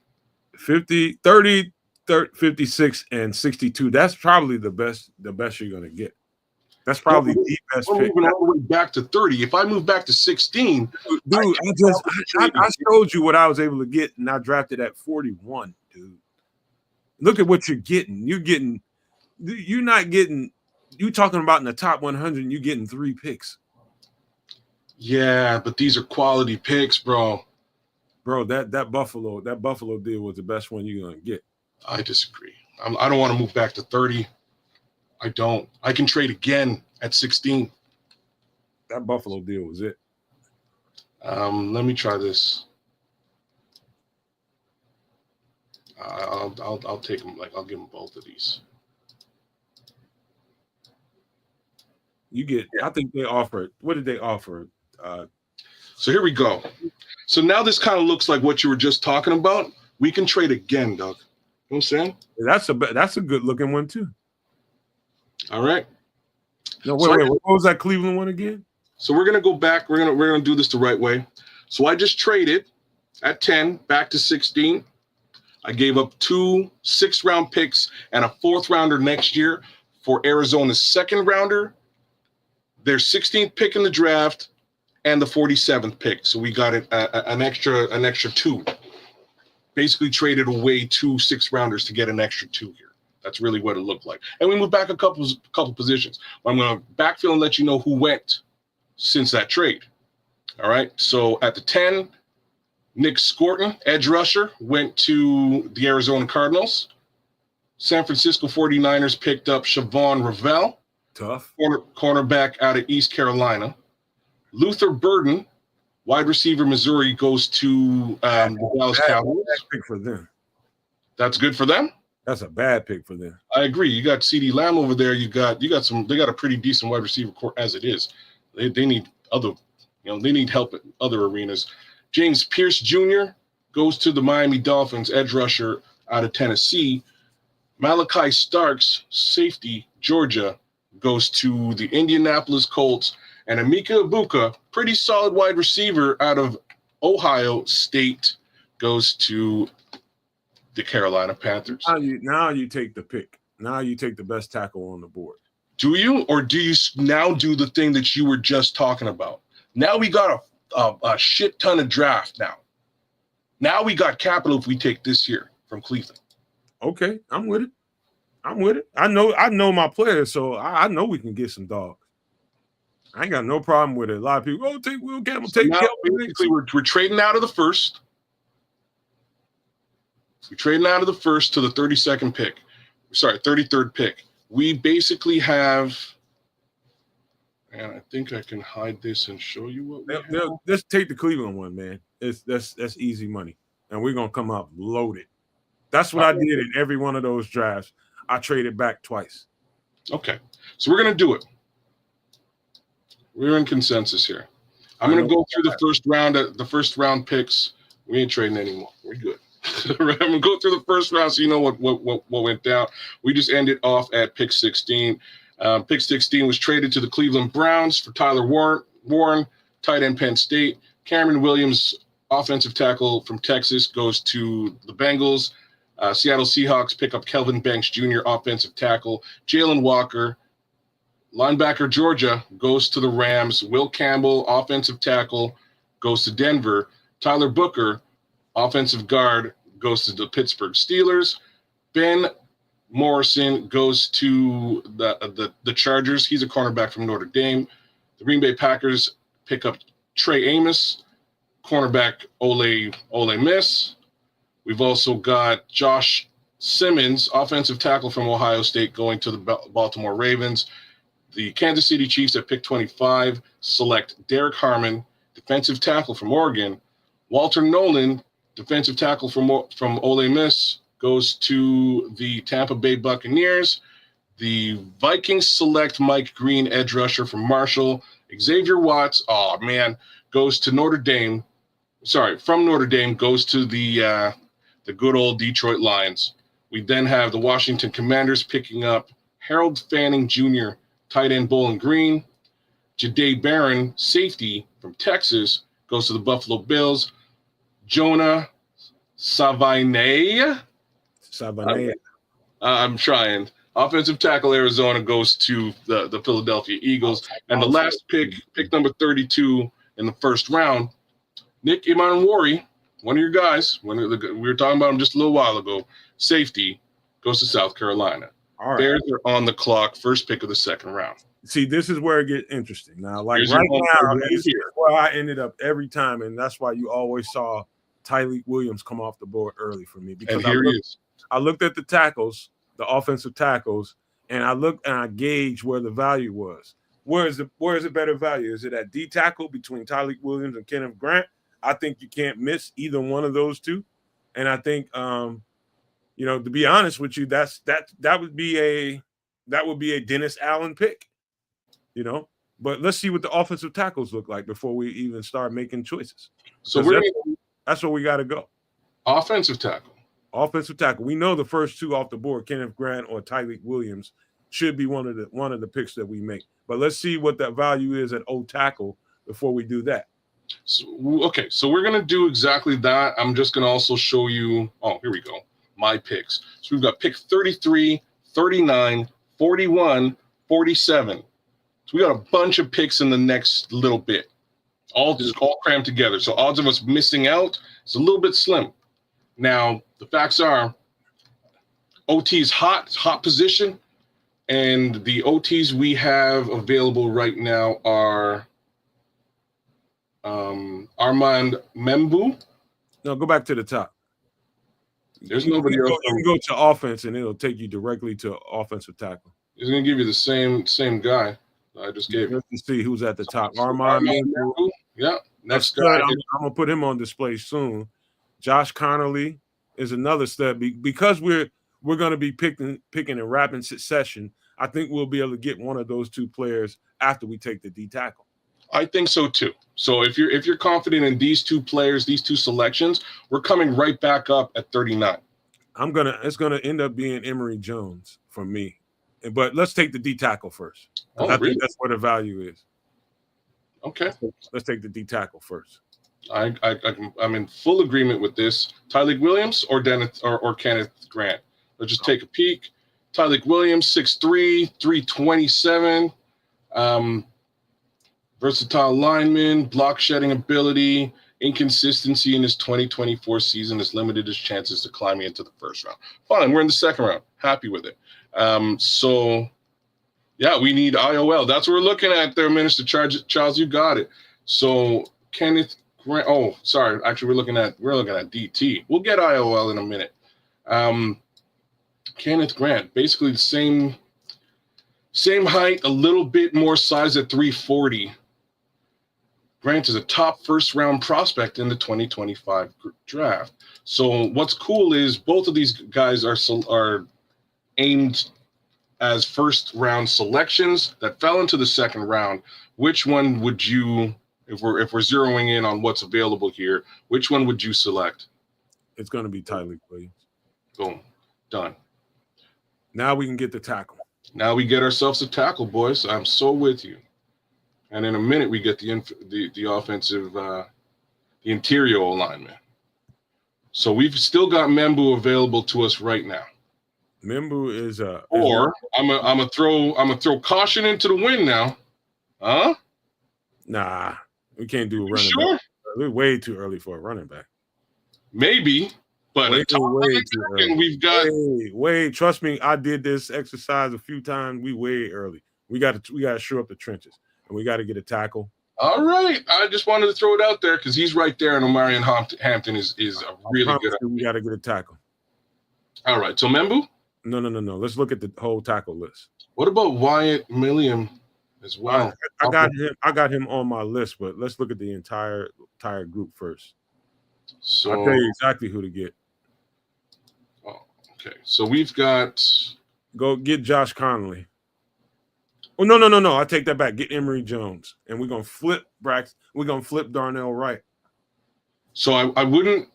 50, 30, 30, 56, and 62. That's probably the best you're gonna get. That's probably the best We're pick. moving all the way back to 30. If I move back to 16, dude, I showed you what I was able to get, and I drafted at 41, dude. Look at what you're getting. You're not getting. You talking about in the top 100, you're getting 3 picks. Yeah, but these are quality picks, bro. Bro, that Buffalo deal was the best one you're gonna get. I disagree. I don't want to move back to 30. I don't. I can trade again at 16. That Buffalo deal was it. Let me try this. I'll take them. I'll give them both of these. You get. I think they offered. What did they offer? So here we go. So now this kind of looks like what you were just talking about. We can trade again, Doug. You know what I'm saying? That's a good looking one too. All right. No, wait. What was that Cleveland one again? So we're gonna go back. We're gonna do this the right way. So I just traded at 10 back to 16. I gave up 2 6th-round picks and a 4th rounder next year for Arizona's 2nd rounder, their 16th pick in the draft, and the 47th pick. So we got an extra 2. Basically traded away 2 6th rounders to get an extra 2 here. That's really what it looked like. And we moved back a couple positions. I'm going to backfill and let you know who went since that trade. All right. So at the 10, Nick Scorton, edge rusher, went to the Arizona Cardinals. San Francisco 49ers picked up Siobhan Ravel, tough cornerback out of East Carolina. Luther Burden, wide receiver, Missouri, goes to the Dallas Cowboys. Bad pick for them. That's good for them. That's a bad pick for them. I agree. You got CeeDee Lamb over there. You got some. They got a pretty decent wide receiver core as it is. They need other, they need help in other arenas. James Pierce Jr. goes to the Miami Dolphins, edge rusher out of Tennessee. Malachi Starks, safety, Georgia, goes to the Indianapolis Colts. And Emeka Ibuka, pretty solid wide receiver out of Ohio State, goes to the Carolina Panthers. Now you take the pick. Now you take the best tackle on the board. Do you, or do you now do the thing that you were just talking about? Now we got a shit ton of draft now. Now we got capital if we take this year from Cleveland. Okay, I'm with it. I know my players, so I know we can get some dogs. I ain't got no problem with it. A lot of people, take Will Campbell, take now, basically, we're trading out of the first. We're trading out of the first to the 32nd pick. Sorry, 33rd pick. We basically have, and I think I can hide this and show you what we have. Let's take the Cleveland one, man. That's easy money, and we're gonna come out loaded. That's what I did in every one of those drafts. I traded back twice. Okay, so we're gonna do it. We're in consensus here. I'm going to go through the first round picks. We ain't trading anymore. We're good. I'm going to go through the first round so you know what went down. We just ended off at pick 16. Pick 16 was traded to the Cleveland Browns for Tyler Warren, tight end Penn State. Cameron Williams, offensive tackle from Texas, goes to the Bengals. Seattle Seahawks pick up Kelvin Banks Jr., offensive tackle. Jalen Walker, linebacker, Georgia, goes to the Rams. Will Campbell, offensive tackle, goes to Denver. Tyler Booker, offensive guard, goes to the Pittsburgh Steelers. Ben Morrison goes to the Chargers. He's a cornerback from Notre Dame. The Green Bay Packers pick up Trey Amos, cornerback Ole Miss. We've also got Josh Simmons, offensive tackle from Ohio State, going to the Baltimore Ravens. The Kansas City Chiefs at pick 25 select Derek Harmon, defensive tackle from Oregon. Walter Nolan, defensive tackle from Ole Miss, goes to the Tampa Bay Buccaneers. The Vikings select Mike Green, edge rusher from Marshall. Xavier Watts, goes to Notre Dame. From Notre Dame, goes to the good old Detroit Lions. We then have the Washington Commanders picking up Harold Fanning Jr., tight end Bowling Green. Jahdae Barron, safety from Texas, goes to the Buffalo Bills. Jonah Savaiinaea. I'm trying. Offensive tackle Arizona goes to the Philadelphia Eagles. And the last pick number 32 in the first round, Nick Imanwori, one of your guys, we were talking about him just a little while ago, safety, goes to South Carolina. All right. Bears are on the clock, first pick of the second round. See, this is where it gets interesting. Now, like Here's right your now, home this is where I ended up every time, and that's why you always saw Tyleik Williams come off the board early for me. Because And here he is. I looked at the tackles, the offensive tackles, and I looked and I gauged where the value was. Where is the better value? Is it at D tackle between Tyleik Williams and Kenneth Grant? I think you can't miss either one of those two. And I think you know, to be honest with you, that would be a Dennis Allen pick, you know. But let's see what the offensive tackles look like before we even start making choices. So that's where we got to go. Offensive tackle. Offensive tackle. We know the first two off the board, Kenneth Grant or Tyleik Williams, should be one of the picks that we make. But let's see what that value is at O tackle before we do that. So, okay, so we're going to do exactly that. I'm just going to also show you, here we go, my picks. So we've got pick 33, 39, 41, 47. So we got a bunch of picks in the next little bit, all crammed together. So odds of us missing out is a little bit slim. Now, the facts are OT's hot position, and the OTs we have available right now are Armand Membu. No, go back to the top. There's nobody else. You can go to offense, and it'll take you directly to offensive tackle. It's going to give you the same guy I just gave you. Let's see who's at the top. Armand Membu. Yeah. Next guy. I'm going to put him on display soon. Josh Connerly is another stud. Because we're going to be picking in rapid succession, I think we'll be able to get one of those two players after we take the D tackle. I think so too. So if you're confident in these two players, these two selections, we're coming right back up at 39. It's gonna end up being Emory Jones for me. But let's take the D tackle first. I think that's where the value is. Okay. Let's take the D tackle first. I'm in full agreement with this. Tyleik Williams or Kenneth Grant. Let's just take a peek. Tyleik Williams, 6'3", 327. Versatile lineman, block shedding ability, inconsistency in his 2024 season has limited his chances to climbing into the first round. Fine, we're in the second round. Happy with it. So, yeah, we need IOL. That's what we're looking at there, Minister Charles. You got it. So, Kenneth Grant. Oh, sorry. Actually, we're looking at DT. We'll get IOL in a minute. Kenneth Grant, basically the same height, a little bit more size at 340. Grant is a top first-round prospect in the 2025 draft. So what's cool is both of these guys are aimed as first-round selections that fell into the second round. Which one would you, if we're zeroing in on what's available here, which one would you select? It's going to be Tyleik Williams. Boom, done. Now we can get the tackle. Now we get ourselves a tackle, boys. I'm so with you. And in a minute, we get the offensive, the interior alignment. So we've still got Membu available to us right now. Membu is I'm gonna throw caution into the wind now. Huh? Nah, we can't do a running back. We're way too early for a running back. Maybe, but way too early. We've got way. Trust me, I did this exercise a few times. We way early. We got to shore up the trenches. And we got to get a tackle. All right. I just wanted to throw it out there because he's right there, and Omarion Hampton is a really good. We got to get a tackle. All right. So Membu? No. Let's look at the whole tackle list. What about Wyatt Milliam as well? I got him on my list, but let's look at the entire group first. So I'll tell you exactly who to get. Oh, okay. So we've got. Go get Josh Connerly. Oh, no. I take that back. Get Emory Jones. And we're going to flip Brax. We're going to flip Darnell Wright. So I wouldn't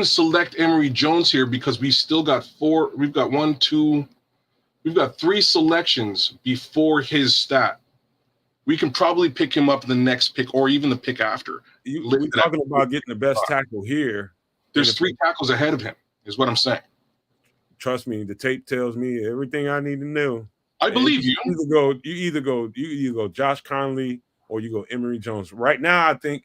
select Emory Jones here because we've still got we've got three selections before his stat. we can probably pick him up in the next pick or even the pick after. We're talking about getting the best tackle here. There's 3 tackles ahead of him, is what I'm saying. Trust me, the tape tells me everything I need to know. I believe you. You either go Josh Conley or you go Emory Jones. Right now, I think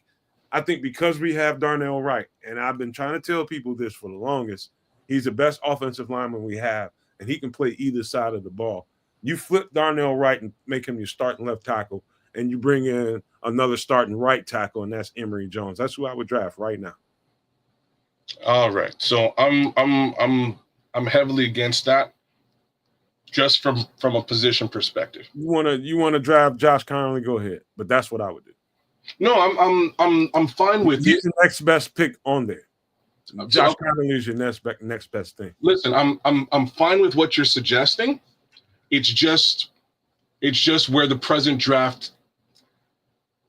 because we have Darnell Wright, and I've been trying to tell people this for the longest, he's the best offensive lineman we have, and he can play either side of the ball. You flip Darnell Wright and make him your starting left tackle, and you bring in another starting right tackle, and that's Emory Jones. That's who I would draft right now. All right, so I'm heavily against that, just from a position perspective. You wanna draft Josh Conley? Go ahead, but that's what I would do. No, I'm fine with He's it. the next best pick on there. Josh Conley is your next best thing. Listen, I'm fine with what you're suggesting. It's just where the present draft.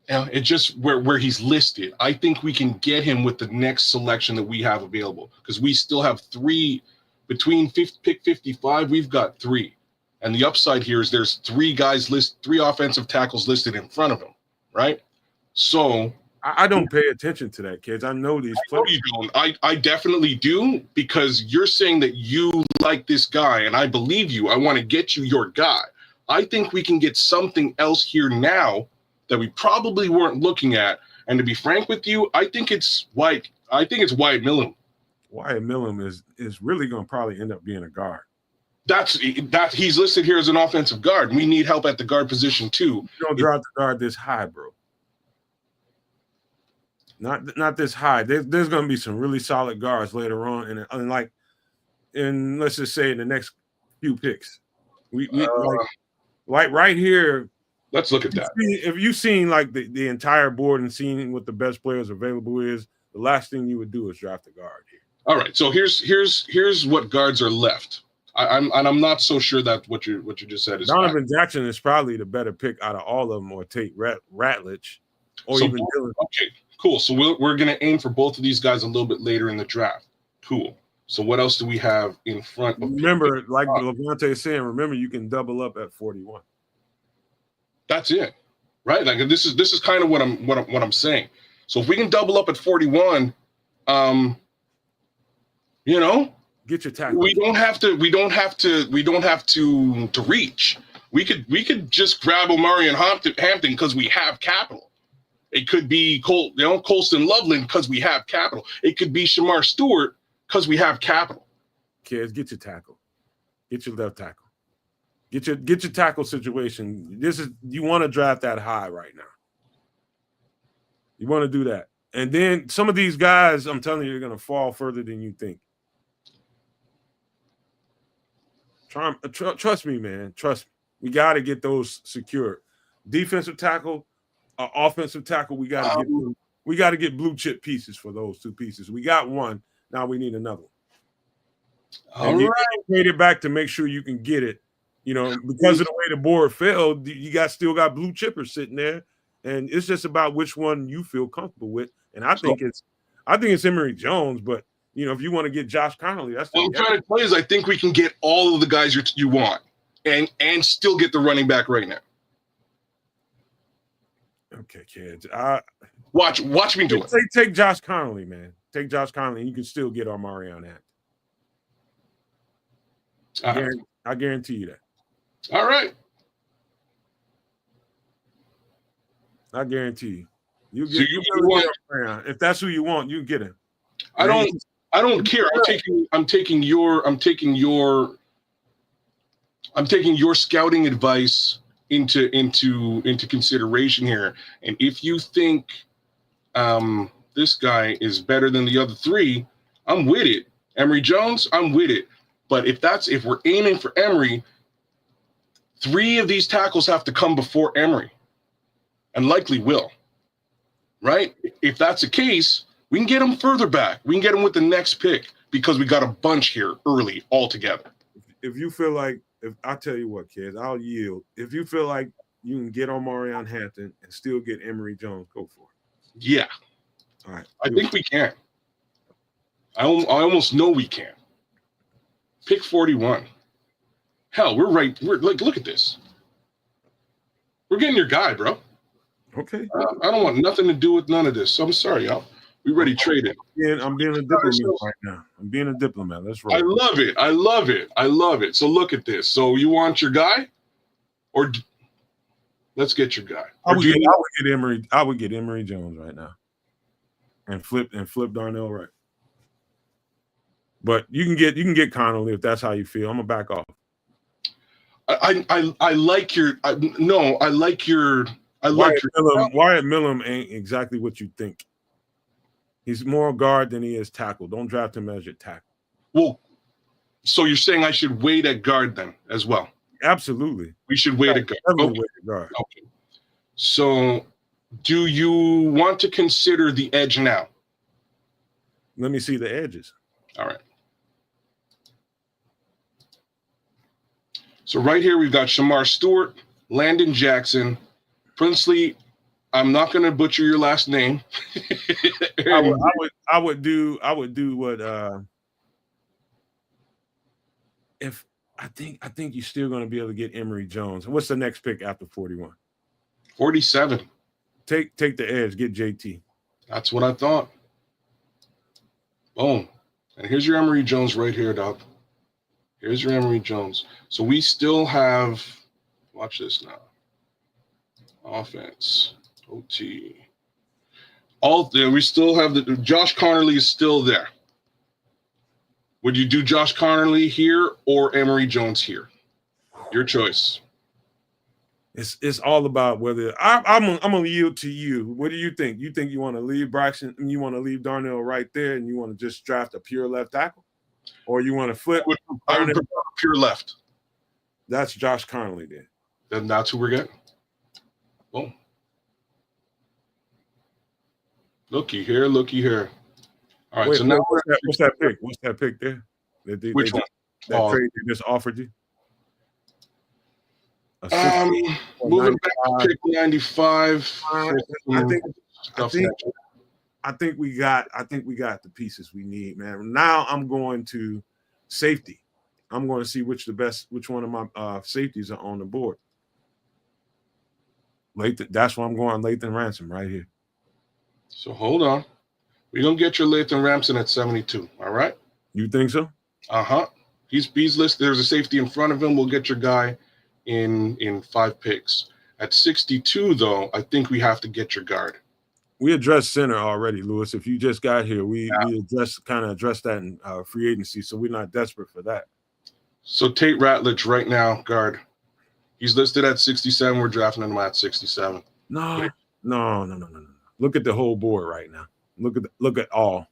It's just where he's listed. I think we can get him with the next selection that we have available, because we still have 3 between pick 55. We've got 3, and the upside here is there's 3 offensive tackles listed in front of him, right? So I don't pay attention to that, kids. I know these players. You don't. I definitely do, because you're saying that you like this guy, and I believe you. I want to get you your guy. I think we can get something else here now that we probably weren't looking at. And to be frank with you, I think it's Wyatt. I think it's Wyatt Millen. Wyatt Millen is really going to probably end up being a guard. That's he's listed here as an offensive guard. We need help at the guard position too. You don't draft the guard this high, bro. Not this high. There's going to be some really solid guards later on, and let's just say in the next few picks, we like right here. Let's look at that. If you've seen like the entire board and seen what the best players available is, the last thing you would do is draft a guard here. All right, so here's what guards are left. I'm not so sure that what you just said is Donovan Jackson is probably the better pick out of all of them, or Tate Ratledge, or so even Dylan. Okay, cool. So we're gonna aim for both of these guys a little bit later in the draft. Cool. So what else do we have in front of? Remember, like Levante is saying, remember you can double up at 41. That's it, right? Like this is kind of what I'm saying. So if we can double up at 41, get your tackle. We don't have to reach. We could just grab Omari and Hampton because we have capital. It could be Colston Loveland because we have capital. It could be Shamar Stewart because we have capital. Kids, get your tackle. Get your left tackle. Get your tackle situation. You want to draft that high right now. You want to do that. And then some of these guys, I'm telling you, they're going to fall further than you think. Trust me, man. Trust me. We got to get those secured. Defensive tackle, offensive tackle, we got to get blue chip pieces for those 2 pieces. We got one. Now we need another one. All right. Trade it back to make sure you can get it. Because of the way the board fell, you still got blue chippers sitting there, and it's just about which one you feel comfortable with. And I think it's Emory Jones, but if you want to get Josh Conley, that's what I'm trying to tell you is I think we can get all of the guys you want, and still get the running back right now. Okay, kids. Watch me do it. Take Josh Conley, man. Take Josh Conley, and you can still get Omarion Hampton. I guarantee you that. All right. I guarantee you. If that's who you want, you get him. I don't care. I'm taking your scouting advice into consideration here. And if you think this guy is better than the other 3, I'm with it. Emory Jones, I'm with it. But if we're aiming for Emory, 3 of these tackles have to come before Emory, and likely will. Right? If that's the case, we can get him further back. We can get him with the next pick because we got a bunch here early altogether. If you feel like, I'll tell you what, kids, I'll yield. If you feel like you can get Omarion Hampton and still get Emory Jones, go for it. Yeah. All right. I think we can. I almost know we can. Pick 41. Hell, we're right. We're like, look at this. We're getting your guy, bro. Okay. I don't want nothing to do with none of this. So I'm sorry, y'all. We ready traded. I'm being a diplomat right now. I'm being a diplomat. Let's roll. I love it. I love it. I love it. So look at this. So you want your guy, or let's get your guy. I would get Emory. I would get Emory Jones right now, and flip Darnell Wright. But you can get Connolly if that's how you feel. I'm gonna back off. I like your Wyatt Millum ain't exactly what you think. He's more guard than he is tackle. Don't draft him as your tackle. Well, so you're saying I should wait at guard then as well? Absolutely. We should wait at guard. Okay. Wait at guard. Okay. So do you want to consider the edge now? Let me see the edges. All right. So right here we've got Shamar Stewart, Landon Jackson, Princely. I'm not going to butcher your last name. I would do what if I think you're still going to be able to get Emory Jones. What's the next pick after 41? 47. Take the edge, get JT. That's what I thought. Boom. And here's your Emory Jones right here, Doc. Here's your Emory Jones. So we still have, watch this now. Offense. OT. All there, we still have the Josh Connerly is still there. Would you do Josh Connerly here or Emory Jones here? Your choice. It's all about whether I'm gonna yield to you. What do you think? You think you want to leave Braxton? You want to leave Darnell right there, and you want to just draft a pure left tackle, or you want to flip? I would prefer pure left. That's Josh Connerly then. Then that's who we're getting. Boom. Looky here, looky here. All right, wait, so now what's that pick? What's that pick there? Which one? That trade they just offered you? Moving back to pick 95. I think we got the pieces we need, man. Now I'm going to safety. I'm going to see which one of my safeties are on the board. That's why I'm going Lathan Ransom right here. So hold on. We're going to get your Lathan Ransom at 72. All right? You think so? Uh-huh. He's listed. There's a safety in front of him. We'll get your guy in 5 picks. At 62, though, I think we have to get your guard. We addressed center already, Lewis. If you just got here, we addressed that in free agency, so we're not desperate for that. So Tate Ratledge right now, guard. He's listed at 67. We're drafting him at 67. No. Look at the whole board right now. Look at all.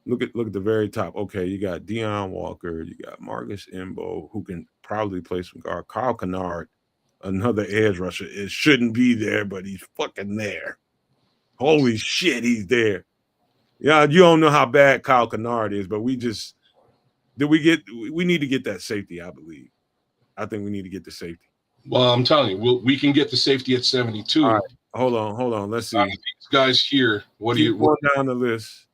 Look at the very top. Okay, you got Deion Walker, you got Marcus Imbo, who can probably play some guard. Kyle Kennard, another edge rusher. It shouldn't be there, but he's fucking there. Holy shit, he's there. Yeah, you don't know how bad Kyle Kennard is, but we need to get that safety, I believe. I think we need to get the safety. Well, I'm telling you, we can get the safety at 72. All right, hold on. Let's see. These guys here. Keep going down the list.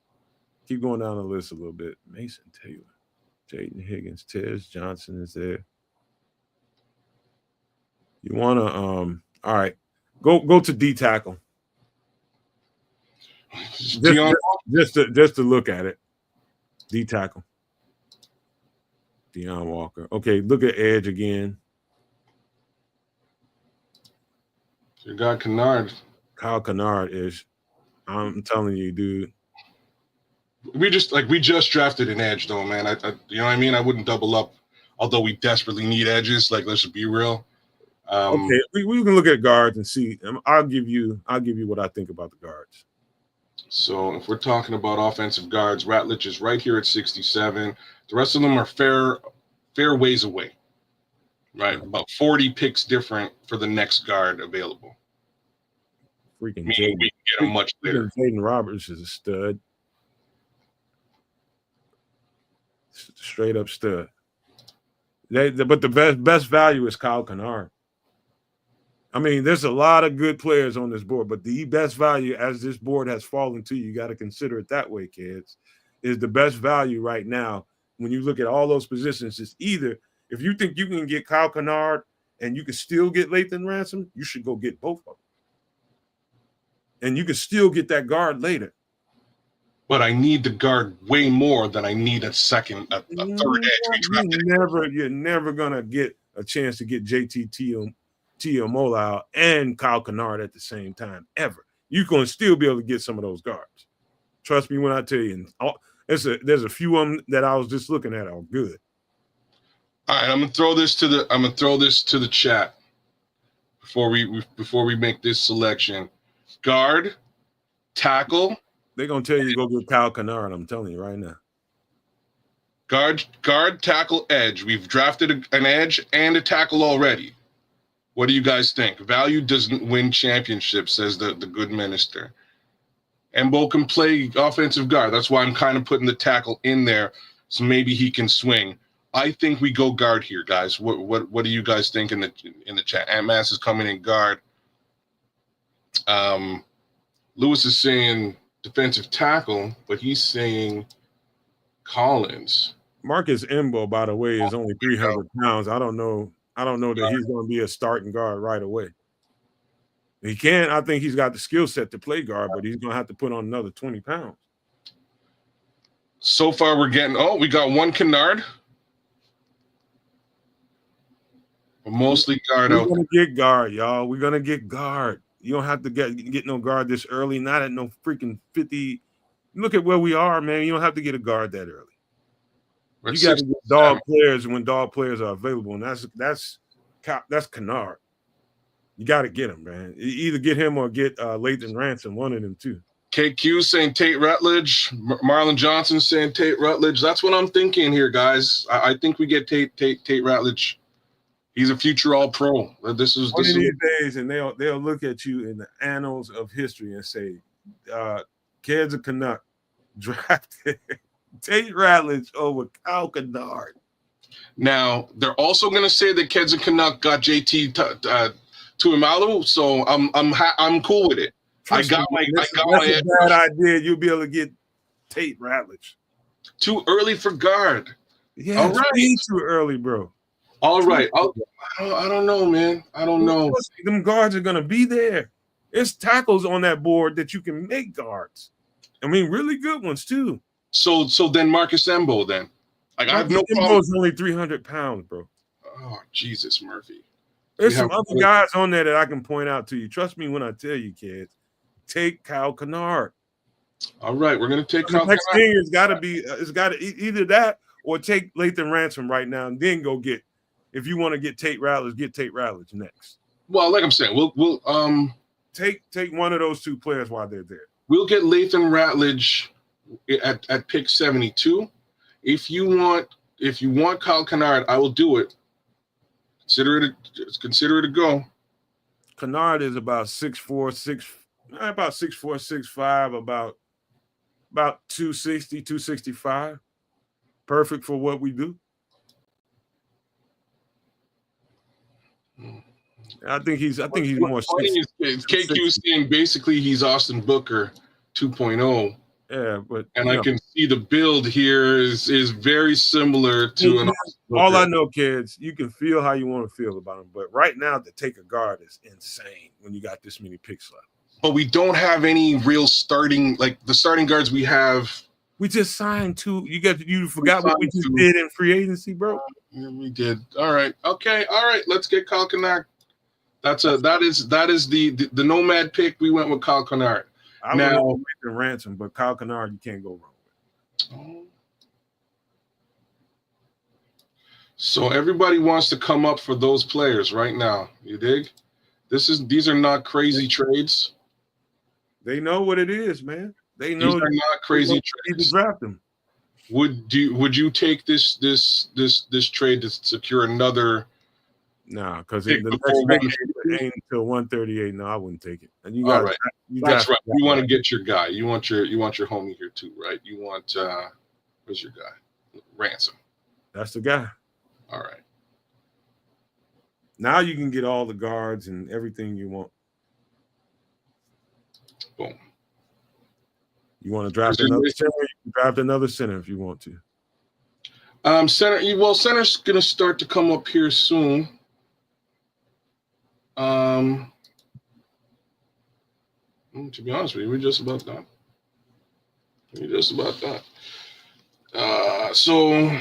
Keep going down the list a little bit. Mason Taylor, Jaden Higgins, Tez Johnson is there. You want to all right. Go to D tackle. Just to look at it. D tackle. Deion Walker. Okay, look at edge again. You got Kennard. Kyle Kennard is. I'm telling you, dude. We just drafted an edge, though, man. I you know what I mean? I wouldn't double up, although we desperately need edges. Like, let's be real. Okay, we can look at guards and see. I'll give you what I think about the guards. So if we're talking about offensive guards, Ratledge is right here at 67. The rest of them are fair ways away. Right, about 40 picks different for the next guard available. Freaking we can get him much later. Jaden Roberts is a stud. Straight up stud. But the best value is Kyle Kennard. I mean, there's a lot of good players on this board, but the best value, as this board has fallen to, you got to consider it that way, kids, is the best value right now. When you look at all those positions, it's either if you think you can get Kyle Kennard and you can still get Lathan Ransom, you should go get both of them. And you can still get that guard later. But I need the guard way more than I need a third edge. You're never gonna get a chance to get JT Mola out and Kyle Kennard at the same time, ever. You're gonna still be able to get some of those guards. Trust me when I tell you. And there's a few of them that I was just looking at are good. All right, I'm gonna throw this to the chat before we make this selection. Guard, tackle. They're gonna tell you to go get Kyle Kennard. I'm telling you right now. Guard, tackle, edge. We've drafted an edge and a tackle already. What do you guys think? Value doesn't win championships, says the good minister. Embo can play offensive guard. That's why I'm kind of putting the tackle in there, so maybe he can swing. I think we go guard here, guys. What do you guys think in the chat? Ant Mass is coming in guard. Lewis is saying defensive tackle, but he's saying Collins. Marcus Embo, by the way, is only 300 pounds. I don't know that he's going to be a starting guard right away. He can. I think he's got the skill set to play guard, but he's going to have to put on another 20 pounds. So far, we got one Kennard. But mostly guard. We're going to get guard, y'all. We're going to get guard. You don't have to get no guard this early, not at no freaking 50. Look at where we are, man. You don't have to get a guard that early. You got to get dog players when dog players are available, and that's Kennard. You got to get him, man. You either get him or get Lathan Ransom, one of them two. KQ saying Tate Rutledge. Marlon Johnson saying Tate Rutledge. That's what I'm thinking here, guys. I think we get Tate Rutledge. He's a future All-Pro. This is one of these days, and they'll look at you in the annals of history and say, Kedz and Nomad drafted Tate Rutledge over Kyle Kennard. Now they're also going to say that Kedz and Nomad got JT Tuimalu, so I'm cool with it. That's a bad idea. You'll be able to get Tate Rutledge. Too early for guard. Yeah, all right. Too early, bro. All right. I don't know, man. I don't know. Them guards are going to be there. There's tackles on that board that you can make guards. I mean, really good ones, too. So then Marcus Embo, then. Like, I have no problem. Embo's only 300 pounds, bro. Oh, Jesus, Murphy. There's some other guys on there that I can point out to you. Trust me when I tell you, kids. Take Kyle Kennard. All right, we're going to take Kyle Kennard. Next thing is got to be, it's got to either that or take Lathan Ransom right now and then go get. If you want to get Tate Rutledge, get Tate Rutledge next. Well, like I'm saying, we'll take one of those two players while they're there. We'll get Lathan Rutledge at pick 72. If you want Kyle Kennard, I will do it. Consider it a go. Kennard is about 6'4", 6'5", about 260, 265. Perfect for what we do. I think he's more. KQ saying basically he's Austin Booker 2.0. Yeah, but I can see the build here is very similar to an. All I know, kids, you can feel how you want to feel about him, but right now to take a guard is insane when you got this many picks left. But we don't have any real starting, like the starting guards we have. We just signed two. You forgot what we just did in free agency, bro. Yeah, we did. All right. Okay. All right. Let's get Kyle Kennard. That is the Nomad pick. We went with Kyle Kennard. I would make the Ransom, but Kyle Kennard, you can't go wrong with. So everybody wants to come up for those players right now. You dig? These are not crazy trades. They know what it is, man. They know these are not crazy trades. To draft them. Would you take this trade to secure another? No, because the next ain't until 138. No, I wouldn't take it. And you got all right. That's right. You want to get your guy. You want your homie here too, right? You want where's your guy? Ransom. That's the guy. All right. Now you can get all the guards and everything you want. Boom. You want to draft another center? You can draft another center if you want to. Center's gonna start to come up here soon. To be honest with you, we're just about done. So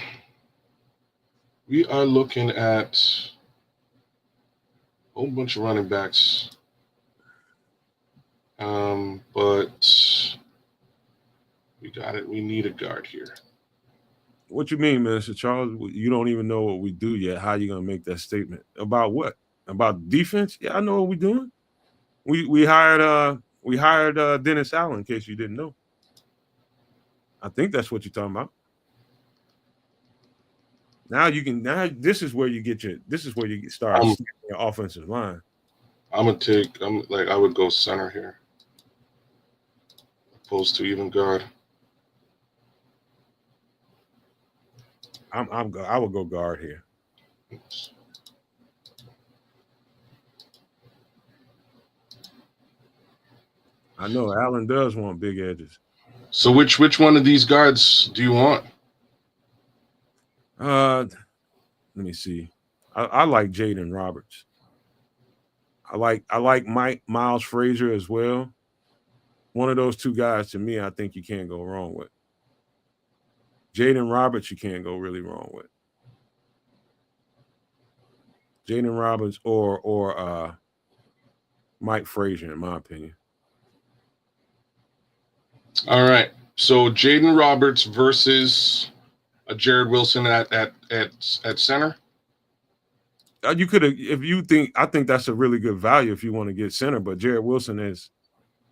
we are looking at a whole bunch of running backs. But we got it. We need a guard here. What you mean, Mr. Charles? You don't even know what we do yet. How you gonna make that statement about what? About defense? Yeah, I know what we're doing. We hired Dennis Allen, in case you didn't know. I think that's what you're talking about. Now this is where you start your offensive line. I would go center here, opposed to even guard. I would go guard here. Oops. I know Allen does want big edges. So which one of these guards do you want? Let me see. I like Jaden Roberts. I like Miles Frazier as well. One of those two guys, to me, I think you can't go wrong with. Jaden Roberts, you can't go really wrong with. Jaden Roberts or Mike Frazier, in my opinion. All right. So Jaden Roberts versus Jared Wilson at center. You could have, I think that's a really good value if you want to get center, but Jared Wilson is,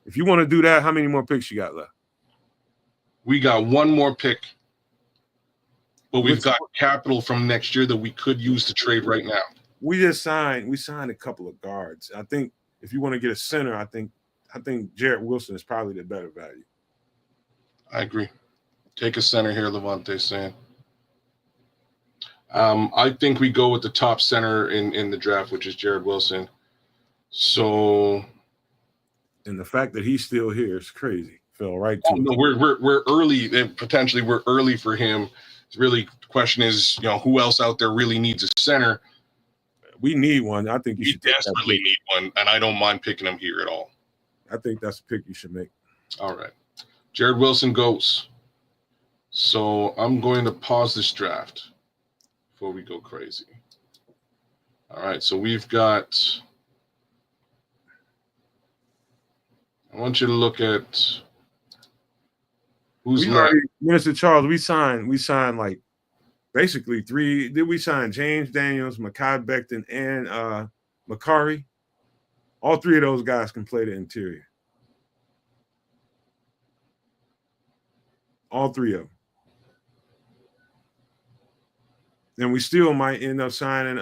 if you want to do that, how many more picks you got left? We got one more pick, but we've got capital from next year that we could use to trade right now. We signed a couple of guards. I think if you want to get a center, I think Jared Wilson is probably the better value. I agree. Take a center here, Levante's saying. I think we go with the top center in the draft, which is Jared Wilson. So, and the fact that he's still here is crazy. Fell right to no, we're early, and potentially we're early for him. Really, the question is, who else out there really needs a center? We need one. I think we desperately need one, and I don't mind picking him here at all. I think that's a pick you should make. All right, Jared Wilson goes. So I'm going to pause this draft before we go crazy. All right, so we've got. I want you to look at who's left. Mr. Charles, we signed like basically three. Did we sign James Daniels, Mekhi Becton, and Makari? All three of those guys can play the interior. All three of them. And we still might end up signing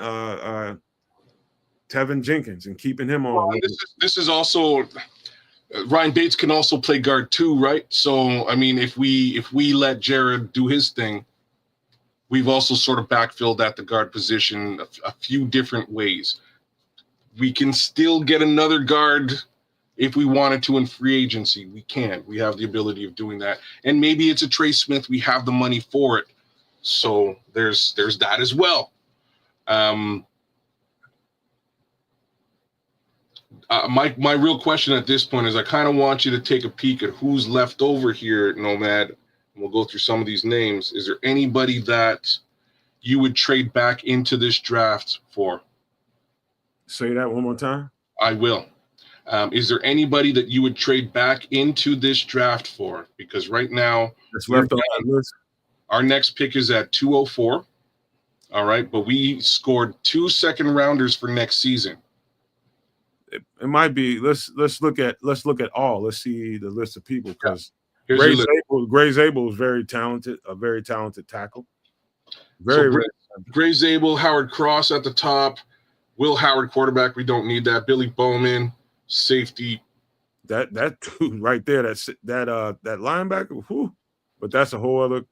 Tevin Jenkins and keeping him on. Well, this is also Ryan Bates can also play guard too, right? So I mean, if we let Jared do his thing, we've also sort of backfilled at the guard position a few different ways. We can still get another guard if we wanted to in free agency. We can. We have the ability of doing that, and maybe it's a Trey Smith. We have the money for it. So there's that as well. My real question at this point is I kind of want you to take a peek at who's left over here at Nomad. And we'll go through some of these names. Is there anybody that you would trade back into this draft for? Say that one more time. I will. Is there anybody that you would trade back into this draft for? Because right now, that's left on the list. Our next pick is at 204. All right, but we scored 2 second rounders for next season. It might be. Let's look at all. Let's see the list of people, because Gray Zabel is very talented, a very talented tackle. Gray Zabel, Howard Cross at the top, Will Howard quarterback. We don't need that. Billy Bowman safety. That dude right there. That linebacker. Whew, but that's a whole other.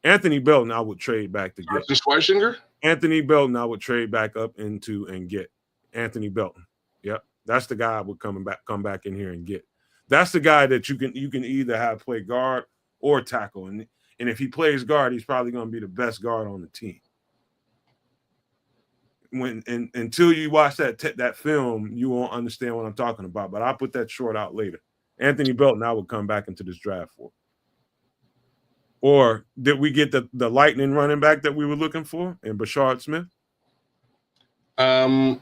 Anthony Belton, I would trade back to get. Schweisinger? Anthony Belton, I would trade back up into and get. Anthony Belton. Yep. That's the guy I would come back in here and get. That's the guy that you can either have play guard or tackle. And if he plays guard, he's probably going to be the best guard on the team. until you watch that film, you won't understand what I'm talking about. But I'll put that short out later. Anthony Belton, I would come back into this draft for. Or did we get the lightning running back that we were looking for in Bashard Smith? Did I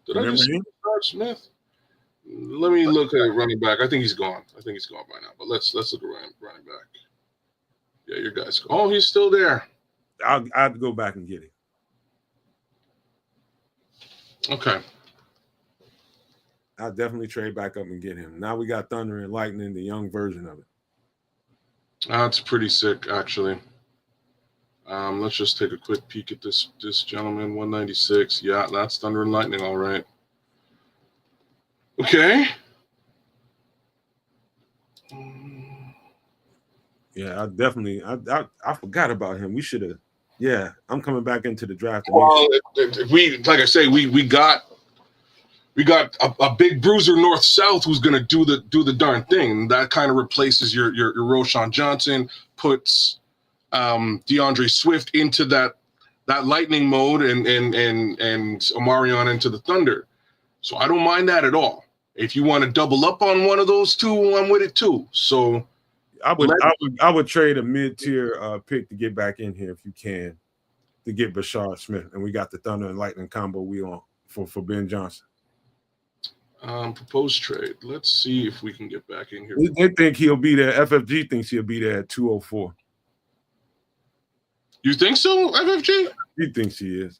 Remember just him? Bashard Smith? Let me look at running back. I think he's gone. I think he's gone by now. But let's look at running back. Yeah, your guy's gone. Oh, he's still there. I'll have to go back and get him. Okay. I'll definitely trade back up and get him. Now we got Thunder and Lightning, the young version of it. That's pretty sick, actually. Let's just take a quick peek at this gentleman. 196. Yeah, that's Thunder and Lightning, all right. Okay. Yeah, I forgot about him. We should have. Yeah, I'm coming back into the draft. Well, like I say, we got a big bruiser north south who's gonna do the darn thing. That kind of replaces your Roshan Johnson, puts DeAndre Swift into that lightning mode, and Omarion into the Thunder. So I don't mind that at all. If you want to double up on one of those two, I'm with it too. So I would trade a mid-tier pick to get back in here if you can, to get Bashard Smith, and we got the Thunder and Lightning combo we on for Ben Johnson. Proposed trade. Let's see if we can get back in here. They think he'll be there. FFG thinks he'll be there at 204. You think so, FFG? He thinks he is.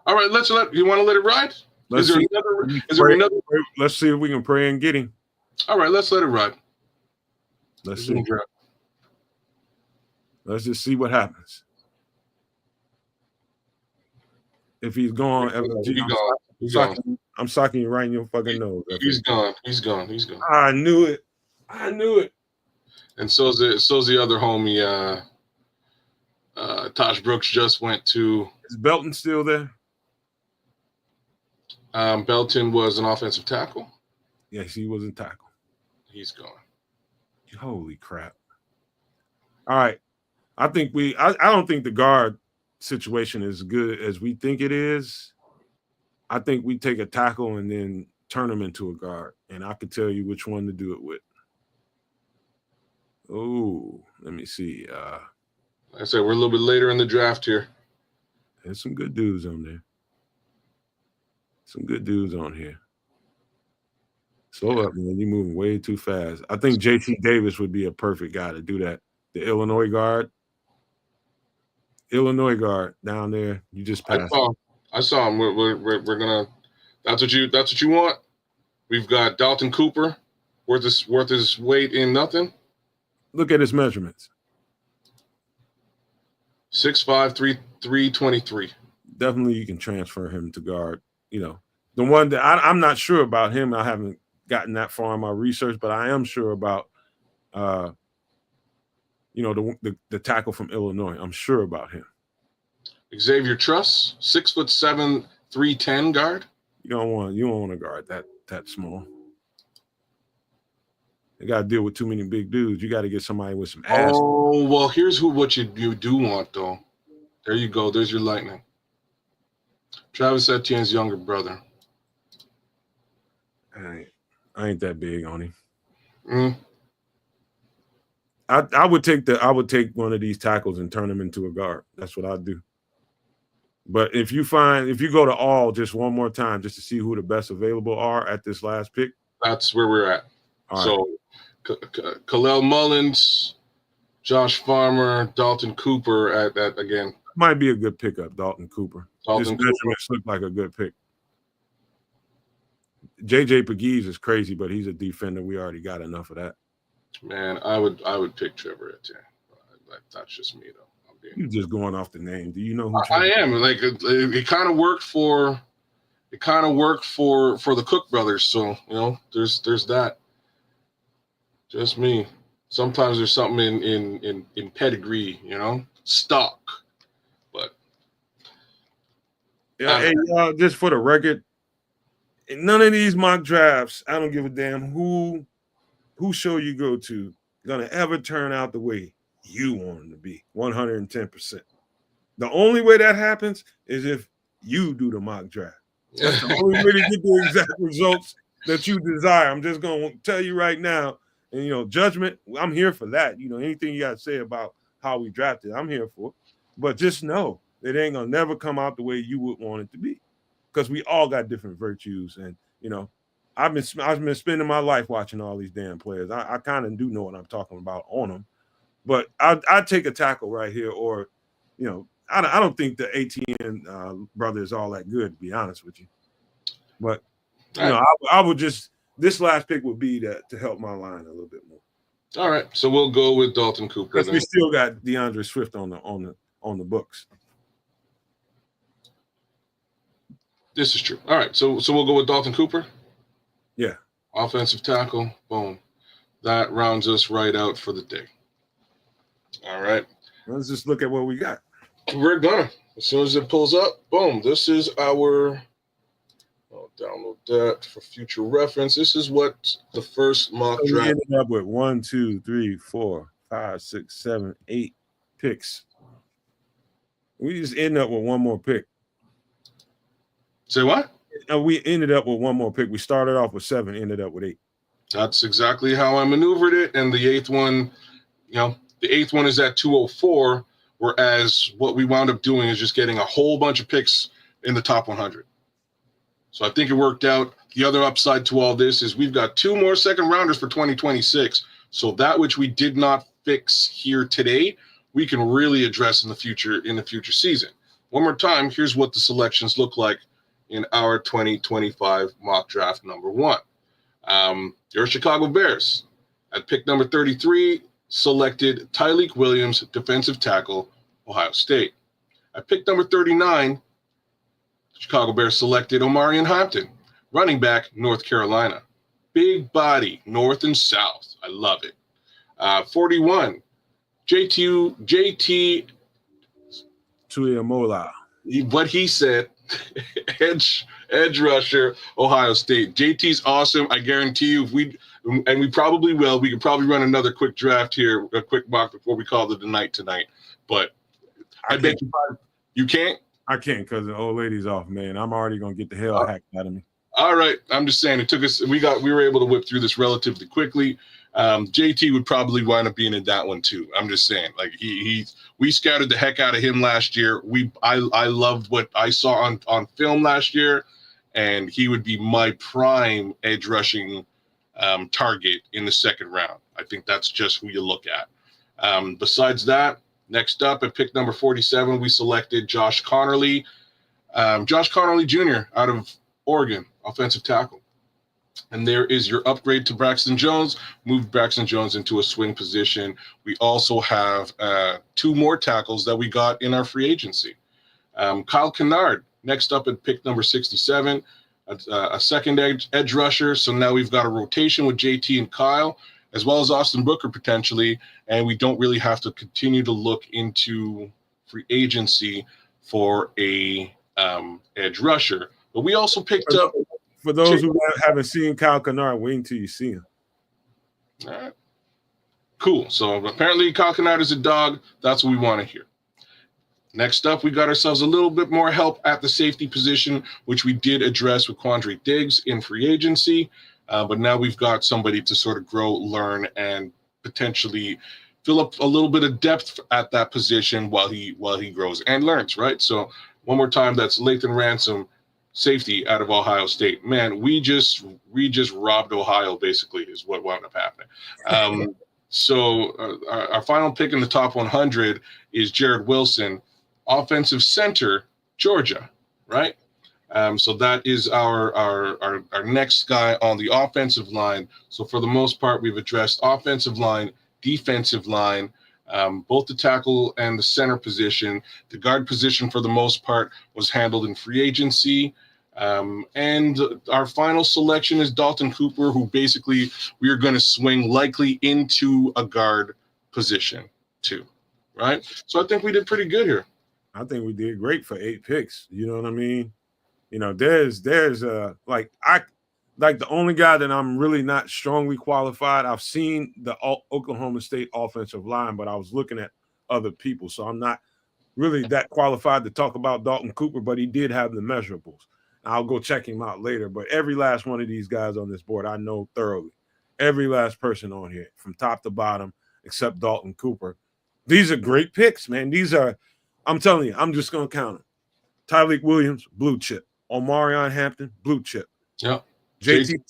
All right, you want to let it ride? Is there another? Let's see if we can pray and get him. All right, let's let it ride. Let's see. Let's just see what happens. If he's gone, FFG, I'm socking you right in your fucking nose. He's gone. I knew it. And so's the other homie. Tosh Brooks just went to. Is Belton still there? Belton was an offensive tackle. Yes, he was a tackle. He's gone. Holy crap! All right, I don't think the guard situation is good as we think it is. I think we take a tackle and then turn him into a guard, and I could tell you which one to do it with. Oh, let me see. Like I said, we're a little bit later in the draft here. There's some good dudes on there. Some good dudes on here. Slow up, man. You're moving way too fast. I think J.T. Davis would be a perfect guy to do that. The Illinois guard. Down there. You just passed. I saw him. We're gonna. That's what you want. We've got Dalton Cooper, worth his weight in nothing. Look at his measurements. 6'5", 323. Definitely, you can transfer him to guard. You know, the one that I'm not sure about him. I haven't gotten that far in my research, but I am sure about, the tackle from Illinois. I'm sure about him. Xavier Truss, 6'7", 310 guard. You don't want to guard that small. You got to deal with too many big dudes. You got to get somebody with some ass. Oh well, here's what you do want though. There you go. There's your lightning. Travis Etienne's younger brother. I ain't that big on him. Mm. I would take one of these tackles and turn him into a guard. That's what I'd do. But if you go to all just one more time just to see who the best available are at this last pick, that's where we're at. All so right. Kalel Mullins, Josh Farmer, Dalton Cooper at again. Might be a good pickup, Dalton Cooper. His measurements look like a good pick. JJ Pegues is crazy, but he's a defender. We already got enough of that. Man, I would pick Trevor Etienne. That's just me though. You're just going off the name. Do you know who? I am. Like it kind of worked for the Cook brothers. So there's that. Just me. Sometimes there's something in pedigree, stock. But yeah, hey, just for the record, in none of these mock drafts, I don't give a damn who show you go to gonna ever turn out the way you want them to be. 110%. The only way that happens is if you do the mock draft. That's the only way to get the exact results that you desire. I'm just going to tell you right now. And, judgment, I'm here for that. Anything you got to say about how we drafted, I'm here for. But just know it ain't going to never come out the way you would want it to be, because we all got different virtues. And, I've been spending my life watching all these damn players. I kind of do know what I'm talking about on them. But I'd take a tackle right here, or, I don't think the ATN brother is all that good, to be honest with you. But, I would just, this last pick would be to help my line a little bit more. All right, so we'll go with Dalton Cooper. Because we still got DeAndre Swift on the books. This is true. All right, so we'll go with Dalton Cooper. Yeah. Offensive tackle. Boom. That rounds us right out for the day. All right. Let's just look at what we got. We're gonna. As soon as it pulls up, boom. This is our. I'll download that for future reference. This is what the first mock draft. We ended up with 1, 2, 3, 4, 5, 6, 7, 8 picks. We just ended up with one more pick. Say what? We ended up with one more pick. We started off with 7, ended up with 8. That's exactly how I maneuvered it. And the eighth one, the eighth one is at 204, whereas what we wound up doing is just getting a whole bunch of picks in the top 100. So I think it worked out. The other upside to all this is we've got 2 more second rounders for 2026. So that which we did not fix here today, we can really address in the future season. One more time, here's what the selections look like in our 2025 mock draft number 1. Your Chicago Bears at pick number 33 selected Tyleik Williams, defensive tackle, Ohio State. At pick number 39, Chicago Bears selected Omarion Hampton, running back, North Carolina. Big body, north and south. I love it. 41, JT Tuiamola. What he said, edge rusher, Ohio State. JT's awesome. I guarantee you, we probably will. We could probably run another quick draft here, a quick mock before we call it a night tonight. But I bet you can't. I can't, because the old lady's off, man. I'm already gonna get the hell hacked out of me. All right, I'm just saying it took us. We were able to whip through this relatively quickly. JT would probably wind up being in that one too. I'm just saying, like we scouted the heck out of him last year. I loved what I saw on film last year, and he would be my prime edge rushing target in the second round. I think that's just who you look at. Besides that, next up at pick number 47, we selected Josh Connerly Jr. out of Oregon, offensive tackle. And there is your upgrade to Braxton Jones. Moved Braxton Jones into a swing position. We also have 2 more tackles that we got in our free agency. Kyle Kennard, next up at pick number 67, a second edge rusher. So now we've got a rotation with JT and Kyle, as well as Austin Booker potentially. And we don't really have to continue to look into free agency for a edge rusher. But we also picked up. For those who haven't seen Kyle Kennard, wait until you see him. All right. Cool. So apparently Kyle Kennard is a dog. That's what we want to hear. Next up, we got ourselves a little bit more help at the safety position, which we did address with Quandre Diggs in free agency. But now we've got somebody to sort of grow, learn, and potentially fill up a little bit of depth at that position while he grows and learns, right? So one more time, that's Lathan Ransom, safety out of Ohio State. Man, we just robbed Ohio, basically, is what wound up happening. So our final pick in the top 100 is Jared Wilson, offensive center, Georgia, right? So that is our next guy on the offensive line. So for the most part, we've addressed offensive line, defensive line, both the tackle and the center position. The guard position, for the most part, was handled in free agency. And our final selection is Dalton Cooper, who basically we are going to swing likely into a guard position too, right? So I think we did pretty good here. I think we did great for 8 picks. You know what I mean? There's like the only guy that I'm really not strongly qualified. I've seen the Oklahoma State offensive line, but I was looking at other people, so I'm not really that qualified to talk about Dalton Cooper, but he did have the measurables. I'll go check him out later. But every last one of these guys on this board, I know thoroughly. Every last person on here, from top to bottom, except Dalton Cooper. These are great picks, man. These are, I'm telling you, I'm just going to count them. Tyreek Williams, blue chip. Omarion Hampton, blue chip. Yeah. JT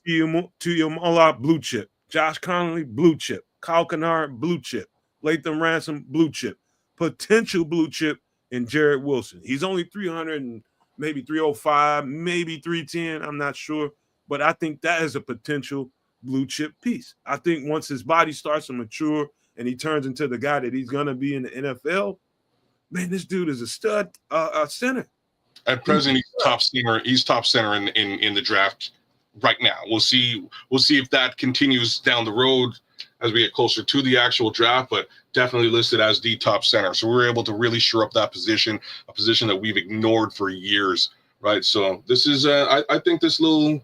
Tuimoloau, blue chip. Josh Connolly, blue chip. Kyle Kennard, blue chip. Latham Ransom, blue chip. Potential blue chip in Jarrett Wilson. He's only 300 and maybe 305, maybe 310. I'm not sure. But I think that is a potential blue chip piece. I think once his body starts to mature and he turns into the guy that he's going to be in the NFL, man, this dude is a stud center. At present, he's top center. He's top center in the draft right now. We'll see if that continues down the road as we get closer to the actual draft, but definitely listed as the top center. So we were able to really shore up that position, a position that we've ignored for years, right? So this is, I think this little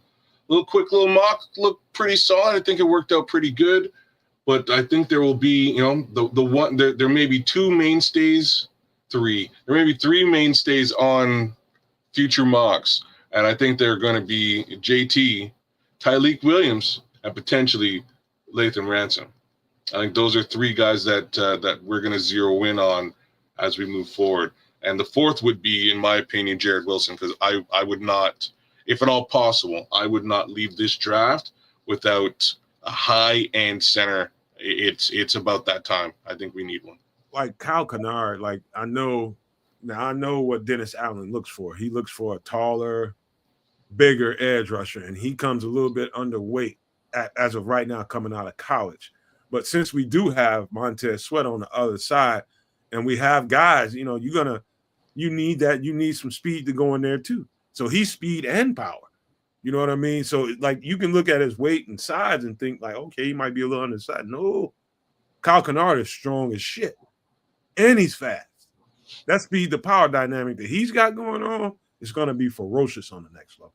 quick little mock looked pretty solid. I think it worked out pretty good, but I think there will be, the one, there may be two mainstays, there may be three mainstays on future mocks. And I think they're going to be JT, Tyreek Williams, and potentially Latham Ransom. I think those are three guys that we're going to zero in on as we move forward. And the fourth would be, in my opinion, Jarrett Wilson, because I would not, if at all possible, I would not leave this draft without a high-end center. It's about that time. I think we need one. Like Kyle Kennard, like I know what Dennis Allen looks for. He looks for a taller, bigger edge rusher, and he comes a little bit underweight as of right now coming out of college. But since we do have Montez Sweat on the other side, and we have guys, you need some speed to go in there too. So he's speed and power. You know what I mean? So like you can look at his weight and size and think like, okay, he might be a little undersized. No, Kyle Kennard is strong as shit, and he's fast. That speed, the power dynamic that he's got going on is going to be ferocious on the next level.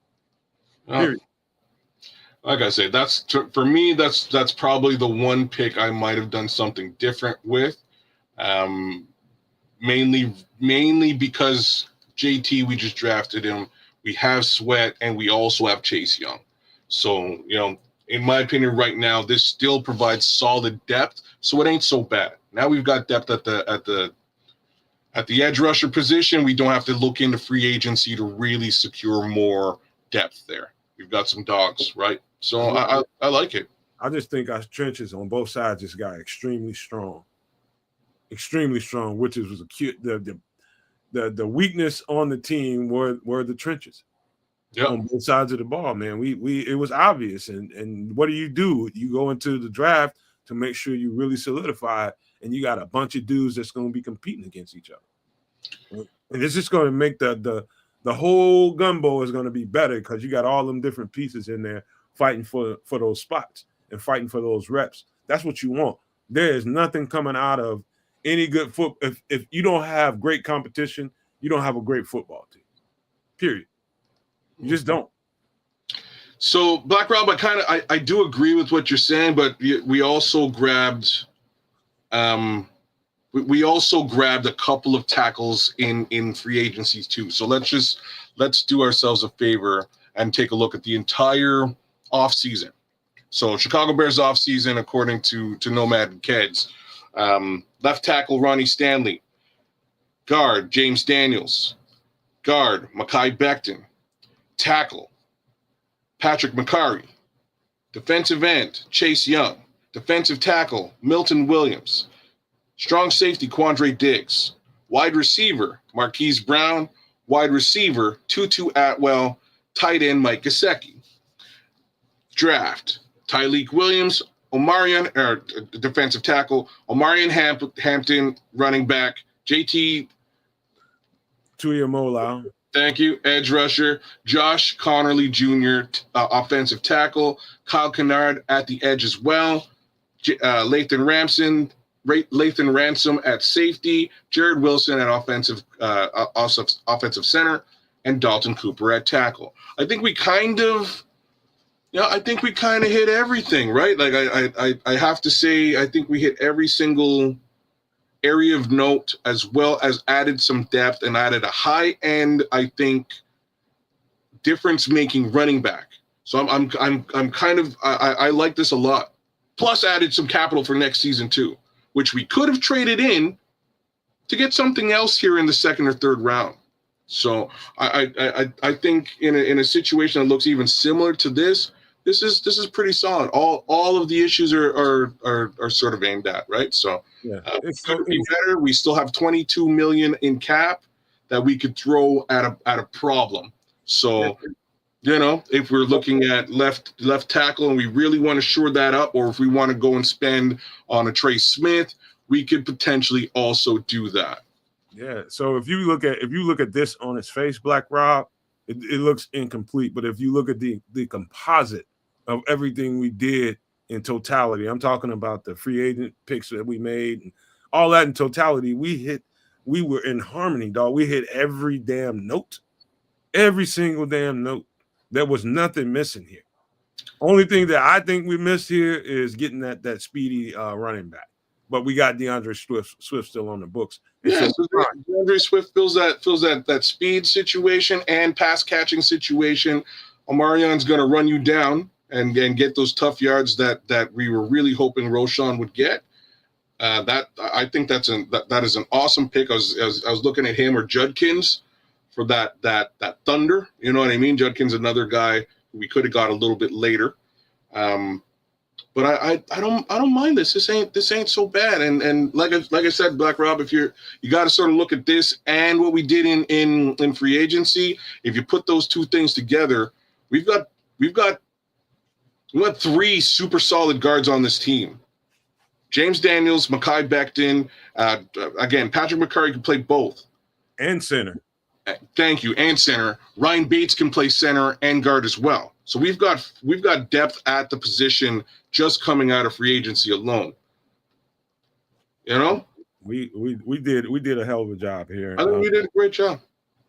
Period. Like I said, for me, that's probably the one pick I might have done something different with. Mainly because JT, we just drafted him. We have Sweat, and we also have Chase Young. So, in my opinion, right now, this still provides solid depth. So it ain't so bad. Now we've got depth at the edge rusher position. We don't have to look into free agency to really secure more depth there. We've got some dogs, right? So I like it. I just think our trenches on both sides just got extremely strong, which was acute. The weakness on the team were the trenches. Yep. On both sides of the ball, man. It was obvious. And what do? You go into the draft to make sure you really solidify it, and you got a bunch of dudes that's going to be competing against each other. And it's just going to make the whole gumbo is going to be better because you got all them different pieces in there fighting for those spots and fighting for those reps. That's what you want. There is nothing coming out of any good football. If you don't have great competition, you don't have a great football team. Period. You just don't. So, Black Rob, I do agree with what you're saying, but we also grabbed a couple of tackles in free agencies too. So let's do ourselves a favor and take a look at the entire offseason. So Chicago Bears offseason, according to Nomad and Kedz. Left tackle Ronnie Stanley, guard James Daniels, guard Mekhi Becton, tackle Patrick McCarry, defensive end Chase Young, defensive tackle Milton Williams, strong safety Quandre Diggs, wide receiver Marquise Brown, wide receiver Tutu Atwell, tight end Mike Gesicki. Draft Tyreek Williams, defensive tackle, Omarion Hampton, running back, JT Tuimoloau. Thank you. Edge rusher, Josh Connerly Jr., offensive tackle, Kyle Kennard at the edge as well, Latham Ransom at safety, Jarrett Wilson at offensive center, and Dalton Cooper at tackle. I think we kind of hit everything, right? Like I have to say, I think we hit every single area of note, as well as added some depth and added a high end, I think, difference making running back. So I'm kind of I like this a lot. Plus added some capital for next season too, which we could have traded in to get something else here in the second or third round. So I think in a situation that looks even similar to this is pretty solid. All of the issues are sort of aimed at, right? So Yeah, it could be better. We still have 22 million in cap that we could throw at a problem. So, you know, if we're looking at left tackle and we really want to shore that up, or if we want to go and spend on a Trey Smith, we could potentially also do that. Yeah. So if you look at this on its face, Black Rob, it looks incomplete. But if you look at the composite of everything we did in totality, I'm talking about the free agent picks that we made and all that in totality, we were in harmony, dog. We hit every damn note, every single damn note. There was nothing missing here. Only thing that I think we missed here is getting that speedy running back. But we got DeAndre Swift still on the books. Yeah, so DeAndre Swift fills that speed situation and pass catching situation. Omarion's going to run you down and get those tough yards that we were really hoping Roschon would get. That I think that is an awesome pick. I was looking at him or Judkins for that Thunder. You know what I mean? Judkins, another guy who we could have got a little bit later. But I don't mind this. This ain't so bad. And like I said, Black Rob, if you got to sort of look at this and what we did in free agency. If you put those two things together, we've got three super solid guards on this team. James Daniels, Mekhi Becton, again, Patrick McCurry can play both. And center. Thank you. And center. Ryan Bates can play center and guard as well. So we've got depth at the position just coming out of free agency alone. You know? We did a hell of a job here. I think we did a great job.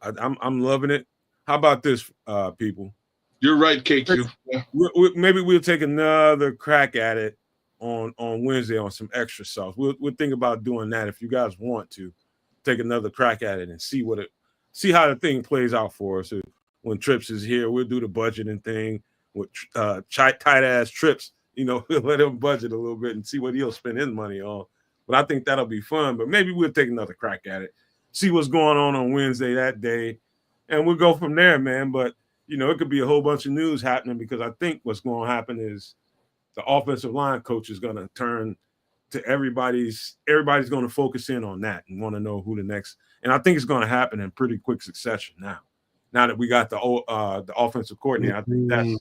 I'm loving it. How about this, people? You're right, KQ. Yeah. Maybe we'll take another crack at it on Wednesday on some extra sauce. We'll think about doing that if you guys want to take another crack at it and see how the thing plays out for us. When Trips is here, we'll do the budgeting thing with tight ass Trips. You know, we'll let him budget a little bit and see what he'll spend his money on. But I think that'll be fun. But maybe we'll take another crack at it, see what's going on Wednesday that day, and we'll go from there, man. But you know, it could be a whole bunch of news happening because I think what's going to happen is the offensive line coach is going to turn to everybody's going to focus in on that and want to know who the next. And I think it's going to happen in pretty quick succession now. Now that we got the offensive coordinator, I think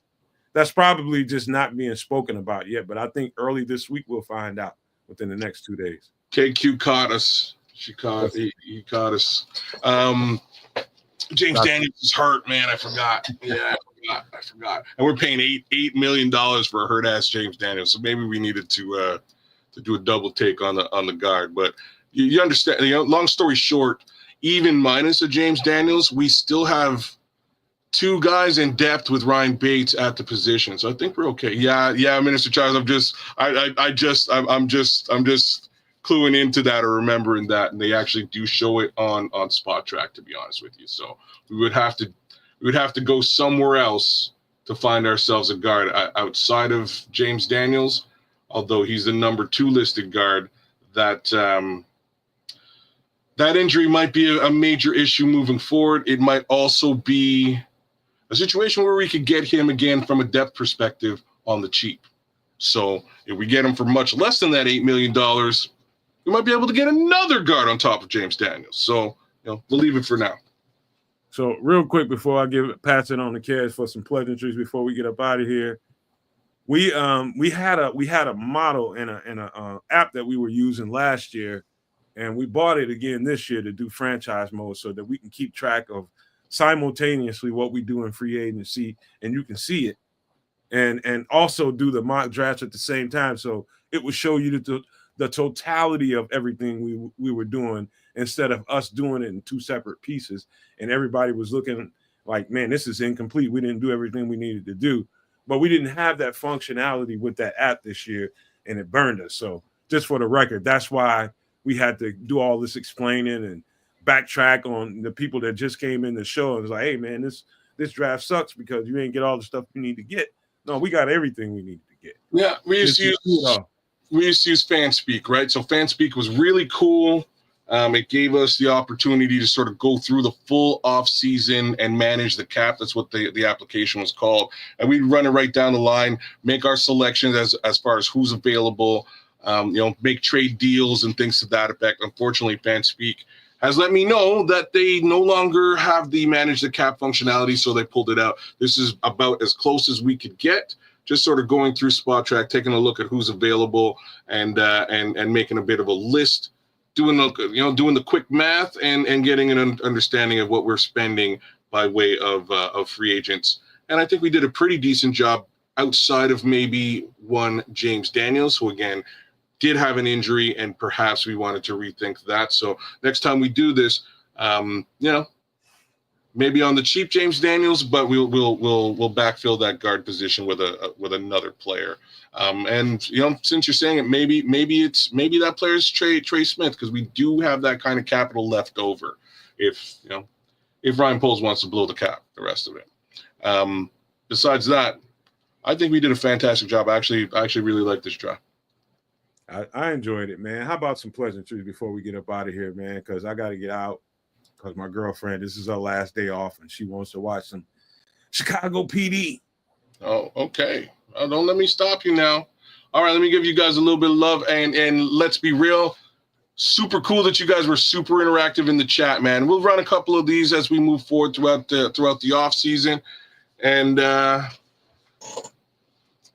that's probably just not being spoken about yet. But I think early this week we'll find out within the next 2 days. KQ caught us. He caught us. James Daniels is hurt, man. I forgot. Yeah, I forgot. And we're paying $8 million for a hurt ass James Daniels. So maybe we needed to do a double take on the guard. But you understand. You know, long story short, even minus a James Daniels, we still have two guys in depth with Ryan Bates at the position. So I think we're okay. Yeah, Minister Charles. I'm just cluing into that or remembering that, and they actually do show it on Spot Track, to be honest with you. So we would have to go somewhere else to find ourselves a guard outside of James Daniels, although he's the number 2 listed guard. That injury might be a major issue moving forward. It might also be a situation where we could get him again from a depth perspective on the cheap. So if we get him for much less than that $8 million, we might be able to get another guard on top of James Daniels. So, you know, we'll leave it for now. So real quick before I pass it on to Kedz for some pleasantries before we get up out of here, we had a model in a app that we were using last year, and we bought it again this year to do franchise mode so that we can keep track of simultaneously what we do in free agency, and you can see it, and also do the mock drafts at the same time. So it would show you the totality of everything we were doing instead of us doing it in 2 separate pieces. And everybody was looking like, man, this is incomplete. We didn't do everything we needed to do, but we didn't have that functionality with that app this year, and it burned us. So just for the record, that's why we had to do all this explaining and backtrack on the people that just came in the show. And it's like, hey man, this draft sucks because you ain't get all the stuff you need to get. No, we got everything we needed to get. Yeah, we used to use FanSpeak, right? So FanSpeak was really cool. It gave us the opportunity to sort of go through the full off season and manage the cap. That's what the application was called. And we'd run it right down the line, make our selections as far as who's available, make trade deals and things to that effect. Unfortunately, FanSpeak has let me know that they no longer have the manage the cap functionality, so they pulled it out. This is about as close as we could get. Just sort of going through Spot Track, taking a look at who's available, and making a bit of a list, doing the quick math, and getting an understanding of what we're spending by way of free agents. And I think we did a pretty decent job outside of maybe one James Daniels, who again did have an injury, and perhaps we wanted to rethink that. So next time we do this, maybe on the cheap James Daniels, but we'll backfill that guard position with another player. And since you're saying it, maybe that player's Trey Smith, because we do have that kind of capital left over. If Ryan Poles wants to blow the cap, the rest of it. Besides that, I think we did a fantastic job. I actually really like this draft. I enjoyed it, man. How about some pleasantries before we get up out of here, man? Because I got to get out. Because my girlfriend, this is her last day off, and she wants to watch some Chicago PD. Oh, okay. Don't let me stop you now. All right, let me give you guys a little bit of love, and let's be real. Super cool that you guys were super interactive in the chat, man. We'll run a couple of these as we move forward throughout the off season, and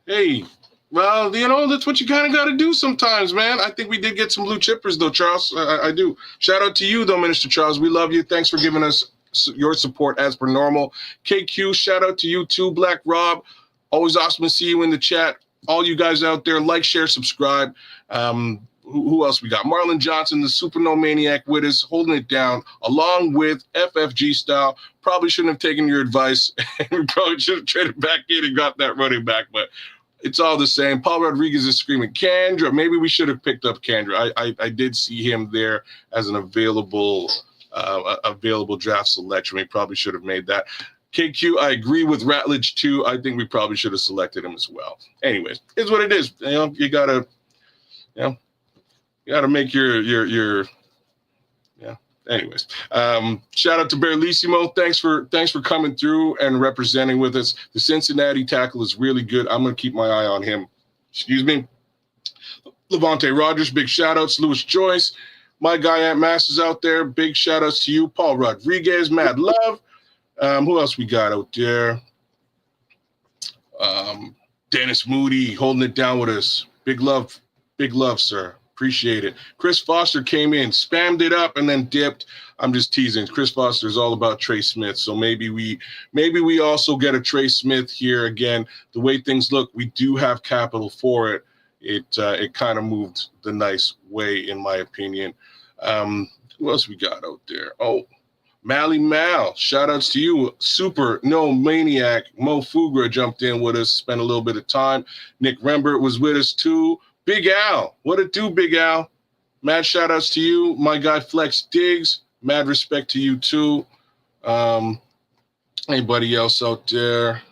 hey. Well, that's what you kind of got to do sometimes, man. I think we did get some blue chippers, though, Charles. I do. Shout out to you, though, Minister Charles. We love you. Thanks for giving us your support as per normal. KQ, shout out to you, too. Black Rob, always awesome to see you in the chat. All you guys out there, like, share, subscribe. Who else we got? Marlon Johnson, the Super No Maniac with us, holding it down, along with FFG Style. Probably shouldn't have taken your advice. We probably should have traded back in and got that running back, but it's all the same. Paul Rodriguez is screaming, Kendra. Maybe we should have picked up Kendra. I did see him there as an available draft selection. We probably should have made that. KQ, I agree with Ratledge too. I think we probably should have selected him as well. Anyways, it's what it is. You gotta make your. Anyways, shout out to Berlissimo. Thanks for coming through and representing with us. The Cincinnati tackle is really good. I'm going to keep my eye on him. Excuse me. Levante Rogers, big shout outs. Lewis Joyce, my guy Aunt Mass is out there. Big shout outs to you. Paul Rodriguez, Mad Love. Who else we got out there? Dennis Moody holding it down with us. Big love, sir. Appreciate it. Chris Foster came in, spammed it up, and then dipped. I'm just teasing. Chris Foster is all about Trey Smith, so maybe we also get a Trey Smith here again. The way things look, we do have capital for it. It kind of moved the nice way, in my opinion. Who else we got out there? Oh, Mally Mal, shout outs to you. Super No Maniac. Mo Fugra jumped in with us, spent a little bit of time. Nick Rembert was with us too. Big Al, what it do, Big Al? Mad shout outs to you. My guy Flex Diggs, mad respect to you too. Anybody else out there?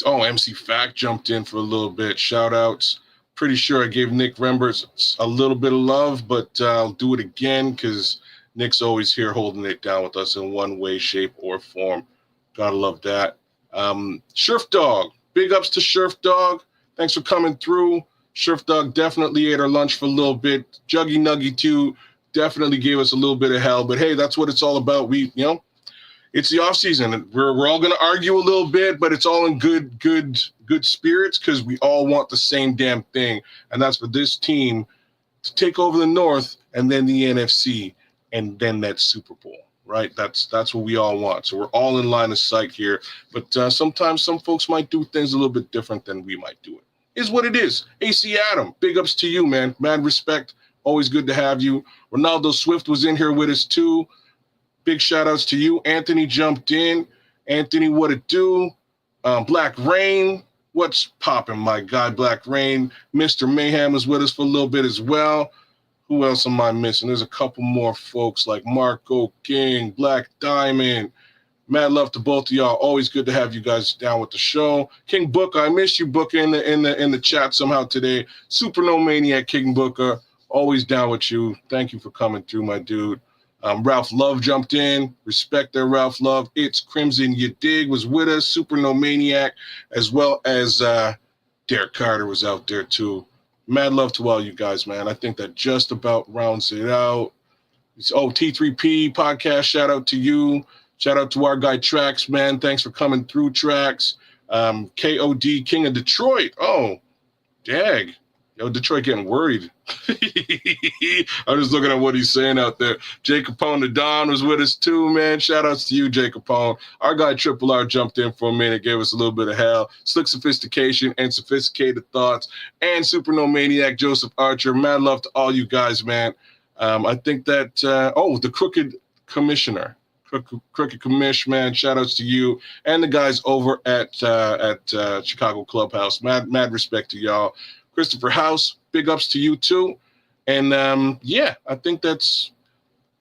Oh, MC Fact jumped in for a little bit. Shout outs. Pretty sure I gave Nick Rembert a little bit of love, but I'll do it again because Nick's always here holding it down with us in one way, shape, or form. Gotta love that. Sheriff Dog, big ups to Sheriff Dog. Thanks for coming through. Sheriff Dog definitely ate our lunch for a little bit. Juggy Nuggy too definitely gave us a little bit of hell. But hey, that's what it's all about. It's the off season. We're all gonna argue a little bit, but it's all in good spirits because we all want the same damn thing, and that's for this team to take over the North and then the NFC and then that Super Bowl. Right, that's what we all want. So we're all in line of sight here. But sometimes some folks might do things a little bit different than we might do it. Is what it is. AC Adam, big ups to you, man. Mad respect. Always good to have you. Ronaldo Swift was in here with us too. Big shout outs to you. Anthony jumped in. Anthony, what it do? Black Rain, what's popping, my guy? Black Rain. Mr. Mayhem was with us for a little bit as well. Who else am I missing? There's a couple more folks like Marco King, Black Diamond. Mad love to both of y'all. Always good to have you guys down with the show. King Booker, I missed you, Booker, in the chat somehow today. Super No Maniac, King Booker, always down with you. Thank you for coming through, my dude. Ralph Love jumped in. Respect there, Ralph Love. It's Crimson, you dig, was with us. Super No Maniac, as well as Derek Carter was out there too. Mad love to all you guys, man. I think that just about rounds it out. T3P podcast, shout out to you. Shout out to our guy Trax, man. Thanks for coming through, Trax. KOD, King of Detroit. Oh, dag. Yo, Detroit getting worried. I'm just looking at what he's saying out there. Jay Capone, the Don, was with us too, man. Shout outs to you, Jay Capone. Our guy Triple R jumped in for a minute, gave us a little bit of hell. Slick Sophistication and Sophisticated Thoughts. And Super No Maniac, Joseph Archer. Mad love to all you guys, man. I think that, the Crooked Commissioner. Crooked Commish, man, shout outs to you and the guys over at Chicago Clubhouse. Mad respect to y'all. Christopher House, big ups to you too. And I think that's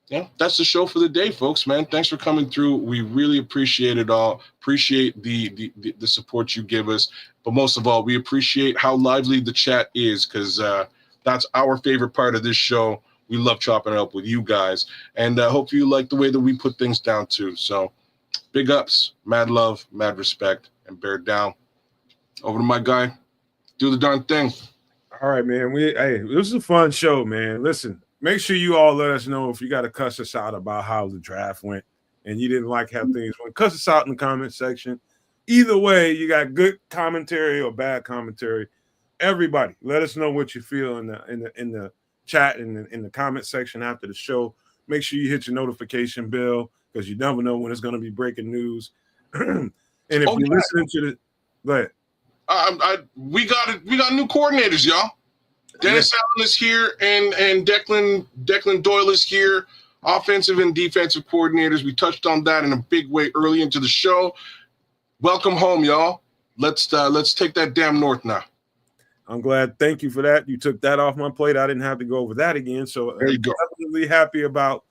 the show for the day, folks, man. Thanks for coming through. We really appreciate it all. Appreciate the support you give us. But most of all, we appreciate how lively the chat is, because that's our favorite part of this show. We love chopping it up with you guys. And hope you like the way that we put things down too. So big ups, mad love, mad respect, and bear down. Over to my guy. Do the darn thing. All right, man. This is a fun show, man. Listen, make sure you all let us know if you got to cuss us out about how the draft went and you didn't like how things went. Cuss us out in the comment section. Either way, you got good commentary or bad commentary. Everybody, let us know what you feel in the chat and in the comment section after the show. Make sure you hit your notification bell, because you never know when it's going to be breaking news. And if you're listening to the, go ahead. We got new coordinators, y'all. Dennis Allen is here, and Declan Doyle is here. Offensive and defensive coordinators. We touched on that in a big way early into the show. Welcome home, y'all. Let's take that damn north now. I'm glad. Thank you for that. You took that off my plate. I didn't have to go over that again. So there you go. Definitely happy about,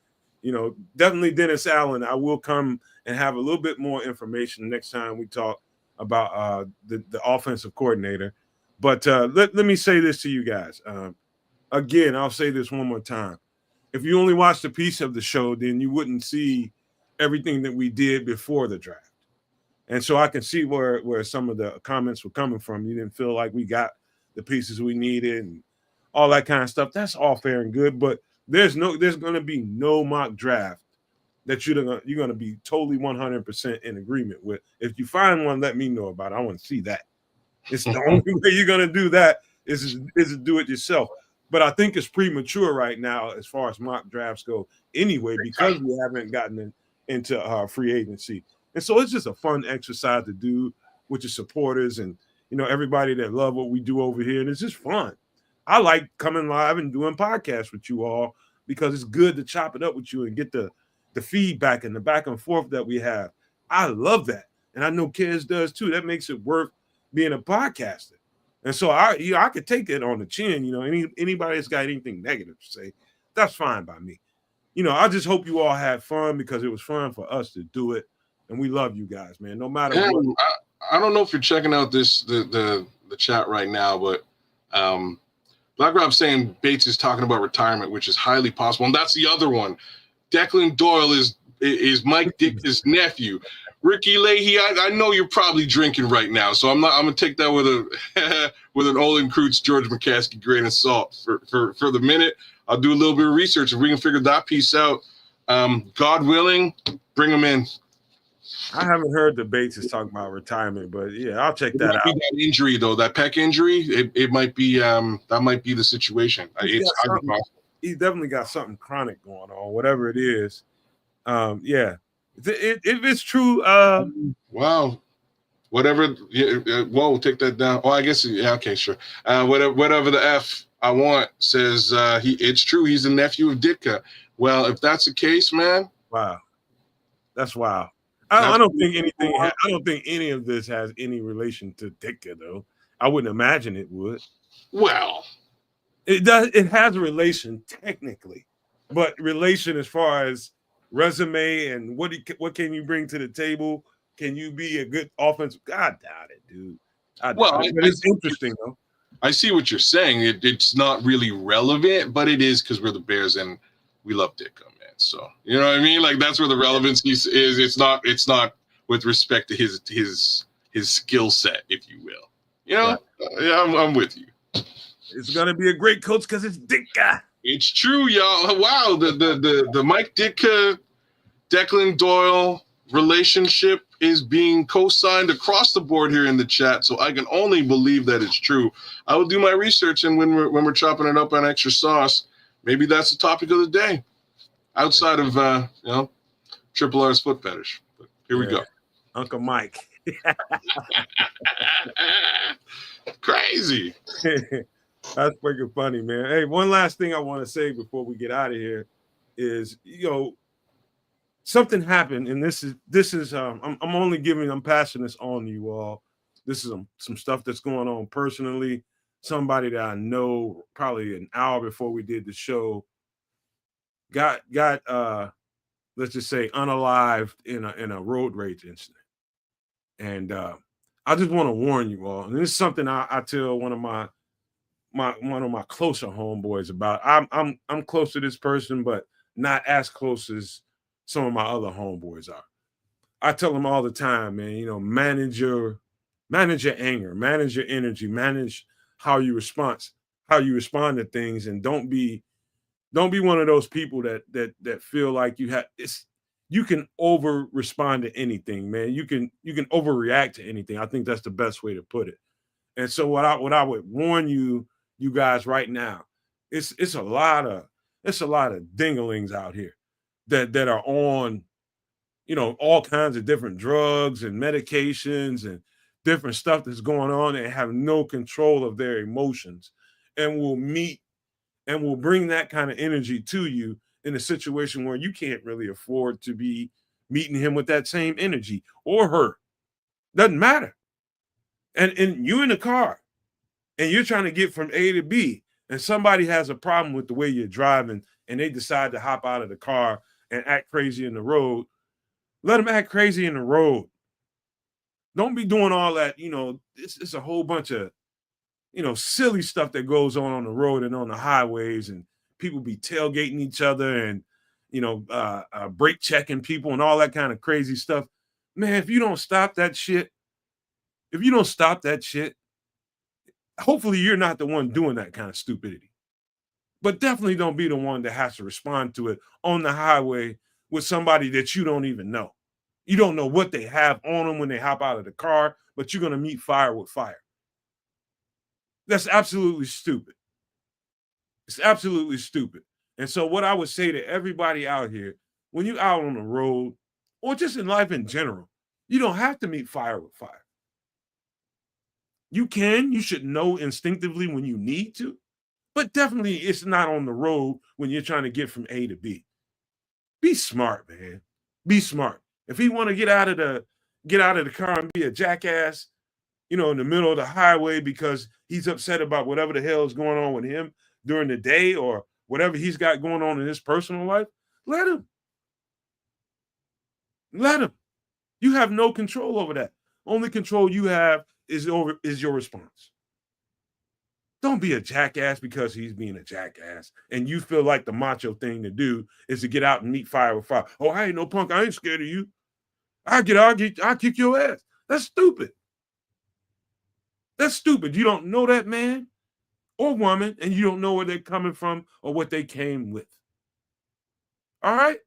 definitely Dennis Allen. I will come and have a little bit more information next time we talk about the offensive coordinator. But let me say this to you guys. Again, I'll say this one more time. If you only watched a piece of the show, then you wouldn't see everything that we did before the draft. And so I can see where some of the comments were coming from. You didn't feel like we got the pieces we needed and all that kind of stuff. That's all fair and good, but there's going to be no mock draft that you're going to be totally 100% in agreement with. If you find one, let me know about it. I want to see that. It's the only way you're going to do that is to do it yourself. But I think it's premature right now as far as mock drafts go anyway, because we haven't gotten into free agency. And so it's just a fun exercise to do with your supporters and, everybody that love what we do over here. And it's just fun. I like coming live and doing podcasts with you all because it's good to chop it up with you and get the feedback and the back and forth that we have. I love that. And I know Kedz does too. That makes it worth being a podcaster. And so I could take it on the chin. Anybody that's got anything negative to say, that's fine by me. I just hope you all had fun, because it was fun for us to do it. And we love you guys, man. No matter what. I don't know if you're checking out the chat right now, but Black Rob's saying Bates is talking about retirement, which is highly possible. And that's the other one. Declan Doyle is Mike Dick's nephew. Ricky Leahy, I know you're probably drinking right now, so I'm gonna take that with an Olin Kreutz George McCaskey grain of salt for the minute. I'll do a little bit of research if we can figure that piece out. God willing, bring him in. I haven't heard the Bates is talking about retirement, but yeah, I'll check that out. That injury though, that pec injury, it might be that might be the situation. He's definitely got something chronic going on, whatever it is. Yeah. If it's true, wow, whatever. Whoa, take that down. Oh, I guess okay, sure. Whatever the F I want says it's true. He's the nephew of Ditka. Well, if that's the case, man, wow, that's wow. I don't think anything. I don't think any of this has any relation to Ditka, though. I wouldn't imagine it would. Well, It does. It has a relation technically, but relation as far as resume and what can you bring to the table? Can you be a good offensive? I doubt it, dude. I Well, doubt it. But it's interesting though. I see what you're saying. It's not really relevant, but it is because we're the Bears and we love Ditka, man. So you know what I mean? Like that's where the relevance is. It's not with respect to his skill set, if you will. You know? Right. Yeah, I'm with you. It's gonna be a great coach because it's Ditka. It's true, y'all. Wow, the Mike Ditka, Declan Doyle relationship is being co-signed across the board here in the chat, so I can only believe that it's true. I will do my research, and when we're chopping it up on extra sauce, maybe that's the topic of the day, outside of Triple R's foot fetish. But here we go. Uncle Mike. Crazy. That's freaking funny, man. Hey, one last thing I want to say before we get out of here is, something happened, and this is I'm passing this on to you all. This is some stuff that's going on personally. Somebody that I know probably an hour before we did the show got let's just say unalived in a road rage incident. And I just want to warn you all, and this is something I tell one of my closer homeboys about. I'm close to this person, but not as close as some of my other homeboys are. I tell them all the time, man, manage your anger, manage your energy, manage how you respond to things, and don't be one of those people that feel like you can over respond to anything, man. You can overreact to anything. I think that's the best way to put it. And so what I would warn you guys right now, it's a lot of dinglings out here that are on, all kinds of different drugs and medications and different stuff that's going on and have no control of their emotions, and will bring that kind of energy to you in a situation where you can't really afford to be meeting him with that same energy, or her. Doesn't matter. And you in the car and you're trying to get from A to B, and somebody has a problem with the way you're driving and they decide to hop out of the car and act crazy in the road, let them act crazy in the road. Don't be doing all that. It's a whole bunch of, silly stuff that goes on the road and on the highways, and people be tailgating each other and, brake checking people and all that kind of crazy stuff. Man, if you don't stop that shit, hopefully you're not the one doing that kind of stupidity. But definitely don't be the one that has to respond to it on the highway with somebody that you don't even know. You don't know what they have on them when they hop out of the car, but you're going to meet fire with fire. That's absolutely stupid. It's absolutely stupid. And so what I would say to everybody out here, when you're out on the road or just in life in general, you don't have to meet fire with fire. You should know instinctively when you need to, but definitely it's not on the road when you're trying to get from A to B. Be smart, man. Be smart. If he want to get out of the car and be a jackass, in the middle of the highway because he's upset about whatever the hell is going on with him during the day or whatever he's got going on in his personal life, let him. Let him. You have no control over that. Only control you have is your response. Don't be a jackass because he's being a jackass and you feel like the macho thing to do is to get out and meet fire with fire. Oh, I ain't no punk. I ain't scared of you. I'll kick your ass. That's stupid. That's stupid. You don't know that man or woman, and you don't know where they're coming from or what they came with. All right?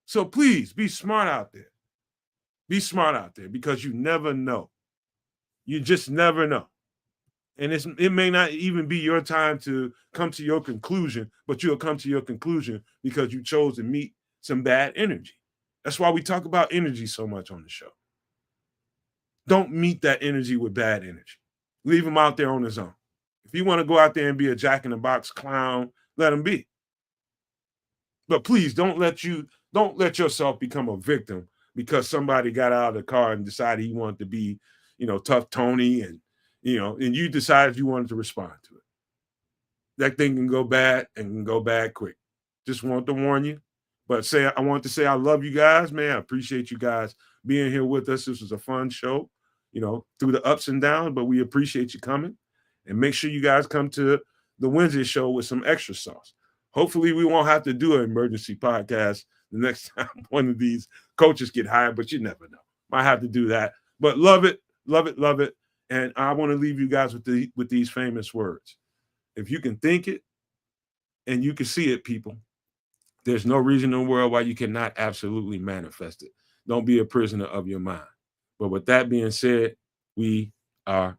So please be smart out there. Be smart out there because you never know. You just never know. And it may not even be your time to come to your conclusion, but you'll come to your conclusion because you chose to meet some bad energy. That's why we talk about energy so much on the show. Don't meet that energy with bad energy. Leave him out there on his own. If you want to go out there and be a jack-in-the-box clown, let him be. But please don't let yourself become a victim because somebody got out of the car and decided he wanted to be, you know, tough Tony and, you know, and you decided you wanted to respond to it. that thing can go bad and can go bad quick. Just want to warn you. But I want to say I love you guys, man. I appreciate you guys being here with us. This was a fun show, through the ups and downs, but we appreciate you coming. And make sure you guys come to the Wednesday show with some extra sauce. Hopefully we won't have to do an emergency podcast the next time one of these coaches get hired, but you never know. Might have to do that. But love it, love it, love it. And I want to leave you guys with these famous words. If you can think it and you can see it, people, there's no reason in the world why you cannot absolutely manifest it. Don't be a prisoner of your mind. But with that being said, we are